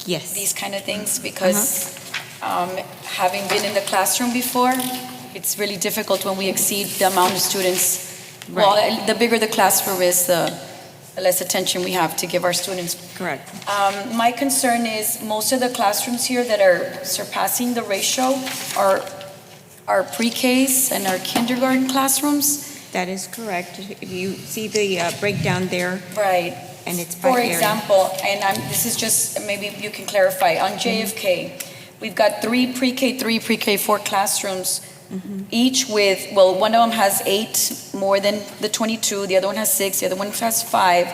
these kind of things because having been in the classroom before, it's really difficult when we exceed the amount of students. Well, the bigger the classroom is, the less attention we have to give our students. Correct. My concern is most of the classrooms here that are surpassing the ratio are pre-Ks and our kindergarten classrooms. That is correct. If you see the breakdown there. Right. And it's by For area. example, and this is just, maybe you can clarify, on JFK, we've got 3 pre-K3, pre-K4 classrooms, each with, well, one of them has 8 more than the 22, the other one has 6, the other one has 5.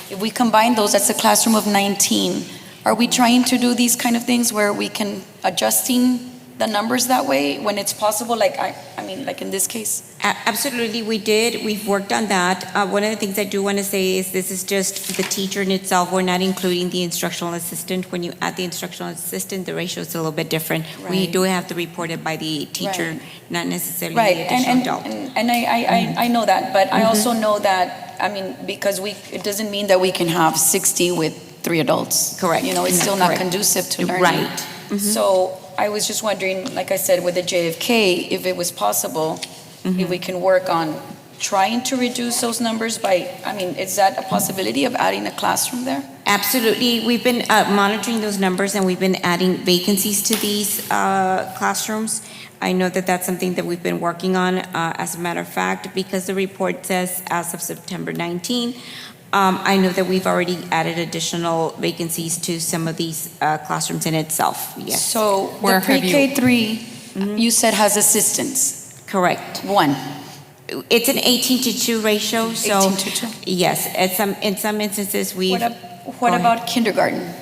If we combine those, that's a classroom of 19. Are we trying to do these kind of things where we can adjusting the numbers that way when it's possible, like I mean, like in this case? Absolutely, we did. We've worked on that. One of the things I do want to say is this is just the teacher in itself. We're not including the instructional assistant. When you add the instructional assistant, the ratio is a little bit different. We Right. do have to report it by the teacher, Right. not necessarily Right, the additional adult. and I know that, but I also know that, I mean, because it doesn't mean that we can have 60 with 3 adults. Correct. You know, it's still not Correct. conducive to learning. Right. So I was just wondering, like I said, with the JFK, if it was possible, if we can work on trying to reduce those numbers by, I mean, is that a possibility of adding a classroom there? Absolutely. We've been monitoring those numbers and we've been adding vacancies to these classrooms. I know that that's something that we've been working on. As a matter of fact, because the report says as of September 19, I know that we've already added additional vacancies to some of these classrooms in itself. Yes. So the pre-K3, you said has assistants? Correct. 1. It's an 18 to 2 ratio. So 18 to 2. Yes. In some instances, we. What about kindergarten?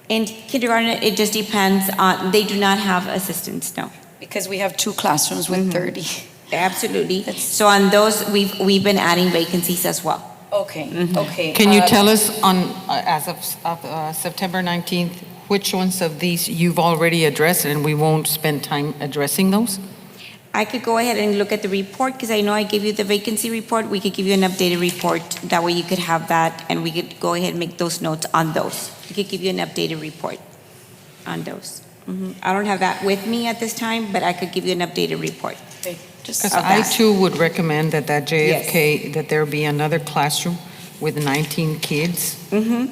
In kindergarten, it just depends on. They do not have assistants. No. Because we have 2 classrooms with 30. Absolutely. So on those, we've been adding vacancies as well. Okay, okay. Can you tell us on, as of September 19th, which ones of these you've already addressed and we won't spend time addressing those? I could go ahead and look at the report because I know I gave you the vacancy report. We could give you an updated report. That way you could have that and we could go ahead and make those notes on those. We could give you an updated report on those. I don't have that with me at this time, but I could give you an updated report. Okay, just Because I too would recommend that JFK, that there be another classroom with 19 kids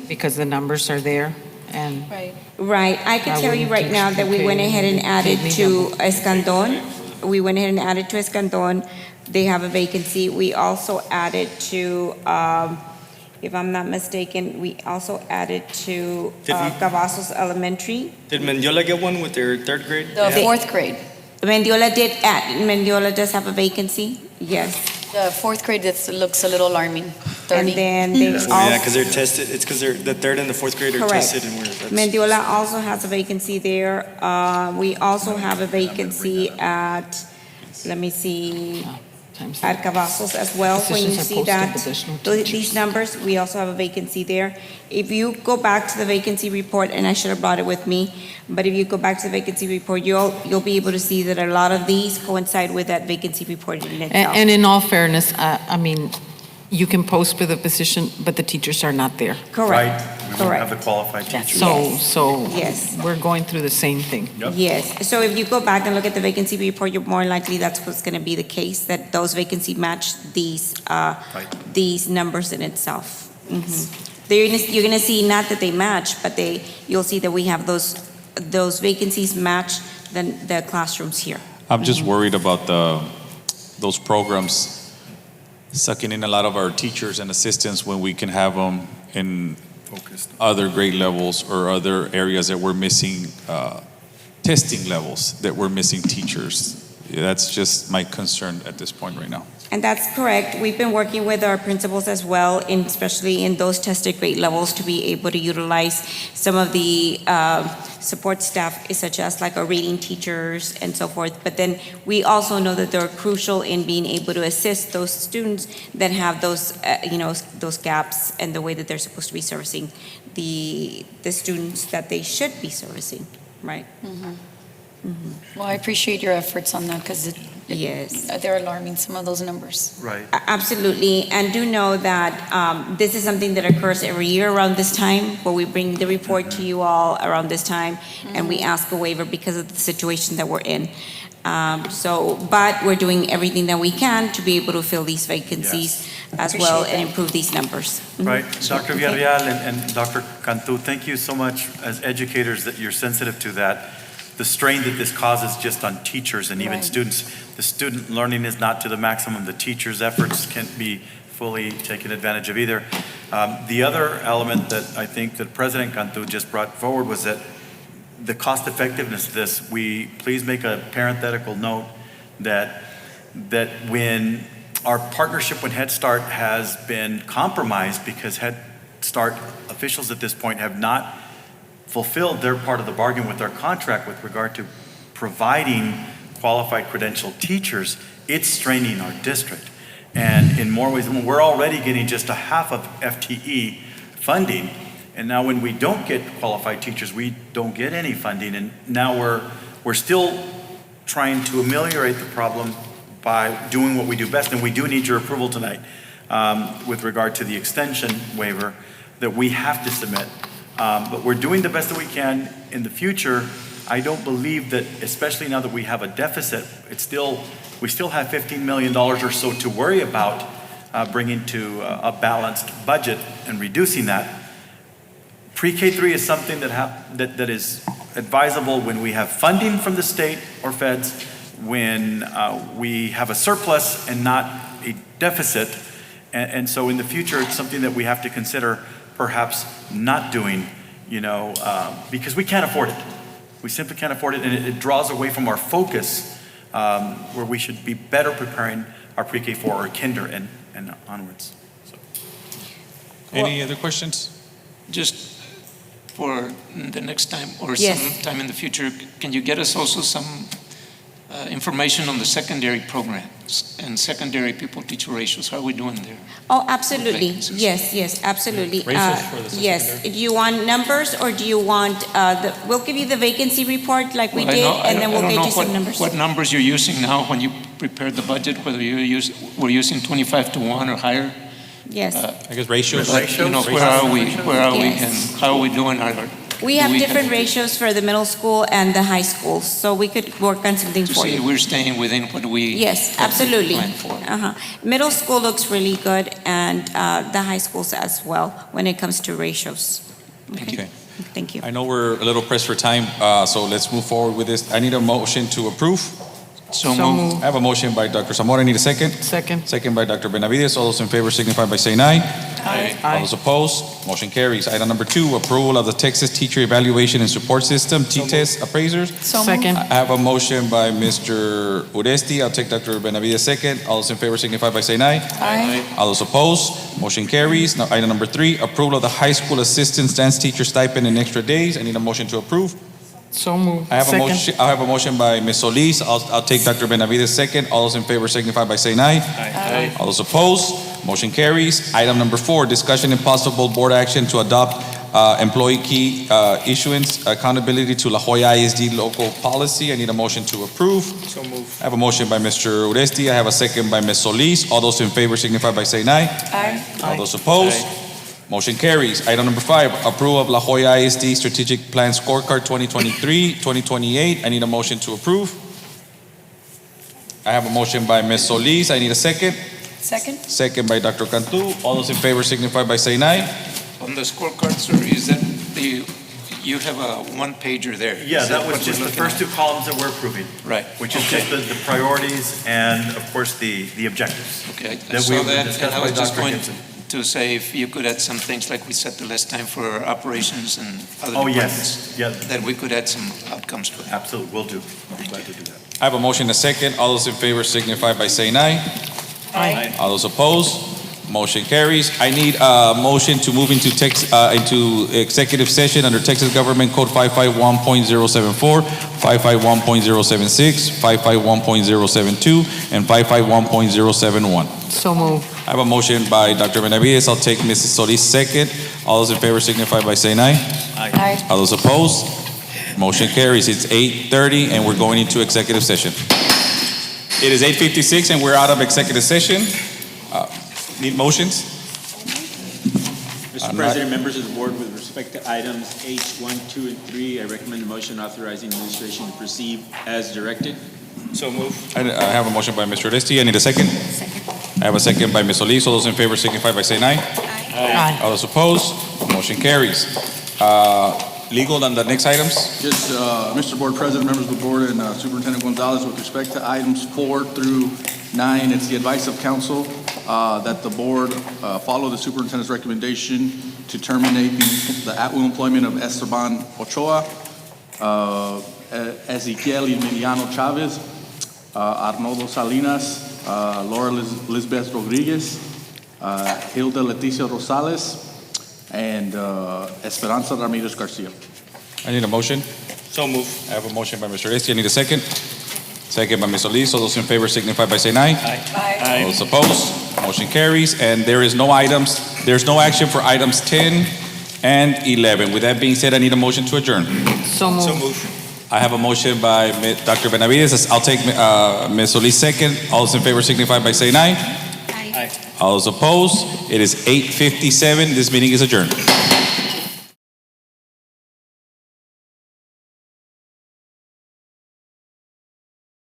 because the numbers are there and. Right. I can tell you right now that we went ahead and added to Escandon. We went ahead and added to Escandon. They have a vacancy. We also added to, if I'm not mistaken, we also added to Cavazos Elementary. Did Mendiola get one with their 3rd grade? The 4th grade. Mendiola does have a vacancy, yes. The 4th grade, looks a little alarming. 30. And then they also. Yeah, because they're tested. It's because the 3rd and the 4th grade are Correct. tested. And Mendiola also has a vacancy there. We also have a vacancy at, let me see, at Cavazos as well. When you see that, these numbers, we also have a vacancy there. If you go back to the vacancy report, and I should have brought it with me, but if you go back to the vacancy report, you'll be able to see that a lot of these coincide with that vacancy report in itself. And in all fairness, I mean, you can post for the position, but the teachers are not there. Correct. We don't have the qualified teachers. So Yes. we're going through the same thing. Yes, so if you go back and look at the vacancy report, you're more likely that's what's going to be the case, that those vacancies match these numbers in itself. you're gonna see not that they match, but you'll see that we have those vacancies match the classrooms here. I'm just worried about those programs sucking in a lot of our teachers and assistants when we can have them in other grade levels or other areas that we're missing, testing levels that we're missing teachers. That's just my concern at this point right now. And that's correct. We've been working with our principals as well, especially in those tested grade levels, to be able to utilize some of the support staff, such as like our reading teachers and so forth. But then we also know that they're crucial in being able to assist those students that have those, those gaps and the way that they're supposed to be servicing the students that they should be servicing, right? Well, I appreciate your efforts on that because yes, they're alarming, some of those numbers. Right. Absolutely, and do know that this is something that occurs every year around this time, where we bring the report to you all around this time, and we ask a waiver because of the situation that we're in. But we're doing everything that we can to be able to fill these vacancies as well and improve these numbers. Right, Dr. Villarreal and Dr. Cantu, thank you so much as educators that you're sensitive to that. The strain that this causes just on teachers and even students. The student learning is not to the maximum. The teacher's efforts can't be fully taken advantage of either. The other element that I think that President Cantu just brought forward was that the cost effectiveness of this. We please make a parenthetical note that when our partnership with Head Start has been compromised because Head Start officials at this point have not fulfilled their part of the bargain with our contract with regard to providing qualified credentialed teachers, it's straining our district. And in more ways, we're already getting just a half of FTE funding. And now when we don't get qualified teachers, we don't get any funding. And now we're still trying to ameliorate the problem by doing what we do best. And we do need your approval tonight with regard to the extension waiver that we have to submit. But we're doing the best that we can. In the future, I don't believe that, especially now that we have a deficit, we still have $15 million or so to worry about bringing to a balanced budget and reducing that. Pre-K3 is something that is advisable when we have funding from the state or feds, when we have a surplus and not a deficit. And so in the future, it's something that we have to consider perhaps not doing, because we can't afford it. We simply can't afford it, and it draws away from our focus where we should be better preparing our pre-K4 or kinder and onwards. So. Any other questions? Just for the next time or some time in the future, can you get us also some information on the secondary programs and secondary pupil-teacher ratios? How are we doing there? Oh, absolutely. Yes, absolutely. Ratios for the yes. Do you want numbers or do you want, we'll give you the vacancy report like we did, and then we'll get you some numbers. What numbers you're using now when you prepared the budget, whether we're using 25-1 or higher? Yes. I guess ratios. Where are we and how are we doing our We have different ratios for the middle school and the high school, so we could work on something for you. We're staying within what we Yes, absolutely. planned for. Middle school looks really good, and the high schools as well when it comes to ratios. Okay. Thank you. I know we're a little pressed for time, so let's move forward with this. I need a motion to approve. So moved. I have a motion by Dr. Zamora. I need a second. Second. Second by Dr. Benavides. All those in favor signify by saying aye. Aye. All those opposed, motion carries. Item number 2, approval of the Texas Teacher Evaluation and Support System, T-TEST appraisers. Second. I have a motion by Mr. Uresti. I'll take Dr. Benavides second. All those in favor signify by saying aye. Aye. All those opposed, motion carries. Now, item number 3, approval of the high school assistance dance teacher stipend and extra days. I need a motion to approve. So moved. I have a motion by Ms. Solis. I'll take Dr. Benavides second. All those in favor signify by saying aye. Aye. All those opposed, motion carries. Item number 4, discussion and possible board action to adopt employee key issuance accountability to La Jolla ISD local policy. I need a motion to approve. So move. I have a motion by Mr. Uresti. I have a second by Ms. Solis. All those in favor signify by saying aye. Aye. All those opposed, motion carries. Item number 5, approval of La Jolla ISD Strategic Plan Scorecard 2023-2028. I need a motion to approve. I have a motion by Ms. Solis. I need a second. Second? Second by Dr. Cantu. All those in favor signify by saying aye. On the scorecard, sir, is that you have a one-pager there? Yeah, Is that what was just we're the looking first at? two columns that we're approving. Right. Which is Okay. just the priorities and, of course, the objectives. Okay, I that saw we that, discussed and I by was just Dr. going Gibson. to say if you could add some things like we said the last time for operations and other Oh, departments. yes, yeah. That we could add some outcomes for. Absolutely, will do. We'll be glad to do that. I have a motion and a second. All those in favor signify by saying aye. Aye. All those opposed? Motion carries. I need a motion to move into into executive session under Texas Government Code 551.074, 551.076, 551.072, and 551.071. So move. I have a motion by Dr. Benavides. I'll take Mrs. Solis second. All those in favor signify by saying aye. Aye. All those opposed? Motion carries. It's 8:30 and we're going into executive session. It is 8:56 and we're out of executive session. Need motions? Mr. President, members of the board, with respect to items H, 1, 2, and 3, I recommend a motion authorizing administration to proceed as directed. So move. I have a motion by Mr. Listi. I need a second. Second. I have a second by Ms. Solis. All those in favor signify by saying aye. Aye. All those opposed? Motion carries. Legal on the next items? Yes, Mr. Board President, members of the board, and Superintendent Gonzalez, with respect to items 4 through 9, it's the advice of council that the board follow the superintendent's recommendation to terminate the at-will employment of Esteban Ochoa, Ezequiel Emiliano Chavez, Arnoldo Salinas, Laura Lisbeth Rodriguez, Hilda Leticia Rosales, and Esperanza Ramirez Garcia. I need a motion. So move. I have a motion by Mr. Listi. I need a second. Second by Ms. Solis. All those in favor signify by saying aye. Aye. All those opposed? Motion carries. And there's no action for items 10 and 11. With that being said, I need a motion to adjourn. So move. So move. I have a motion by Dr. Benavides. I'll take Ms. Solis second. All those in favor signify by saying aye. Aye. All those opposed? It is 8:57. This meeting is adjourned.